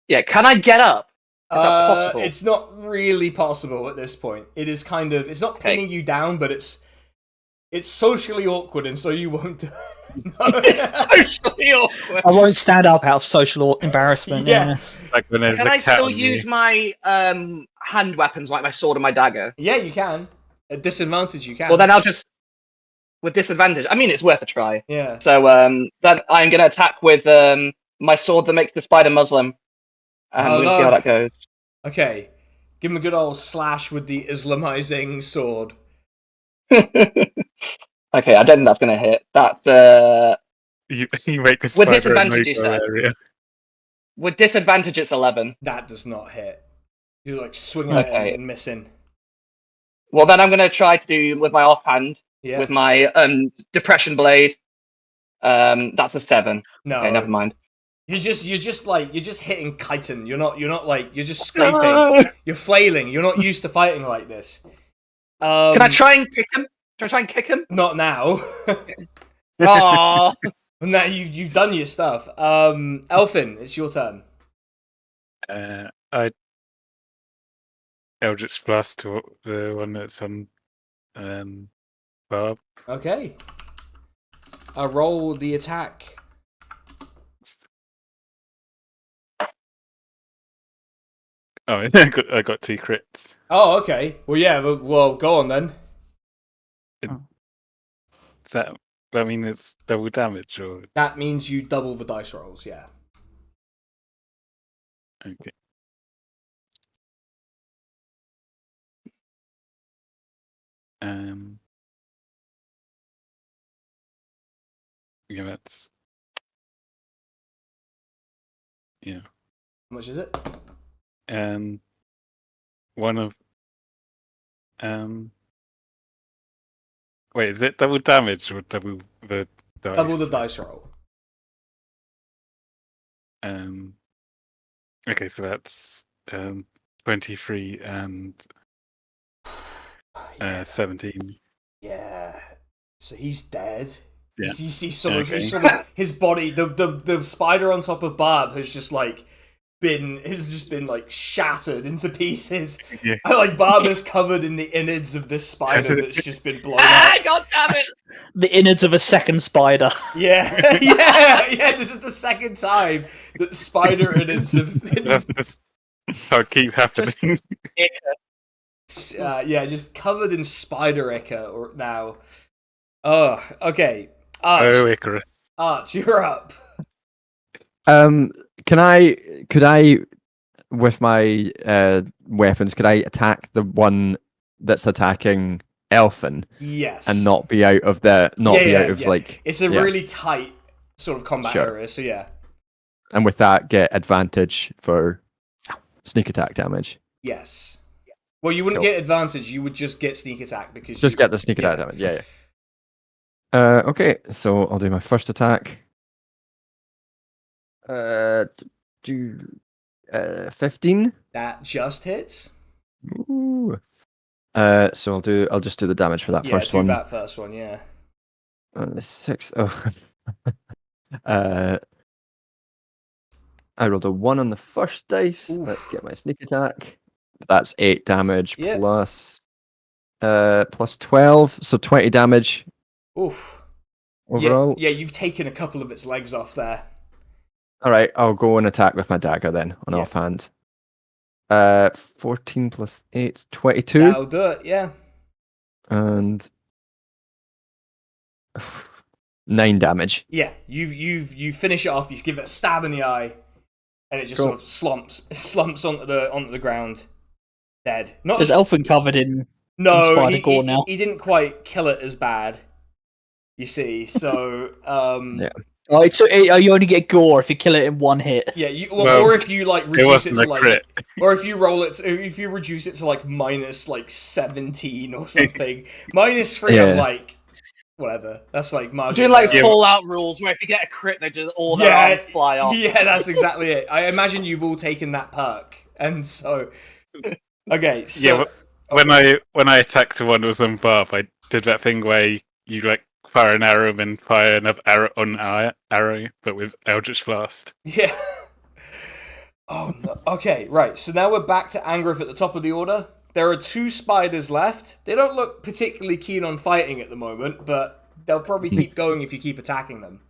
Yeah. Can I get up? Is that possible? It's not really possible at this point. It is kind of... It's not pinning you down, but it's socially awkward, and so you won't... It's socially awkward. I won't stand up out of social embarrassment. Yeah. Like when there's Can a I cat still on use you. my hand weapons like my sword and my dagger? Yeah, you can. At disadvantage, you can. Well, then I'll just with disadvantage. I mean, it's worth a try. Yeah. So then I'm going to attack with my sword that makes the spider Muslim, and Oh, we'll no. see how that goes. Okay. Give him a good old slash with the Islamizing sword. Okay, I don't think that's going to hit. That's You make a With spider a disadvantage, you no-go said. area. with disadvantage. It's 11. That does not hit. You're like swinging it Okay. and missing. Well, then I'm going to try to do with my offhand Yeah. with my depression blade. That's a 7. No. Okay, never mind. You're just hitting chitin. You're just scraping. You're flailing. You're not used to fighting like this. Can I try and kick him? Can I try and kick him? Not now. Aww. Now you've done your stuff. Elfin, it's your turn. I Eldritch Blast to the one that's on Barb. Okay. I roll the attack. Oh, I got 2 crits. Oh, okay. Well, yeah. Well, go on then. Is that? I mean, it's double damage, or That means you double the dice rolls. Yeah. okay. Yeah, that's How much is it? one of wait, is it double damage or double the dice? Double the dice roll. Okay, so that's 23 and Yeah. 17. Yeah. So he's dead. Yeah. You see sort of, Okay. his body, the spider on top of Barb has just like just been like shattered into pieces. Yeah. And like Barber's covered in the innards of this spider that's just been blown up. God damn it! The innards of a second spider. Yeah, yeah. This is the second time that the spider innards have been. That's just how it keep happening. Just covered in spider ichor or now. Oh, okay. Oh, Icarus. Arch, you're up. Could I, with my weapons, could I attack the one that's attacking Elfin Yes. and not be out of like? It's a really tight sort of combat area, so yeah. And with that, get advantage for sneak attack damage. Yes. Well, you wouldn't get advantage. You would just get sneak attack because just get the sneak attack damage. Yeah. Okay, so I'll do my first attack. 15. That just hits. Ooh. So I'll just do the damage for that first one. That first one, yeah. 6. Oh. I rolled a 1 on the first dice. Oof. Let's get my sneak attack. That's 8 damage plus 12, so 20 damage. Oof. Overall. Yeah, you've taken a couple of its legs off there. All right, I'll go and attack with my dagger then on offhand. 14 plus 8, 22. That'll do it, yeah. And 9 damage. Yeah, you finish it off. You give it a stab in the eye, and it just sort of slumps onto the ground, dead. Is Elfin covered in spider gore now? He didn't quite kill it as bad. You see, so yeah. Oh, you only get gore if you kill it in one hit. Yeah, or if you like reduce it to like, crit. or if you if you reduce it to like minus like 17 or something, -3 I'm like, whatever. That's like margin. Do like Fallout rules where if you get a crit, they just all their arms fly off. Yeah, that's exactly it. I imagine you've all taken that perk, and so okay. So when I attacked the one that was on Barb, I did that thing where you like fire an arrow and fire another arrow on arrow, but with Eldritch Blast. Yeah. Oh no. Okay, right. So now we're back to Angriff at the top of the order. There are 2 spiders left. They don't look particularly keen on fighting at the moment, but they'll probably keep going if you keep attacking them.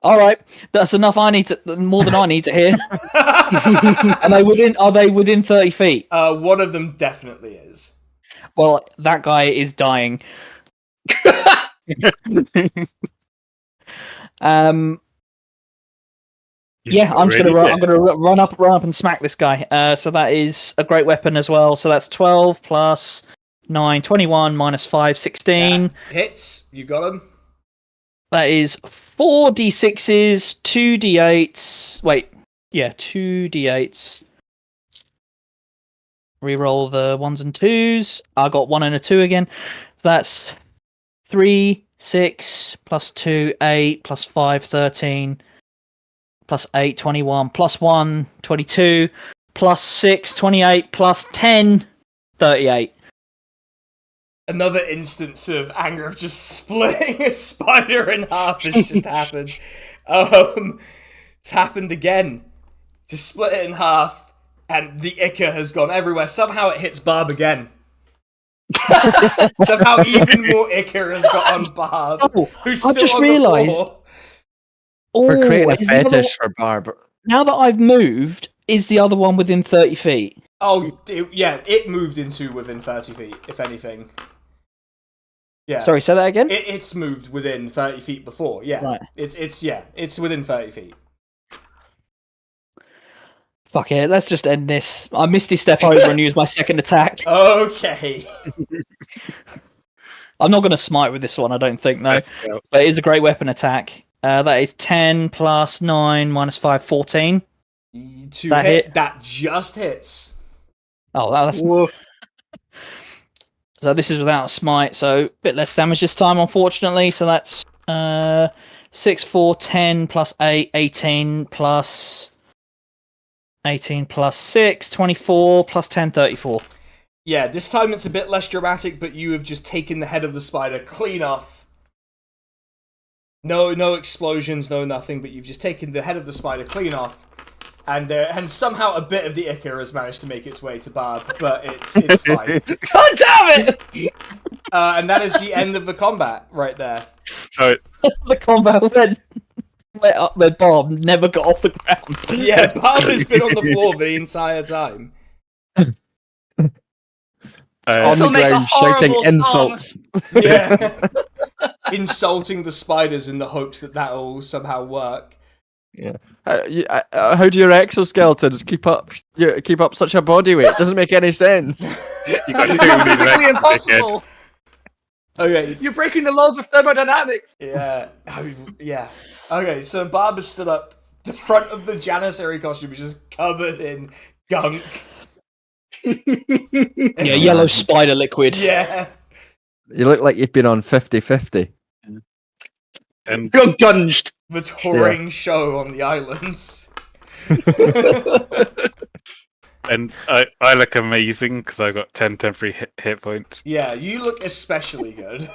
All right, that's enough. More than I need to hear. Are they within 30 feet? One of them definitely is. Well, that guy is dying. I'm gonna run up and smack this guy. So that is a great weapon as well. So that's 12 plus 9, 21 minus 5, 16. Hits. You got him. That is 4d6s, 2d8s. Wait, yeah, 2d8s. Reroll the 1s and 2s. I got 1 and a 2 again. That's 3, 6, plus 2, 8, plus 5, 13, plus 8, 21, plus 1, 22, plus 6, 28, plus 10, 38. Another instance of Angriff just splitting a spider in half has just happened. It's happened again. Just split it in half, and the ichor has gone everywhere. Somehow it hits Barb again. Somehow even more ichor has got on Barb, who's still I just on realised. the floor. We're creating a fetish for Barb. Now that I've moved, is the other one within 30 feet? Oh, yeah, it moved into within 30 feet, if anything. Yeah. Sorry, say that again? It's moved within 30 feet before, yeah. Right. It's within 30 feet. Fuck it, let's just end this. I Misty Step over and use my second attack. Okay. I'm not going to smite with this one, I don't think, no. But it is a great weapon attack. That is 10 plus 9 minus 5, 14. That just hits. Oh, that's... So this is without a smite, so a bit less damage this time, unfortunately. So that's 6, 4, 10 plus 8, 18 plus 6, 24 plus 10, 34. Yeah, this time it's a bit less dramatic, but you have just taken the head of the spider clean off. No explosions, no nothing, but you've just taken the head of the spider clean off. And somehow a bit of the ichor has managed to make its way to Barb, but it's fine. God damn it! And that is the end of the combat right there. So The combat went up there. Bob never got off the ground. Yeah, Barb has been on the floor the entire time. On This'll the make a ground shouting horrible insults. Yeah. Insulting the spiders in the hopes that that'll somehow work. Yeah. How do your exoskeletons keep up such a body weight? It doesn't make any sense. you got It's too many physically legs, dickhead. impossible. Okay. You're breaking the laws of thermodynamics. Yeah. Yeah. Okay, so Barb has stood up. The front of the Janissary costume is just covered in gunk. Yeah, yellow spider liquid. Yeah. You look like you've been on 50-50. And You're gunged. The touring show on the islands. and I look amazing because I got 10 temporary hit points. Yeah, you look especially good.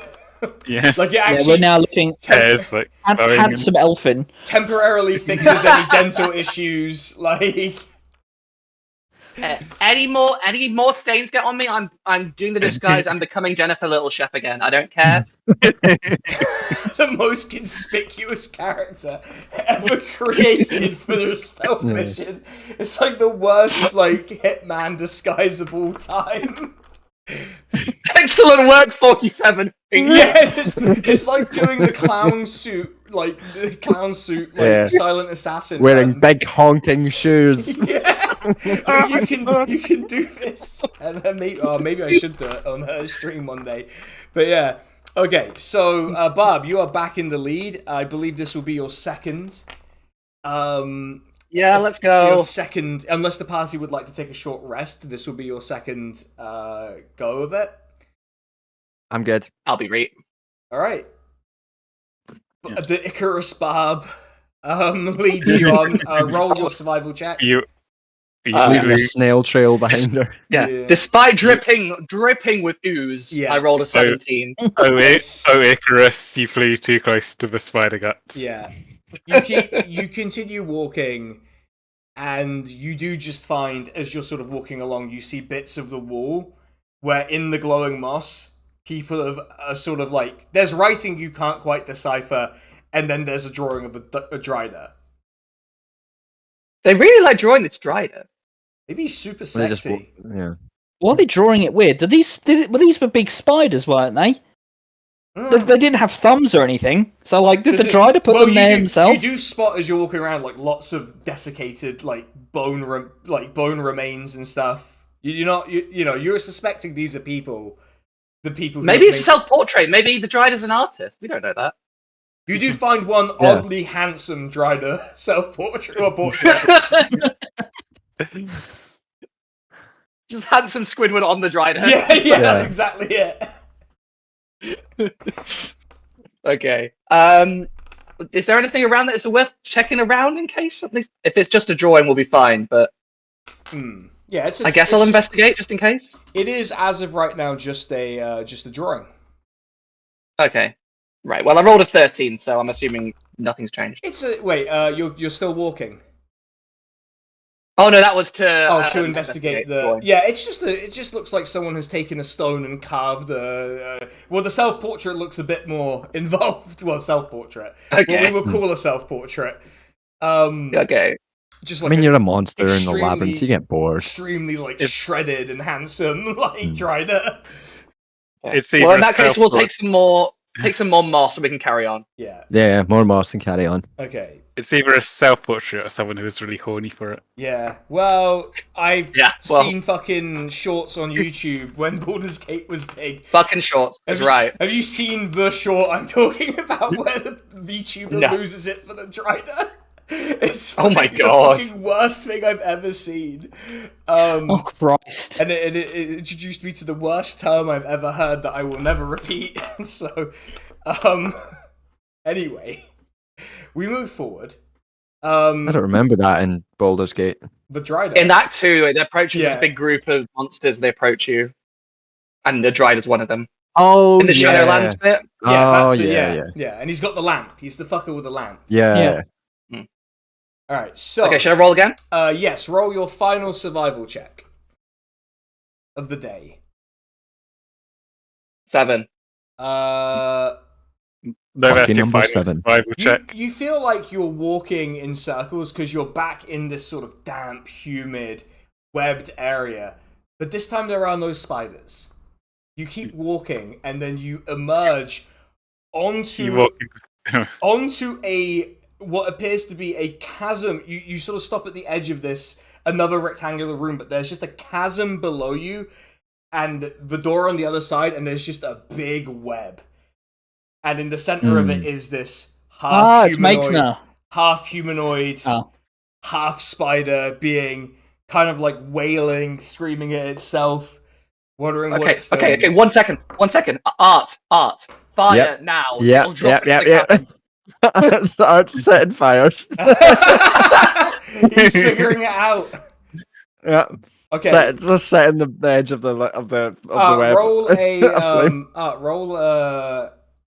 Yeah. Like it Yeah, actually we're now looking Hairs, like, going handsome elfin. temporarily fixes any dental issues. Like Any more stains get on me? I'm doing the disguise. I'm becoming Jennifer Little Chef again. I don't care. the most conspicuous character ever created for their stealth mission. It's like the worst like hitman disguise of all time. Excellent work, 47. Yeah, it's like doing the clown suit, like Yeah. silent assassin. Wearing big honking shoes. Yeah, you can do this, and then maybe I should do it on her stream one day. But yeah, okay. So Barb, you are back in the lead. I believe this will be your second. Yeah, let's go. Your second, unless the party would like to take a short rest, this will be your second go of it. I'm good. I'll be great. All right. The Icarus Barb leads you on. Roll your survival check. You Leaving a snail trail behind her. Yeah. Despite dripping with ooze, Yeah. I rolled a 17. oh, Icarus, you flew too close to the spider guts. Yeah. You continue walking, and you do just find, as you're sort of walking along, you see bits of the wall where in the glowing moss, people are sort of like, there's writing you can't quite decipher, and then there's a drawing of a Drider. They really like drawing this Drider. Maybe he's super They just sexy. yeah. Why are they drawing it weird? These were big spiders, weren't they? Mm. They didn't have thumbs or anything. So, like, did the Drider put them there himself? You do spot as you're walking around like lots of desiccated like bone remains and stuff. You're suspecting these are people. The people. Maybe it's a self-portrait. Maybe the Drider's an artist. We don't know that. You do find one oddly handsome Drider self-portrait or portrait. Just handsome Squidward on the Drider. yeah, that's exactly it. Okay. Is there anything around that is worth checking around in case something? If it's just a drawing, we'll be fine. But yeah, I guess I'll investigate just in case. It is, as of right now, just a drawing. Okay. Right. Well, I rolled a 13, so I'm assuming nothing's changed. It's a wait. You're still walking. Oh no, that was to to investigate the drawing. yeah. It just looks like someone has taken a stone and carved a. Well, the self-portrait looks a bit more involved. Well, self-portrait. Okay. What we would call a self-portrait. Okay. Just like you're a monster in the extremely- labyrinth. You get bored. extremely like shredded and handsome, like Drider. It's Well, in that case, we'll take some more moss so we can carry on. Yeah. Yeah, more moss and carry on. Okay. It's either a self-portrait or someone who's really horny for it. Yeah. Well, I've well. seen fucking shorts on YouTube when Baldur's Gate was big. Fucking shorts. That's right. Have you seen the short I'm talking about where the VTuber loses it for the Drider? It's Oh my fucking God. the fucking worst thing I've ever seen. Oh Christ! And it introduced me to the worst term I've ever heard that I will never repeat. So, anyway, we move forward. I don't remember that in Baldur's Gate. The Drider. In that too, it approaches Yeah. this big group of monsters. They approach you, and the Drider's one of them. Oh, In the Shadowlands bit. Yeah, Oh, that's yeah. yeah. And he's got the lamp. He's the fucker with the lamp. Yeah. Yeah. All right. So Okay, should I roll again? yes, roll your final survival check of the day. 7. No, Lucky that's your number final 7. survival check. You feel like you're walking in circles because you're back in this sort of damp, humid, webbed area. But this time there are no spiders. You keep walking, and then you emerge onto what appears to be a chasm. You sort of stop at the edge of another rectangular room, but there's just a chasm below you, and the door on the other side, and there's just a big web. And in the center of it is this half humanoid, half spider being kind of like wailing, screaming at itself, wondering what it's doing. Okay, 1 second. Art. Fire now. Yep. Art's setting fires. He's figuring it out. Yeah. Okay. Just setting the edge of the web. Roll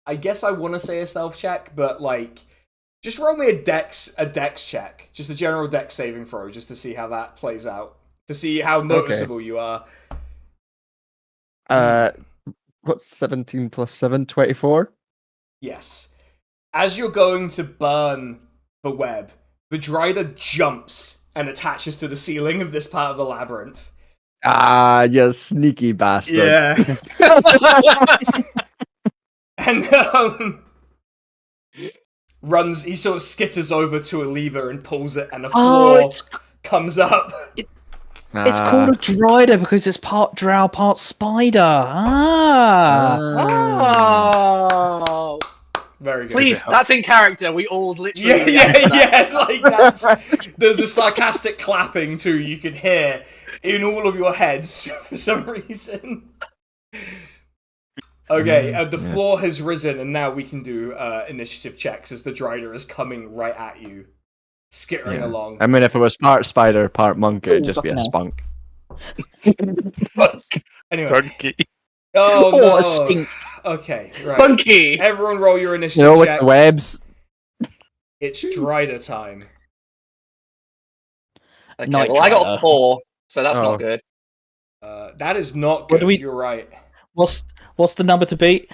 I guess I want to say a stealth check, but like, just roll me a dex check, just a general dex saving throw, just to see how that plays out, to see how noticeable you are. What's 17 plus 7? 24? Yes. As you're going to burn the web, the Drider jumps and attaches to the ceiling of this part of the labyrinth. Ah, you sneaky bastard. Yeah. And he sort of skitters over to a lever and pulls it, and the floor comes up. It's called a Drider because it's part drow, part spider. Oh. Very good. Please, that's in character. We all literally. Yeah. Like that's the sarcastic clapping too. You could hear in all of your heads for some reason. Okay, the floor has risen, and now we can do initiative checks as the Drider is coming right at you, skittering along. I mean, if it was part spider, part monkey, it'd just be a spunk. Anyway. Funky. Oh, no. A skink. Okay, right. Funky! Everyone roll your initiative With checks. the webs. It's Drider time. Okay, Night well, I got Drider. 4, so that's not good. That is not What good, do we- you're right. What's the number to beat?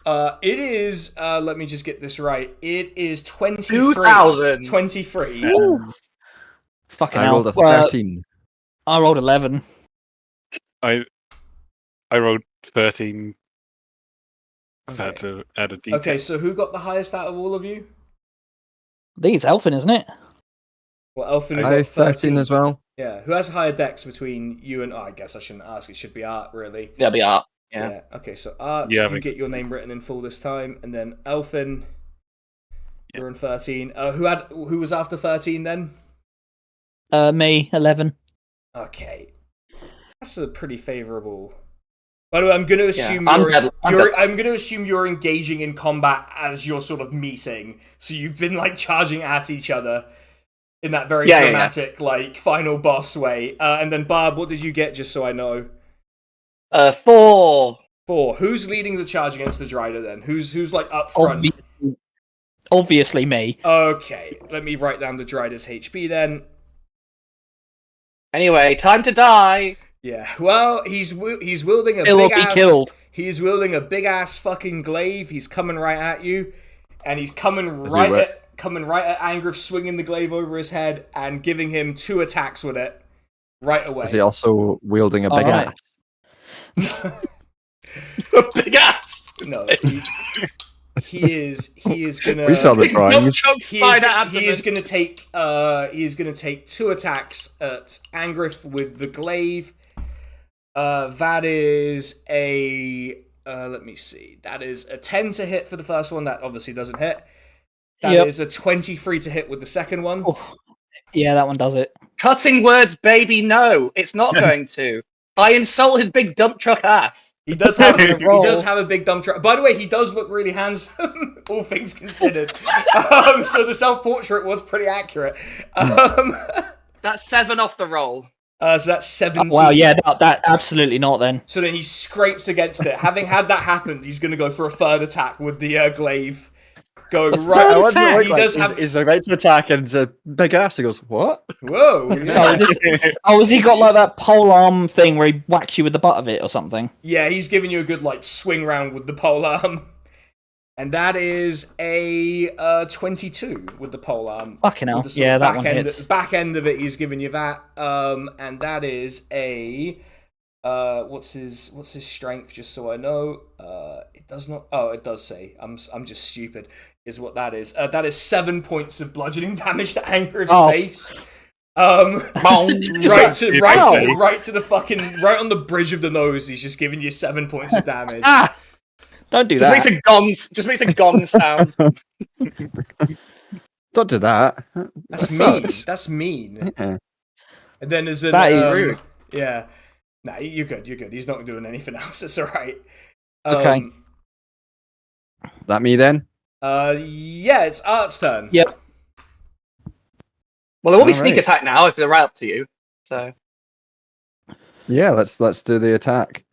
It is, let me just get this right. It is 23. 2,000. 23. Fucking I hell. rolled a 13. I rolled 11. I rolled 13. So I had to add a D10. Okay, so who got the highest out of all of you? I think it's Elfin, isn't it? Well, Elfin I got 13 as well. Yeah, who has higher dex between you and... Oh, I guess I shouldn't ask. It should be Art, really. Yeah, be Art. Yeah. Okay, so Art, Yeah, you get your name written in full this time, and then Elfin, you're in 13. Who was after 13 then? Me, 11. Okay, that's a pretty favourable. By the way, I'm going to assume I'm I'm going to assume you're engaging in combat as you're sort of meeting. So you've been like charging at each other in that very dramatic like final boss way. And then Barb, what did you get? Just so I know. 4. 4. Who's leading the charge against the Drider then? Who's like up front? Obviously me. Okay, let me write down the Drider's HP then. Anyway, time to die. Yeah, well, he's wielding a Kill or big be ass. killed. He's wielding a big ass fucking glaive. He's coming right at you, and he's coming he right wet? at Angriff, swinging the glaive over his head and giving him 2 attacks with it right away. Is he also wielding a big Alright. ass? Big ass. No, he is gonna. We saw the drawings. He is going to take 2 attacks at Angriff with the glaive. That is a let me see. That is a 10 to hit for the first one. That obviously doesn't hit. That is a 23 to hit with the second one. Oh, yeah, that one does it. Cutting words, baby, no. It's not going to. I insult his big dump truck ass. He does have a big dump truck. By the way, he does look really handsome, all things considered. So the self-portrait was pretty accurate. That's 7 off the roll. So that's 17. Wow, yeah, that absolutely not then. So then he scrapes against it. Having had that happen, he's going to go for a third attack with the glaive going Right, right. what's it look He like? does have. He's about to attack and it's a big ass. He goes, what? Whoa! Oh, Yeah. has he got like that pole arm thing where he whacks you with the butt of it or something? Yeah, he's giving you a good like swing round with the pole arm, and that is a 22 with the pole arm. Fucking hell! With the sort Yeah, of that one hits. back end of it, he's giving you that. And that is a what's his strength? Just so I know. It does not. Oh, it does say. I'm just stupid. Is what that is. That is 7 points of bludgeoning damage to Angriff's face. Right to the fucking right on the bridge of the nose. He's just giving you 7 points of damage. Don't do Just that. makes a gong sound. Don't do that. That's That mean. sucks. That's mean. Yeah. And then there's an That is rude. yeah. Nah, you're good. You're good. He's not doing anything else. It's all right. Okay. That me then? Yeah, it's Art's turn. Yep. Well, it will be sneak Alright. attack now if they're right up to you. So Yeah, let's do the attack.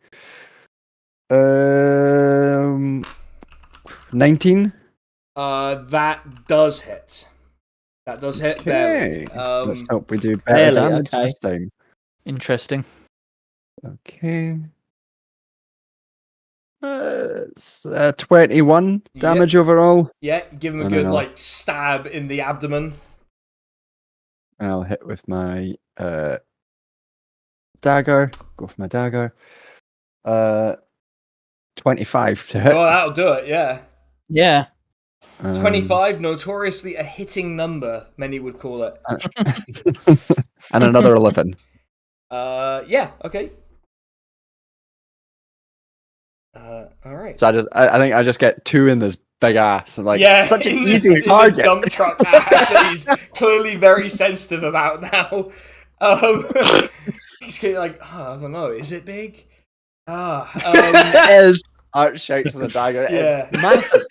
19. That does hit. That does hit. Okay. Barely. Let's hope we do better barely, damage okay. this time. Interesting. Okay. It's 21 damage overall. Yeah, give him a I good don't know. like stab in the abdomen. I'll hit with my dagger. Go for my dagger. 25 to hit. Oh, that'll do it. Yeah. Yeah. 25, notoriously a hitting number, many would call it. And another 11. Yeah, okay. All right. So I think I just get 2 in this big ass. I'm like, Yeah, such an in easy the target. dump truck ass that he's clearly very sensitive about now. He's getting like, oh, I don't know, is it big? It is. Art shouts to the dagger. Yeah. It's massive.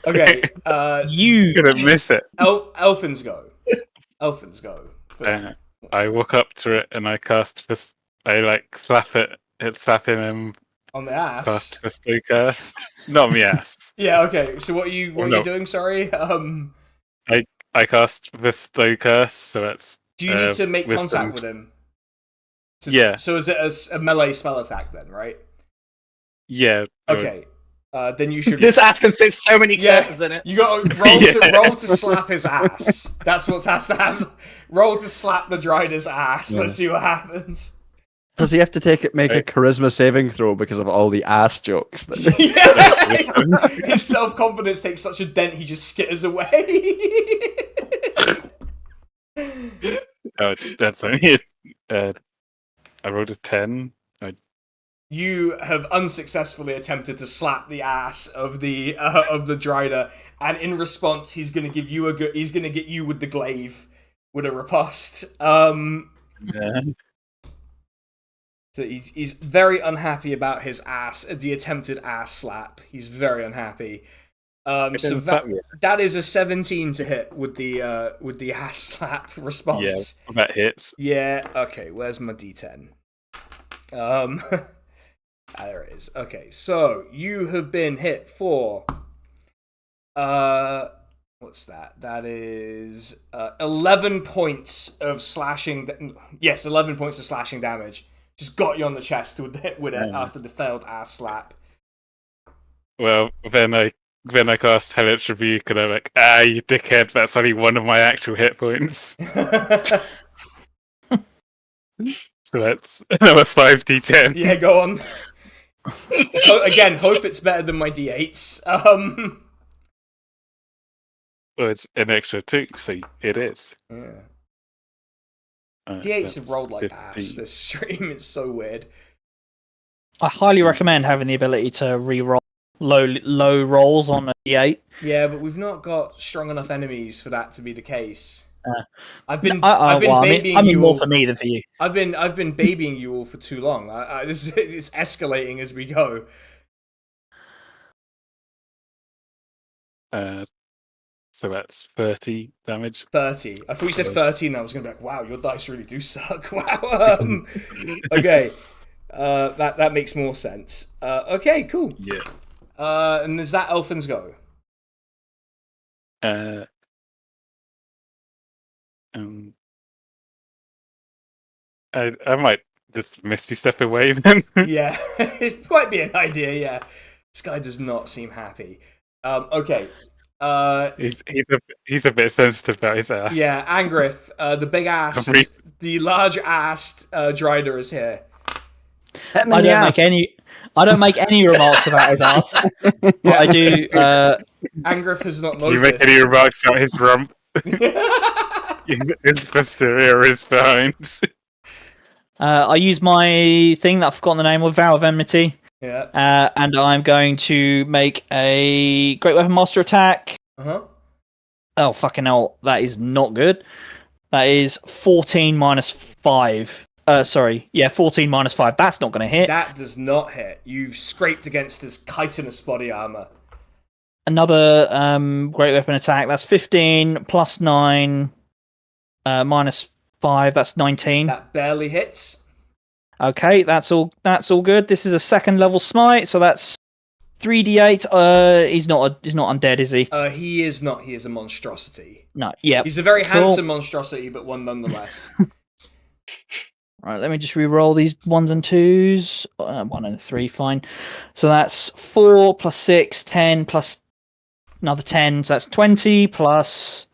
Okay. You. Gonna miss it. Elfin's go. Elfin's go. I walk up to it and I cast. I like slap him and On the ass. cast Bestow Curse. Not on the ass. Yeah. Okay. So what are you No. doing? Sorry. I cast Bestow Curse, so that's. Do you need to make wisdom. contact with him? Yeah. So is it a melee spell attack then, right? Yeah. Okay. Then you should. this ass can fit so many Yeah. curses in it. You got to roll to slap his ass. That's what has to happen. Roll to slap the Drider's ass. Yeah. Let's see what happens. Does he have to make a charisma saving throw because of all the ass jokes? Yeah. His self-confidence takes such a dent, he just skitters away. Oh, that's only. I rolled a 10. You have unsuccessfully attempted to slap the ass of the Drider, and in response, he's gonna give you he's gonna get you with the glaive with a riposte. Yeah. So he's very unhappy about his ass, the attempted ass slap. He's very unhappy. So that is a 17 to hit with the ass slap response. Yeah, that hits. Yeah. Okay. Where's my D10? There it is. Okay. So you have been hit for what's that? That is 11 points of slashing. Yes, 11 points of slashing damage. Just got you on the chest with it after the failed ass slap. Well, then I cast Hellish Rebuke and I'm like, you dickhead, that's only one of my actual hit points. So that's another 5d10. Yeah, go on. So again, hope it's better than my D8s. Well, it's an extra 2, so it is. Yeah. D8s That's have rolled like 15. ass this stream. It's so weird. I highly recommend having the ability to re-roll low rolls on a D8. Yeah, but we've not got strong enough enemies for that to be the case. I've been babying you more all. for me than for you. I've been babying you all for too long. It's escalating as we go. So that's 30 damage. 30. I thought you said 13. I was gonna be like, wow, your dice really do suck. Wow. Okay. That makes more sense. Okay, cool. Yeah. And is that Elfin's go? Uh, um, I might just misty step away then. Yeah, it might be an idea. Yeah, this guy does not seem happy. Okay. He's a bit sensitive about his ass. Yeah, Angriff, the big ass, the large assed Drider is here. I don't make any remarks about his ass. But I do. Angriff has not You noticed. make any remarks about his rump? His posterior is behind. I use my thing that I've forgotten the name of, Vow of Enmity. Yeah. And I'm going to make a Great Weapon Master attack. Uh-huh. Oh, fucking hell. That is not good. That is 14 minus 5. 14 minus 5. That's not going to hit. That does not hit. You've scraped against this chitinous body armor. Another Great Weapon attack. That's 15 plus 9 minus 5. That's 19. That barely hits. Okay, that's all good. This is a second level smite, so that's 3d8. He's not undead, is he? He is not. He is a monstrosity. No. Yeah. He's a very handsome monstrosity, but one nonetheless. Right, let me just re-roll these 1s and 2s. 1 and 3, fine. So that's 4 plus 6, 10 plus another 10. So that's 20 plus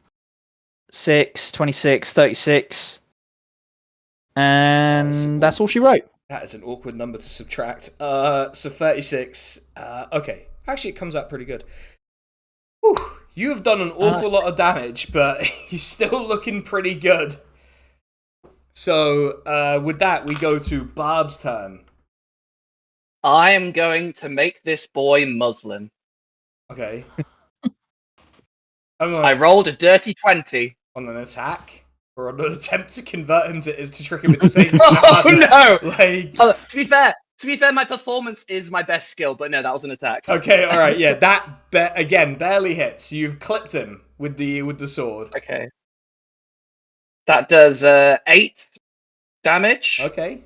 6, 26, 36. And that's all she wrote. That is an awkward number to subtract. So 36. Okay. Actually, it comes out pretty good. Whew. You have done an awful lot of damage, but he's still looking pretty good. So, with that, we go to Barb's turn. I am going to make this boy Muslim. Okay. I rolled a dirty 20. On an attack? Or on an attempt to convert him to trick him into saying Oh no! Like... To be fair, my performance is my best skill, but no, that was an attack. Okay, alright, yeah, that, again, barely hits. You've clipped him with the sword. Okay. That does 8 damage. Okay.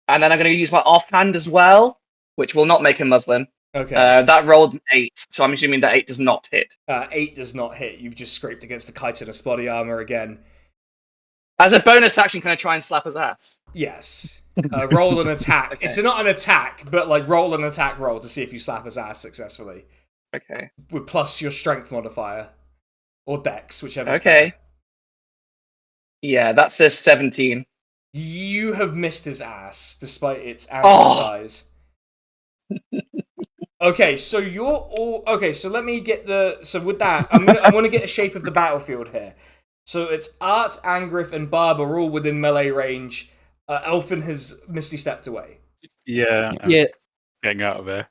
And then I'm going to use my offhand as well, which will not make him Muslim. Okay. That rolled 8, so I'm assuming that 8 does not hit. 8 does not hit. You've just scraped against the chitinous body armor again. As a bonus action, can I try and slap his ass? Yes. Roll an attack. Okay. It's not an attack, but like roll an attack roll to see if you slap his ass successfully. Okay. With plus your strength modifier. Or dex, whichever. Okay. Yeah, that's a 17. You have missed his ass, despite its average size. Okay, so you're all... Okay, so let me get the... So with that, I want to get a shape of the battlefield here. So it's Art, Angriff, and Barb are all within melee range. Elfin has Misty stepped away. Yeah. Yeah. Getting out of there.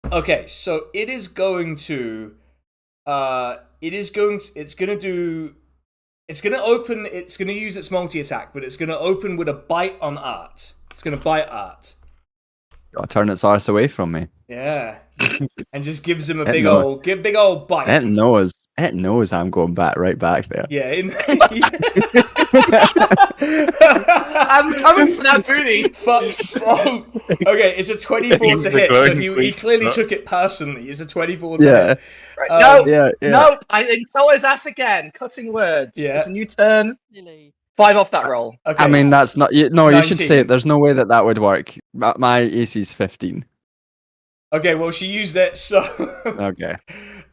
Okay, so it is going to... It's going to open... It's going to use its multi-attack, but it's going to open with a bite on Art. It's going to bite Art. Gotta turn its arse away from me. Yeah. And just gives him a big old bite. It knows I'm going right back there. Yeah. I'm coming for that booty. Fuck's sake. Okay, it's a 24 to hit, so he clearly took it personally. It's a 24 to hit. Right. No, yeah. no, I insult his ass again. Cutting words. Yeah. It's a new turn. 5 off that roll. Okay. I mean, that's not... You should 19. say it. There's no way that would work. My AC is 15. Okay, well, she used it, so... Okay.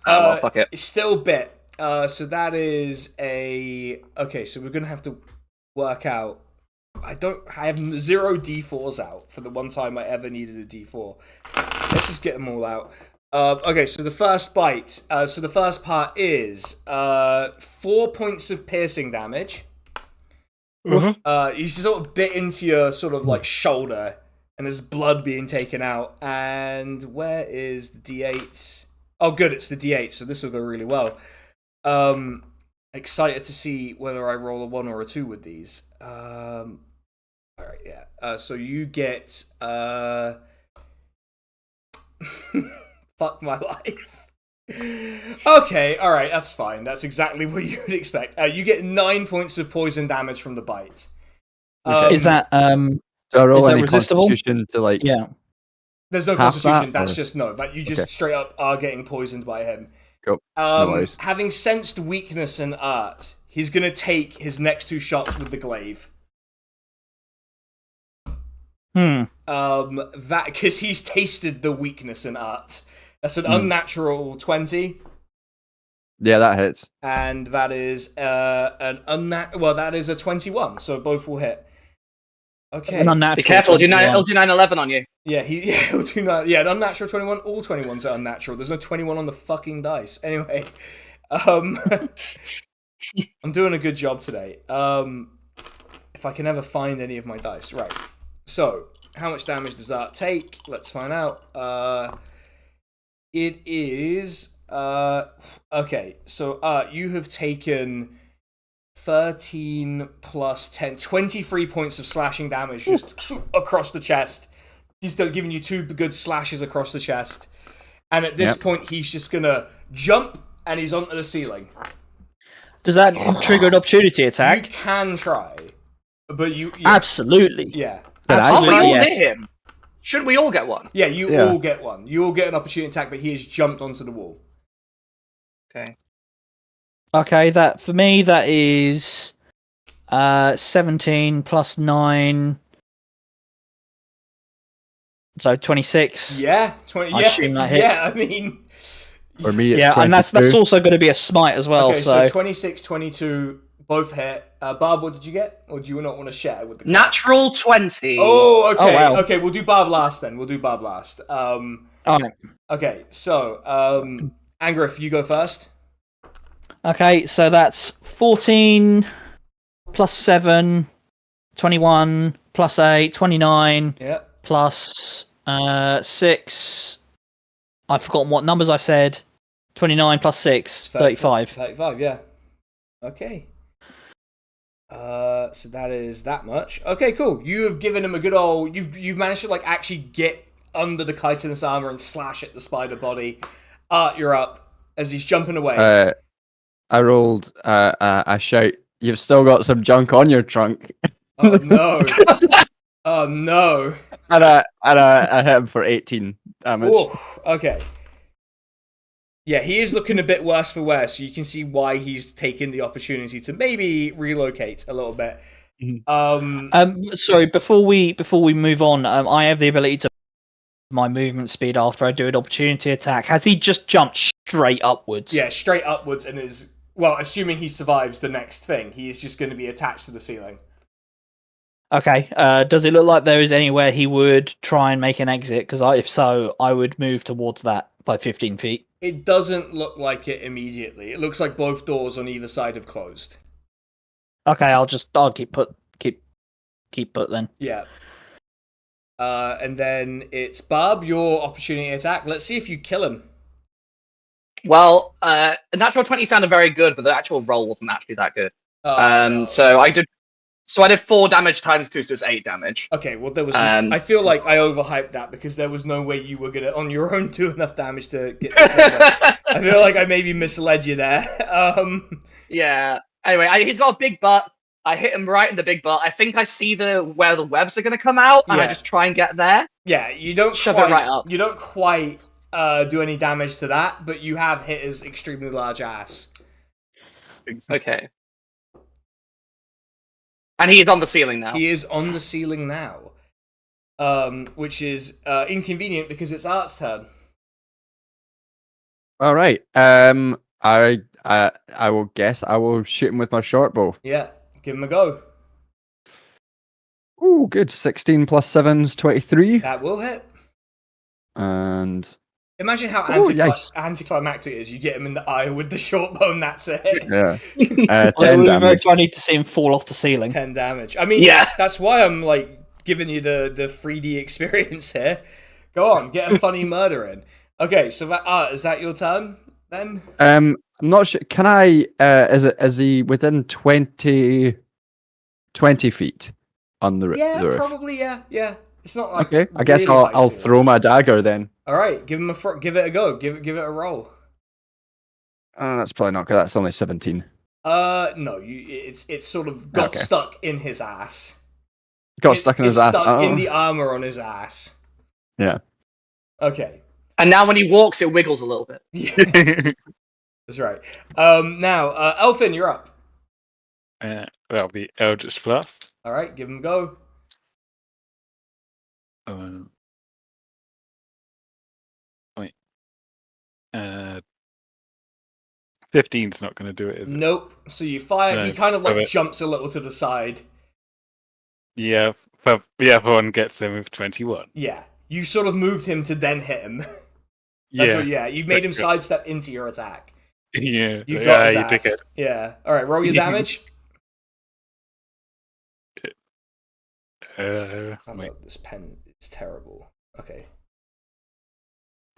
Well, fuck it. It's still bit. So that is a... Okay, so we're going to have to work out... I have 0 D4s out for the one time I ever needed a D4. Let's just get them all out. Okay, so the first bite. So the first part is 4 points of piercing damage. Mm-hmm. You sort of bit into your sort of like shoulder, and there's blood being taken out. And where is the D8? Oh, good, it's the D8, so this will go really well. Excited to see whether I roll a 1 or a 2 with these. Alright, yeah. So you get... Fuck my life. Okay, alright, that's fine. That's exactly what you would expect. You get 9 points of poison damage from the bite. Is that... Do I roll is that any resistible? constitution to like... Yeah. There's no half constitution, that, that's or- just no. That you just Okay. straight up are getting poisoned by him. Cool. No worries. Having sensed weakness in Art, he's gonna take his next 2 shots with the glaive. That because he's tasted the weakness in Art. That's an unnatural 20. Yeah, that hits. And that is that is a 21, so both will hit. Okay. An unnatural Be careful, it'll 21. do 9/11 on you. Yeah, he'll do 9. Yeah, an unnatural 21. All 21s are unnatural. There's no 21 on the fucking dice. Anyway, I'm doing a good job today. If I can ever find any of my dice, right? So, how much damage does Art take? Let's find out. It is okay. So, you have taken 13 plus 10, 23 points of slashing damage just across the chest. He's still giving you 2 good slashes across the chest. And at this point, he's just gonna jump and he's onto the ceiling. Does that trigger an opportunity You attack? can try, but you Absolutely. yeah. Aren't we Absolutely, all yes. near him? Shouldn't we all get one? Yeah, you all get one. You all get an opportunity attack, but he has jumped onto the wall. Okay. Okay, that for me that is 17 plus 9. So 26. Yeah, 20. I Yeah, assume that hits. yeah. I mean, For me, it's Yeah, 22. and that's also going to be a smite as well. okay. so So 26, 22, both hit. Barb, what did you get, or do you not want to share with the class? Natural 20. Oh, okay. Oh, wow. Okay, we'll do Barb last then. We'll do Barb last. Alright. Okay, so Angriff, you go first. Okay, so that's 14 plus 7, 21 plus 8, 29 Yeah. plus 6. I've forgotten what numbers I said. 29 plus 6, 35. 35, yeah. Okay. So that is that much. Okay, cool. You have given him a good old. You've managed to like actually get under the chitinous armor and slash at the spider body. You're up as he's jumping away. I rolled a shout. You've still got some junk on your trunk. Oh no! Oh no! And I hit him for 18 damage. Oof, okay. Yeah, he is looking a bit worse for wear, so you can see why he's taken the opportunity to maybe relocate a little bit. Sorry, before we move on, I have the ability to my movement speed after I do an opportunity attack. Has he just jumped straight upwards? Yeah, straight upwards, and is well, assuming he survives the next thing, he is just going to be attached to the ceiling. Okay. Does it look like there is anywhere he would try and make an exit? Because if so, I would move towards that by 15 feet. It doesn't look like it immediately. It looks like both doors on either side have closed. Okay, I'll keep put then. Yeah. And then it's Barb, your opportunity attack. Let's see if you kill him. Well, a natural 20 sounded very good, but the actual roll wasn't actually that good. No. So I did 4 damage times 2, so it's 8 damage. Okay, well there was. I feel like I overhyped that because there was no way you were gonna on your own do enough damage to get this over. I feel like I maybe misled you there. Yeah. Anyway, he's got a big butt. I hit him right in the big butt. I think I see where the webs are gonna come out, and I Yeah. just try and get there. Yeah, you don't Shove quite, it right up. You don't quite do any damage to that, but you have hit his extremely large ass. Okay. And he is on the ceiling now. He is on the ceiling now, which is inconvenient because it's Art's turn. All right. I will guess I will shoot him with my short bow. Yeah, give him a go. Ooh, good. 16 plus 7's 23. That will hit. And Imagine how yes. anticlimactic it is. You get him in the eye with the short bow, and that's it. yeah, It 10 would be very damage. funny to see him fall off the ceiling. 10 damage. I mean, Yeah. that's why I'm like giving you the 3D experience here. Go on, get a funny murder in. Okay, so that is that your turn then? I'm not sure. Can I? Is he within 20 feet on the, Yeah, the roof? probably. Yeah. It's not like Okay, I guess really high I'll ceiling. throw my dagger then. All right, give it a go. Give it a roll. That's probably not good. That's only 17. No, it's sort of got Okay. stuck in his ass. Got stuck in his ass. Stuck in Oh. the armor on his ass. Yeah. Okay. And now when he walks, it wiggles a little bit. That's right. Now, Elfin, you're up. That'll be Eldritch Blast. All right, give him a go. Wait. 15's not going to do it, is it? Nope. So you fire. No, He kind of like okay. jumps a little to the side. Yeah, but the other one gets him with 21. Yeah. You sort of moved him to then hit him. Yeah. You made him sidestep into your attack. Yeah. You got his you ass. did it. Yeah. All right. Roll your damage. Oh, Wait. no, this pen is terrible. Okay.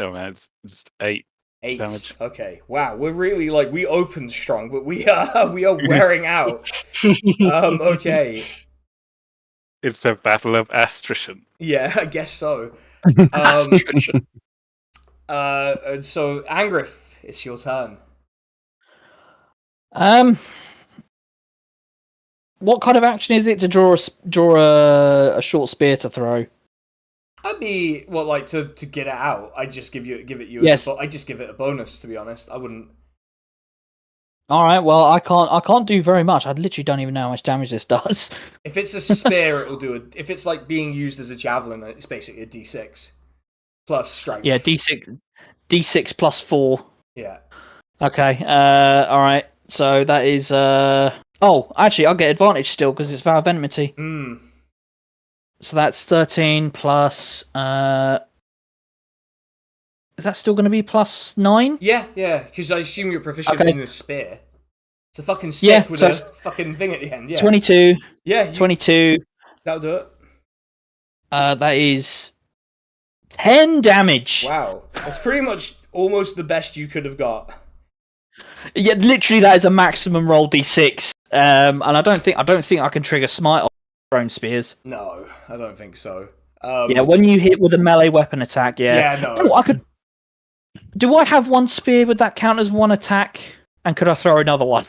Oh man, it's just 8 8 damage. Okay. Wow. We're really like we opened strong, but we are wearing out. Okay. It's a battle of Astrition. Yeah, I guess so. So Angriff, it's your turn. What kind of action is it to draw a short spear to throw? I'd be like to get it out. I just give it you. Yes. I just give it a bonus. To be honest, I wouldn't. All right. Well, I can't do very much. I literally don't even know how much damage this does. If it's a spear, it'll do it. If it's like being used as a javelin, it's basically a D6 plus strength. Yeah, D6 plus 4. Yeah. Okay. All right. So that is. Oh, actually, I'll get advantage still because it's Vow of Enmity. Hmm. So that's 13 plus. Is that still going to be plus 9? Yeah. Because I assume you're proficient Okay. in the spear. It's a fucking stick with so a fucking thing at the end. Yeah. 22. Yeah. 22. That'll do it. That is 10 damage. Wow. That's pretty much almost the best you could have got. Yeah, literally, that is a maximum roll d6. And I don't think I can trigger smite on thrown spears. No, I don't think so. Yeah, when you hit with a melee weapon attack, yeah. Yeah, no. Oh, I could. Do I have one spear? Would that count as one attack? And could I throw another one?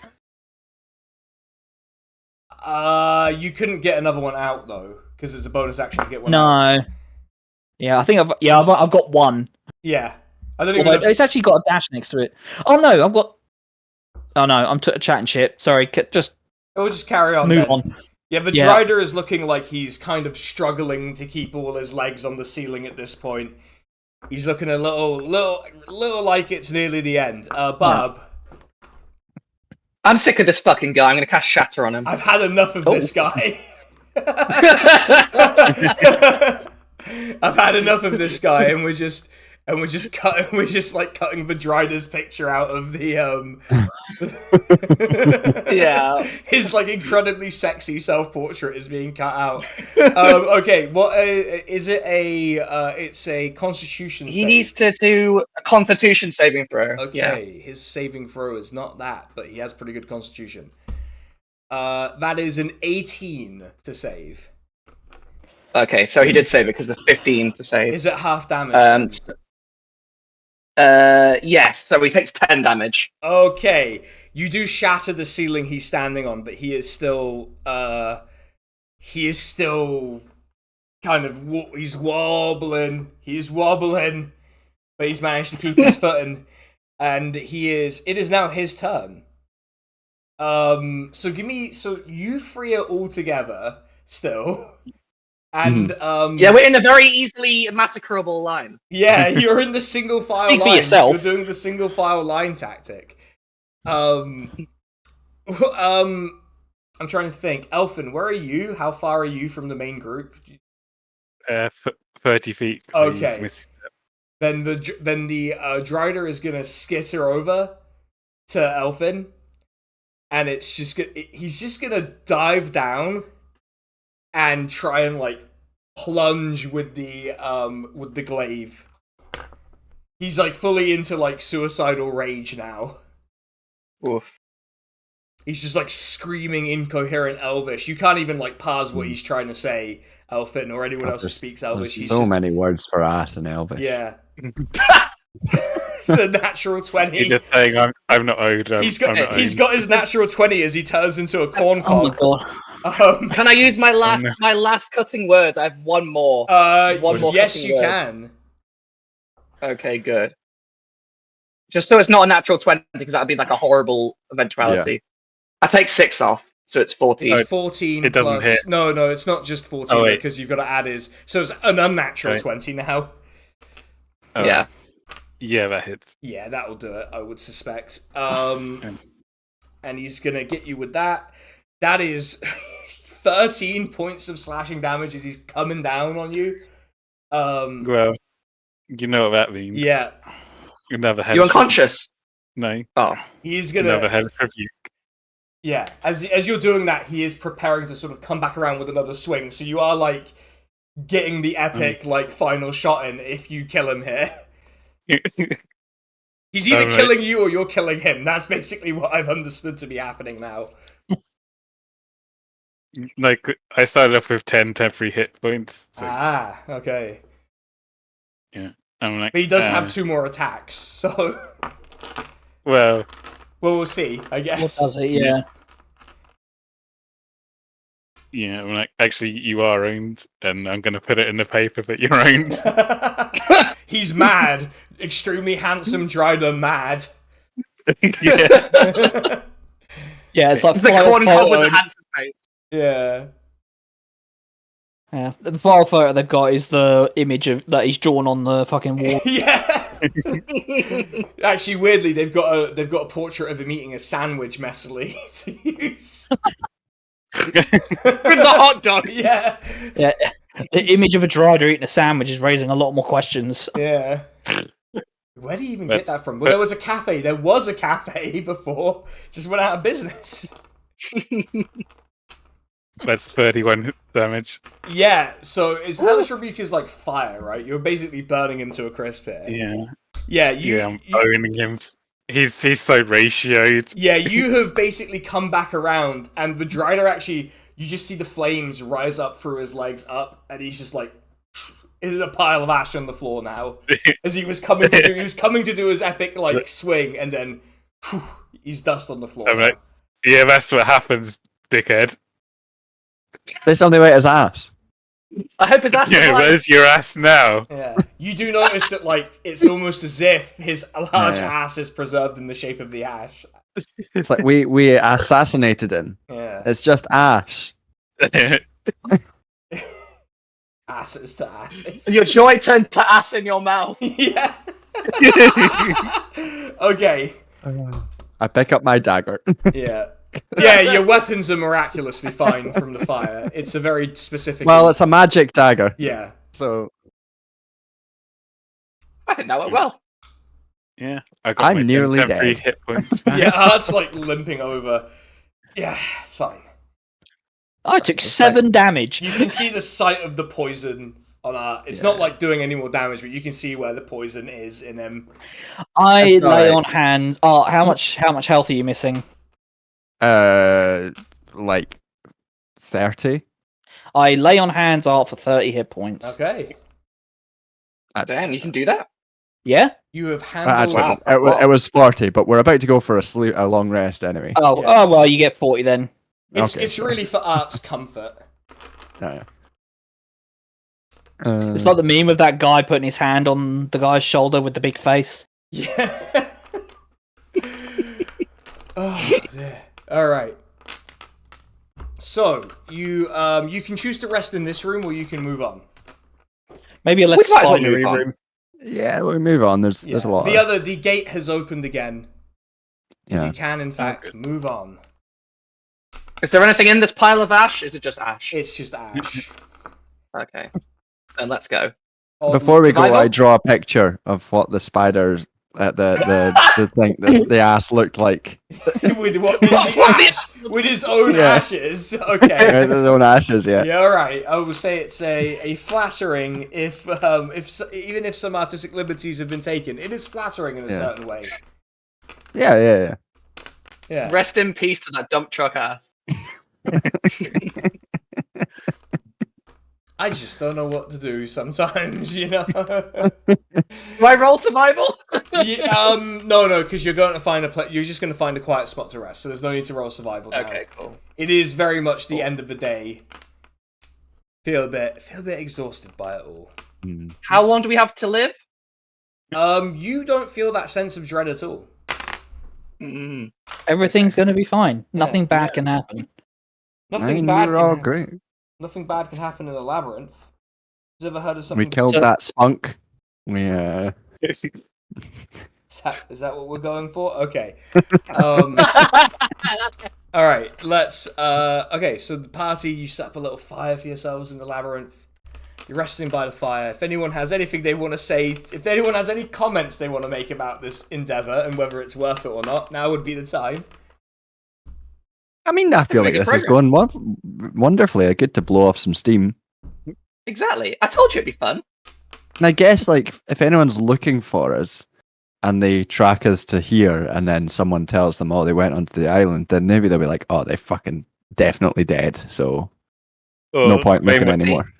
You couldn't get another one out though, because it's a bonus action to get one out. No. Yeah, I think I've got one. Yeah, I don't even. Although it's actually got a dash next to it. Oh no, I've got. Oh no, I'm chatting shit. Sorry, just. We'll just carry on. Move then. on. Yeah, the Drider is looking like he's kind of struggling to keep all his legs on the ceiling at this point. He's looking a little like it's nearly the end. Barb. I'm sick of this fucking guy. I'm going to cast Shatter on him. I've had enough of this guy. I've had enough of this guy, and we're just cutting the Drider's picture out of the Yeah. His like incredibly sexy self-portrait is being cut out. Okay, what is it? It's a Constitution. He save. needs to do a Constitution saving throw. Okay, his saving throw is not that, but he has pretty good Constitution. That is an 18 to save. Okay, so he did save it because the 15 to save. Is it half damage? Yes, so he takes 10 damage. Okay, you do shatter the ceiling he's standing on, but he is still kind of he's wobbling, but he's managed to keep his footing, and it is now his turn. So you three are all together still. And yeah, we're in a very easily massacrable line. Yeah, you're in the single file line. Speak for yourself. You're doing the single file line tactic. I'm trying to think. Elfin, where are you? How far are you from the main group? 30 feet. Okay. Then the Drider is gonna skitter over to Elfin, and he's just gonna dive down and try and like plunge with the glaive. He's like fully into like suicidal rage now. Oof. He's just like screaming incoherent Elvish. You can't even like parse what he's trying to say, Elfin, or anyone else who speaks Elvish. There's so many words for ass in Elvish. Yeah. It's a natural 20. He's just saying, I'm not owed. He's got his natural 20 as he turns into a corn Oh my cob. god. Can I use my last cutting words? I have one more. One more yes, cutting you word. can. Okay, good. Just so it's not a natural 20, because that would be like a horrible eventuality. I take 6 off, so it's 14. It's 14 It doesn't plus... hit. No, it's not just 14 because you've got to add his... So it's an unnatural 20 now. Oh, Yeah. Yeah, that hits. Yeah, that'll do it, I would suspect. And he's going to get you with that. That is 13 points of slashing damage as he's coming down on you. Well, you know what that means. Yeah. Another head. You unconscious? No. Oh. He's going to... Another head rebuke. Yeah, as you're doing that, he is preparing to sort of come back around with another swing. So you are, like, getting the epic, like, final shot in if you kill him here. He's either killing you or you're killing him. That's basically what I've understood to be happening now. Like, I started off with 10 temporary hit points. So, Okay. yeah. I'm like, But he does have 2 more attacks, so... Well, we'll see, I guess. What does it? Yeah. yeah, I'm like, actually, you are owned, and I'm going to put it in the paper that you're owned. He's mad. Extremely handsome Drider mad. Yeah. Yeah, it's like The file corn cob with photo. the handsome face. Yeah. Yeah, the file photo they've got is the image of that he's drawn on the fucking wall. Yeah. Actually, weirdly, they've got a portrait of him eating a sandwich messily to use. With the hot dog. Yeah. Yeah, the image of a drider eating a sandwich is raising a lot more questions. Yeah. Where do you even get That's- that from? Well, there was a cafe. There was a cafe before. Just went out of business. That's 31 damage. Yeah, so his hellish rebuke is like fire, right? You're basically burning him to a crisp here. Yeah. Yeah, I'm owning him. He's so ratioed. Yeah, you have basically come back around, and the Drider actually, you just see the flames rise up through his legs up, and he's just like, is a pile of ash on the floor now. As he was coming to do his epic like swing, and then he's dust on the floor. I'm like, yeah, that's what happens, dickhead. Say something about his ass. I hope his ass is Yeah, like... where's your ass now? Yeah, you do notice that like it's almost as if his large Yeah. ass is preserved in the shape of the ash. It's like we assassinated him. Yeah, It's just ash. asses to asses. Your joy turned to ass in your mouth. Yeah. Okay. I pick up my dagger. Yeah. Yeah, your weapons are miraculously fine from the fire. It's a very specific... Well, it's a magic dagger, Yeah. so I think that went well. Yeah, I got I'm my 10 nearly temporary dead. hit points back. Yeah, Art's like limping over. Yeah, it's fine. I took 7 damage. You can see the site of the poison on Art. It's not like doing any more damage, but you can see where the poison is in him. I That's lay right. on hands. Oh, how much health are you missing? like 30. I lay on hands Art for 30 hit points. Okay. Damn, you can do that? Yeah? You have handled... Actually, it was 40, but we're about to go for a long rest anyway. Oh, Yeah. oh well, you get 40 then. It's Okay, really for Art's comfort. Yeah. It's like the meme of that guy putting his hand on the guy's shoulder with the big face. Yeah. Oh, yeah. All right. So you can choose to rest in this room, or you can move on. Maybe a less We might as well spidery move on. room. Yeah, we move on. There's a lot. The gate has opened again. Yeah. You can in fact move on. Is there anything in this pile of ash? Is it just ash? It's just ash. Okay. Then let's go. Before we go, Survival? I draw a picture of what the spiders, the thing, the ass looked like. with what? In the ash, with his own Yeah. ashes. Okay. Their own ashes, yeah. Yeah, all right. I will say it's a flattering even if some artistic liberties have been taken, it is flattering in a certain way. Yeah. Yeah. Rest in peace to that dump truck ass. I just don't know what to do sometimes, you know. Do I roll survival? No, because you're going to find you're just going to find a quiet spot to rest, so there's no need to roll survival now. Okay, cool. It is very much the end of the day. Feel a bit exhausted by it all. How long do we have to live? You don't feel that sense of dread at all. Mm. Everything's going to be fine. Nothing bad can happen. Nothing bad We're can all happen. great. Nothing bad can happen in a labyrinth. Have you ever heard of something? We killed that spunk. We Is that what we're going for? Okay. All right. Let's. Okay. So the party, you set up a little fire for yourselves in the labyrinth. You're resting by the fire. If anyone has anything they want to say, if anyone has any comments they want to make about this endeavor and whether it's worth it or not, now would be the time. I mean, I feel like Making this is going wonderfully. I get to blow off some steam. Exactly. I told you it'd be fun. And I guess, like, if anyone's looking for us and they track us to here and then someone tells them, oh, they went onto the island, then maybe they'll be like, oh, they're fucking definitely dead. So no point looking anymore.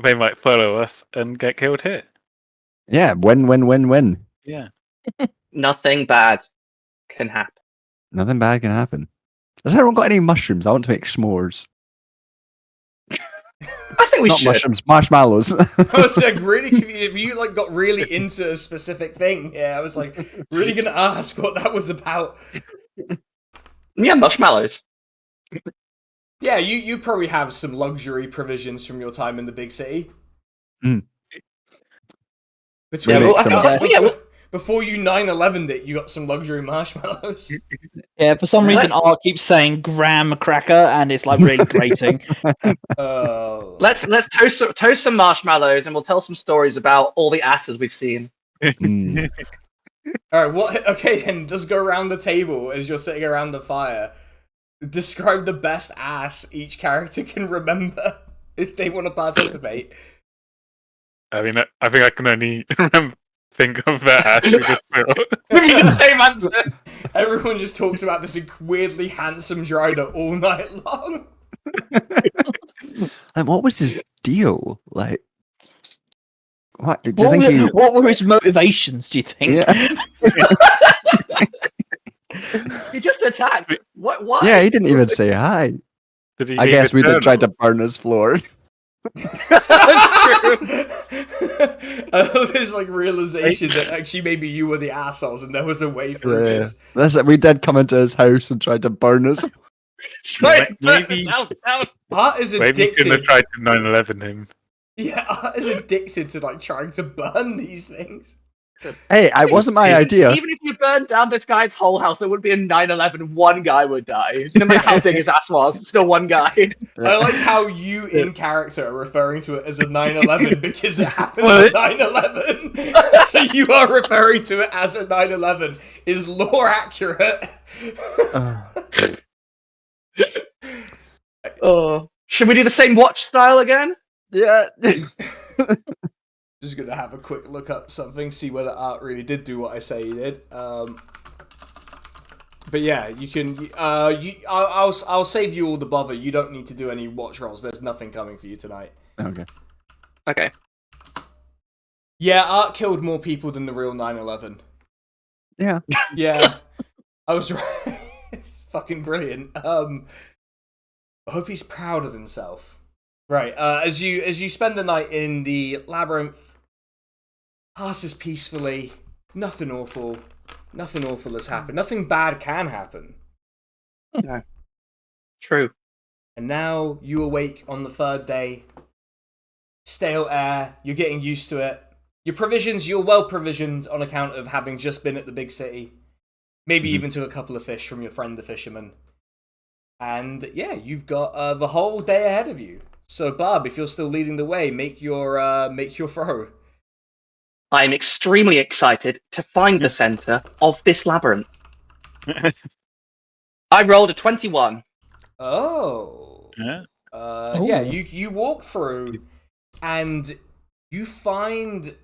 They might follow us and get killed here. Yeah, win. Yeah. Nothing bad can happen. Nothing bad can happen. Has anyone got any mushrooms? I want to make s'mores. I think we Not should. mushrooms, marshmallows. I was like, really, if you like got really into a specific thing, yeah, I was like, really gonna ask what that was about. Yeah, marshmallows. Yeah, you probably have some luxury provisions from your time in the big city. Mm. Before you 9/11'd it, you got some luxury marshmallows. Yeah, for some reason, R keeps saying graham cracker, and it's like really grating. Let's toast some marshmallows, and we'll tell some stories about all the asses we've seen. Mm. All right, okay, then just go around the table as you're sitting around the fire. Describe the best ass each character can remember if they want to participate. I mean, I think I can only think of that ass. The same answer. Everyone just talks about this weirdly handsome Drider all night long. Like, what was his deal? Like, what? Do you think he? What were his motivations? Do you think? Yeah. He just attacked. What? Why? Yeah, he didn't even say hi. I guess we did try to burn his floor. That's true. I love this like realization that actually maybe you were the assholes and there was a way through this. We did come into his house and tried to burn us. Maybe Art is maybe you couldn't have addicted. tried to 9/11 him. Yeah, Art is addicted to like trying to burn these things. Hey, it wasn't my idea. Even if you burned down this guy's whole house, there would be a 9/11. One guy would die. No matter how big his ass was, still one guy. I like how you in character are referring to it as a 9/11 because it happened on 9/11. So you are referring to it as a 9/11. Is lore accurate? Oh, should we do the same watch style again? Yeah. Just gonna have a quick look up something, see whether Art really did do what I say he did. But yeah, you can. I'll save you all the bother. You don't need to do any watch rolls. There's nothing coming for you tonight. Okay. Yeah, Art killed more people than the real 9/11. Yeah. Yeah, I was right. It's fucking brilliant. I hope he's proud of himself. Right. As you spend the night in the labyrinth, passes peacefully. Nothing awful has happened. Nothing bad can happen. No. True. And now you awake on the third day. Stale air. You're getting used to it. You're well provisioned on account of having just been at the big city. Maybe even took a couple of fish from your friend the fisherman. And yeah, you've got the whole day ahead of you. So Barb, if you're still leading the way, make your throw. I'm extremely excited to find the center of this labyrinth. I rolled a 21. Oh. Yeah. Yeah, you walk through and you find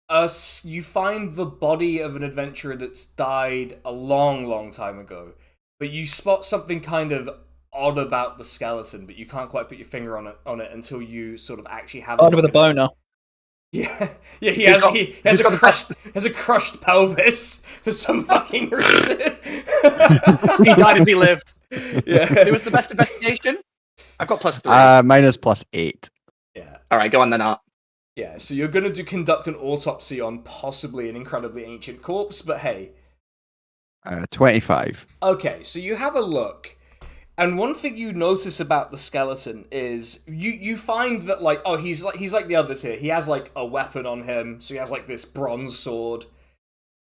the body of an adventurer that's died a long, long time ago. But you spot something kind of odd about the skeleton, but you can't quite put your finger on it until you sort of actually have Odd with a boner. Yeah, he has a crushed pelvis for some fucking reason. He died as he lived. Yeah. Who was the best investigation? I've got +3. Mine is +8. Yeah. All right, go on then, Art. Yeah, so you're going to conduct an autopsy on possibly an incredibly ancient corpse, but hey. 25. Okay, so you have a look, and one thing you notice about the skeleton is you find that, like, oh, he's like the others here. He has, like, a weapon on him, so he has, like, this bronze sword.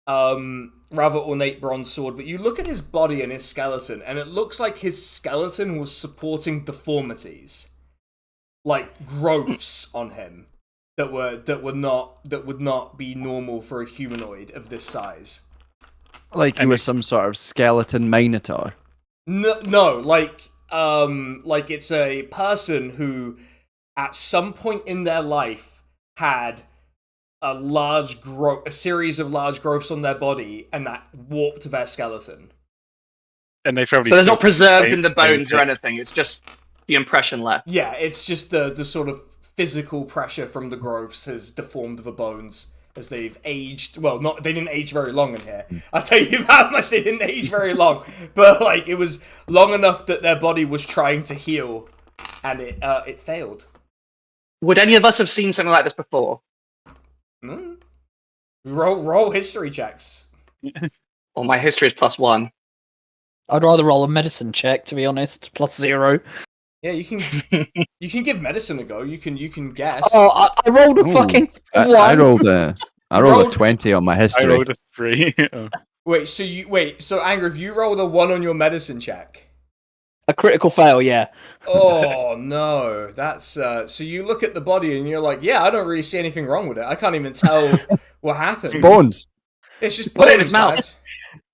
Rather ornate bronze sword, but you look at his body and his skeleton, and it looks like his skeleton was supporting deformities. Like, growths on him. That would not be normal for a humanoid of this size. Like he was some sort of skeleton minotaur. No, like it's a person who, at some point in their life, had a series of large growths on their body, and that warped their skeleton. And they probably so they're not preserved in the bones or anything. It's just the impression left. Yeah, it's just the sort of physical pressure from the growths has deformed the bones as they've aged. Well, they didn't age very long in here. I'll tell you how much they didn't age very long. But, like, it was long enough that their body was trying to heal, and it failed. Would any of us have seen something like this before? Roll history checks. Well, my history is +1. I'd rather roll a medicine check, to be honest. +0. Yeah, you can give medicine a go. You can guess. Oh, I rolled a fucking 1. I rolled a 20 on my history. I rolled a 3. Oh. Wait, so Angriff, you rolled a 1 on your medicine check. A critical fail, yeah. Oh no, that's so you look at the body and you're like, yeah, I don't really see anything wrong with it. I can't even tell what happened. It's bones. It's just Put it in bones, his mouth. lads.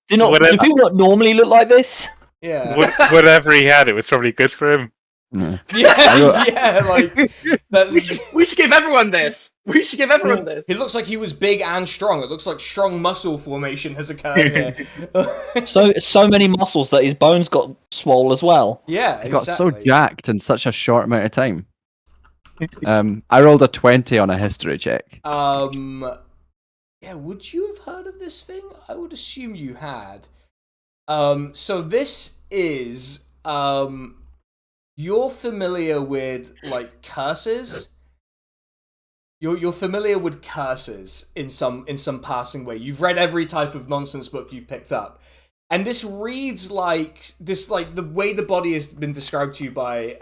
Do people not normally look like this? Yeah. Whatever he had, it was probably good for him. Yeah, like that's. We should give everyone this. We should give everyone this. It looks like he was big and strong. It looks like strong muscle formation has occurred here. so many muscles that his bones got swole as well. Yeah, He got so jacked in such a short amount of time. I rolled a 20 on a history check. Yeah, would you have heard of this thing? I would assume you had. So this is you're familiar with, like, curses. You're familiar with curses in some passing way. You've read every type of nonsense book you've picked up, and this reads like the way the body has been described to you by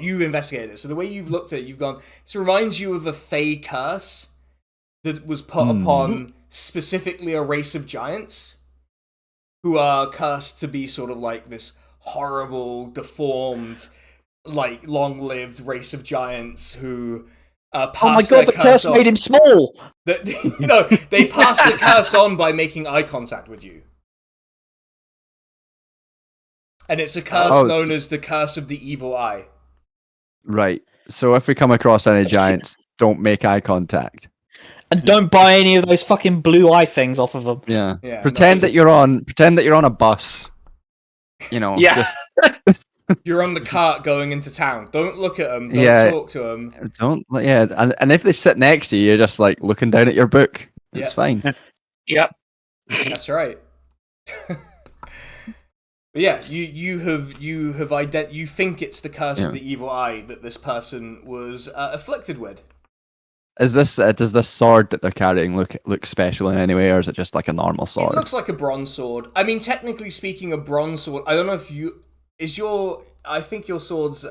you investigated it. So the way you've looked at it, you've gone. This reminds you of a Fey curse that was put upon specifically a race of giants who are cursed to be sort of like this horrible, deformed, like, long-lived race of giants who pass their the curse on. made him small. They pass the curse on by making eye contact with you. And it's a curse known as the Curse of the Evil Eye. Right. So if we come across any giants, don't make eye contact. And don't buy any of those fucking blue eye things off of them. Yeah. Pretend that you're on a bus. You know. Yeah. Just... You're on the cart going into town. Don't look at them. Don't talk to them. And if they sit next to you, you're just like looking down at your book. It's fine. Yep. That's right. But yeah, you think it's the curse of the evil eye that this person was afflicted with. Is this does this sword that they're carrying look special in any way, or is it just like a normal sword? It looks like a bronze sword. I mean, technically speaking, a bronze sword. I don't know if you. I think your sword's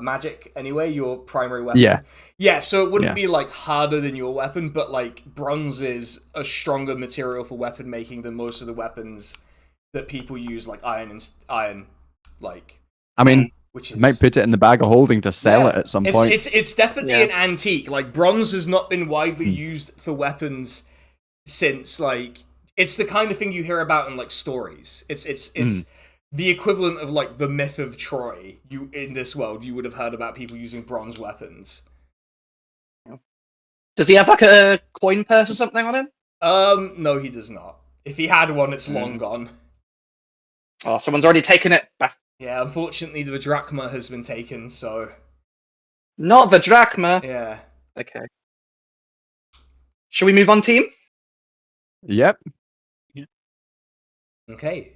magic anyway, your primary weapon. Yeah. Yeah, so it wouldn't be, like, harder than your weapon, but, like, bronze is a stronger material for weapon making than most of the weapons that people use, like iron, like... I mean, which is... might put it in the bag of holding to sell it at some point. It's definitely an antique. Like, bronze has not been widely used for weapons since, like... It's the kind of thing you hear about in, like, stories. It's the equivalent of, like, the myth of Troy. In this world, you would have heard about people using bronze weapons. Does he have, like, a coin purse or something on him? No, he does not. If he had one, it's long gone. Oh, someone's already taken it. Yeah, unfortunately, the drachma has been taken, so... Not the drachma! Yeah. Okay. Shall we move on, team? Yep. Okay.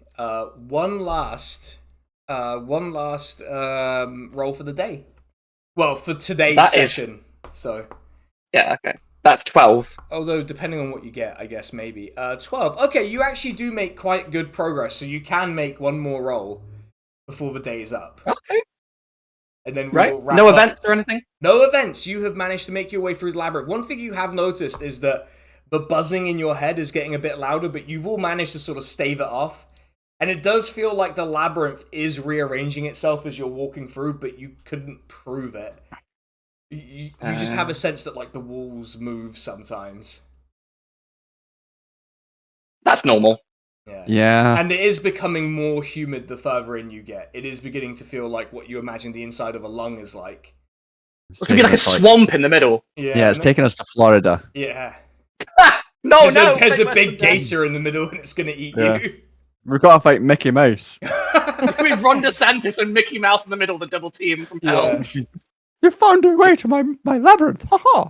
One last roll for the day. Well, for today's session. So Yeah, okay. That's 12. Although, depending on what you get, I guess maybe. 12. Okay, you actually do make quite good progress, so you can make one more roll before the day is up. Okay. And then we Right. will wrap No up. events or anything? No events. You have managed to make your way through the labyrinth. One thing you have noticed is that the buzzing in your head is getting a bit louder, but you've all managed to sort of stave it off. And it does feel like the labyrinth is rearranging itself as you're walking through, but you couldn't prove it. You just have a sense that, like, the walls move sometimes. That's normal. Yeah. And it is becoming more humid the further in you get. It is beginning to feel like what you imagine the inside of a lung is like. It's gonna be like a swamp in the middle. Yeah, it's taking us to Florida. Yeah. No, There's a big gator in the middle and it's gonna eat you. We've got to fight Mickey Mouse. With Ron DeSantis and Mickey Mouse in the middle of the double team from hell. Yeah. You found your way to my labyrinth. Haha.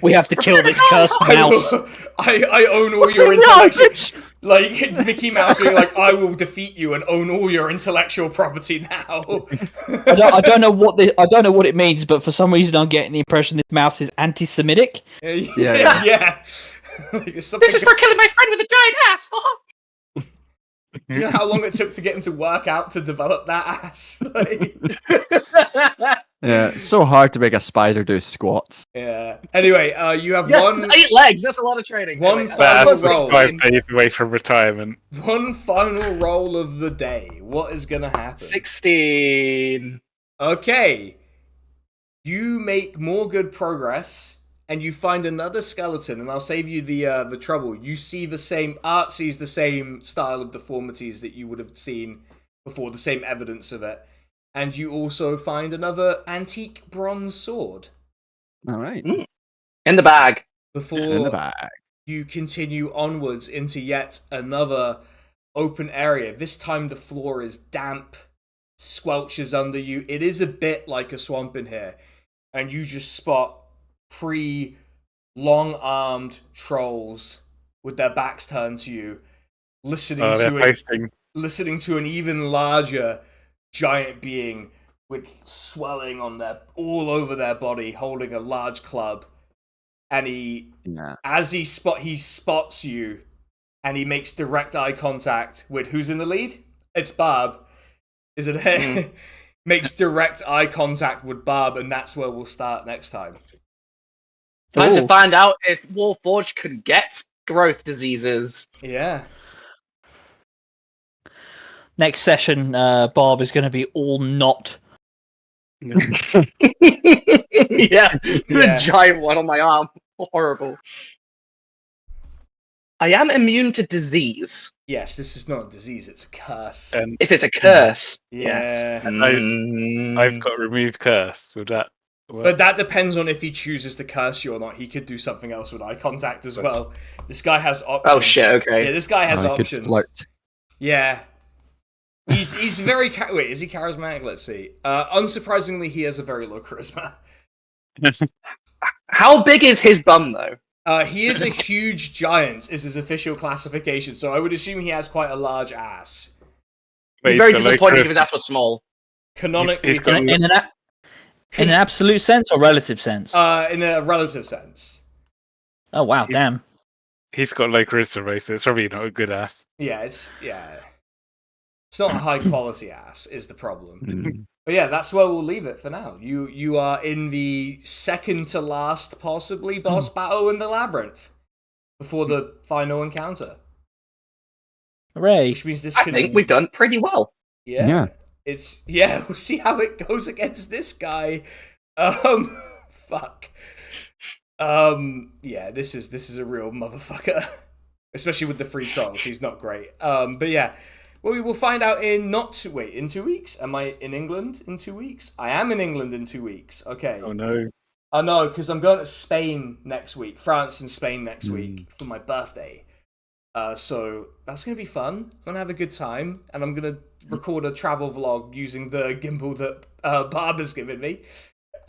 We have to kill this cursed mouse. I own all your intellectual... Like, Mickey Mouse being like, I will defeat you and own all your intellectual property now. I don't know what it means, but for some reason I'm getting the impression this mouse is anti-Semitic. Yeah. Like, This is for killing my friend with a giant ass! Do you know how long it took to get him to work out to develop that ass? Like... Yeah, it's so hard to make a spider do squats. Yeah. Anyway, you have it's 8 legs, that's a lot of training. One Anyway, final That's roll. 5 days away from retirement. One final roll of the day. What is gonna happen? 16. Okay. You make more good progress, and you find another skeleton, and I'll save you the trouble. You see the same... Art sees the same style of deformities that you would have seen before, the same evidence of it. And you also find another antique bronze sword. All right. In the bag. Before In the bag. you continue onwards into yet another open area. This time the floor is damp, squelches under you. It is a bit like a swamp in here. And you just spot 3 long-armed trolls with their backs turned to you, listening to an even larger giant being with swelling on all over their body, holding a large club. And he spots you, and he makes direct eye contact with who's in the lead? It's Barb. Is it? Makes direct eye contact with Barb, and that's where we'll start next time. Time to find out if Warforged can get growth diseases. Yeah. Next session, Barb is going to be all knot. Yeah, the giant one on my arm. Horrible. I am immune to disease. Yes, this is not a disease, it's a curse. If it's a curse. Yeah. Yes. I've got remove curse. Would that work? But that depends on if he chooses to curse you or not. He could do something else with eye contact as well. This guy has options. Oh shit, okay. Yeah, this guy has options. Flirt. Yeah. He's very... Wait, is he charismatic? Let's see. Unsurprisingly, he has a very low charisma. How big is his bum, though? He is a huge giant, is his official classification, so I would assume he has quite a large ass. He's very disappointed if his ass was small. Canonically... In an absolute sense or relative sense? In a relative sense. Oh, wow, damn. He's got low charisma, so it's probably not a good ass. Yeah, it's not a high quality ass is the problem. But yeah, that's where we'll leave it for now. You are in the second to last, possibly, boss battle in the labyrinth before the final encounter. Hooray. Which means this I think we've done pretty well. Yeah. We'll see how it goes against this guy. Fuck. Yeah, this is a real motherfucker. Especially with the free trolls, he's not great. But yeah. Well, we will find out in 2 weeks? Am I in England in 2 weeks? I am in England in 2 weeks. Okay. Oh no. I know, because I'm going to Spain next week. France and Spain next week for my birthday. So that's going to be fun. I'm going to have a good time. And I'm going to record a travel vlog using the gimbal that Barb has given me.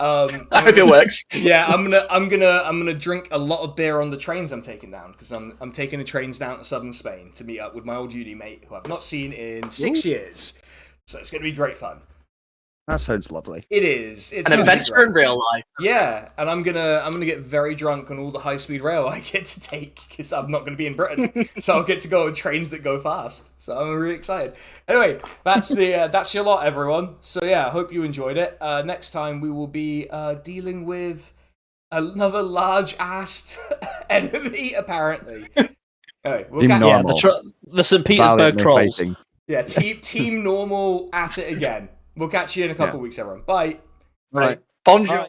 I hope it works. Yeah, I'm gonna drink a lot of beer on the trains I'm taking down, because I'm taking the trains down to southern Spain to meet up with my old uni mate who I've not seen in 6 years. So it's gonna be great fun. That sounds lovely. It is. It's An gonna be adventure great. in real life. Yeah, and I'm gonna get very drunk on all the high speed rail I get to take because I'm not gonna be in Britain, so I'll get to go on trains that go fast. So I'm really excited. Anyway, that's your lot, everyone. So yeah, I hope you enjoyed it. Next time we will be dealing with another large-assed enemy, apparently. Anyway, we'll Team catch normal. The St. Petersburg Valiantly trolls. fighting. Yeah, team normal at it again. We'll catch you in a couple weeks, everyone. Bye. Right. Bonjour.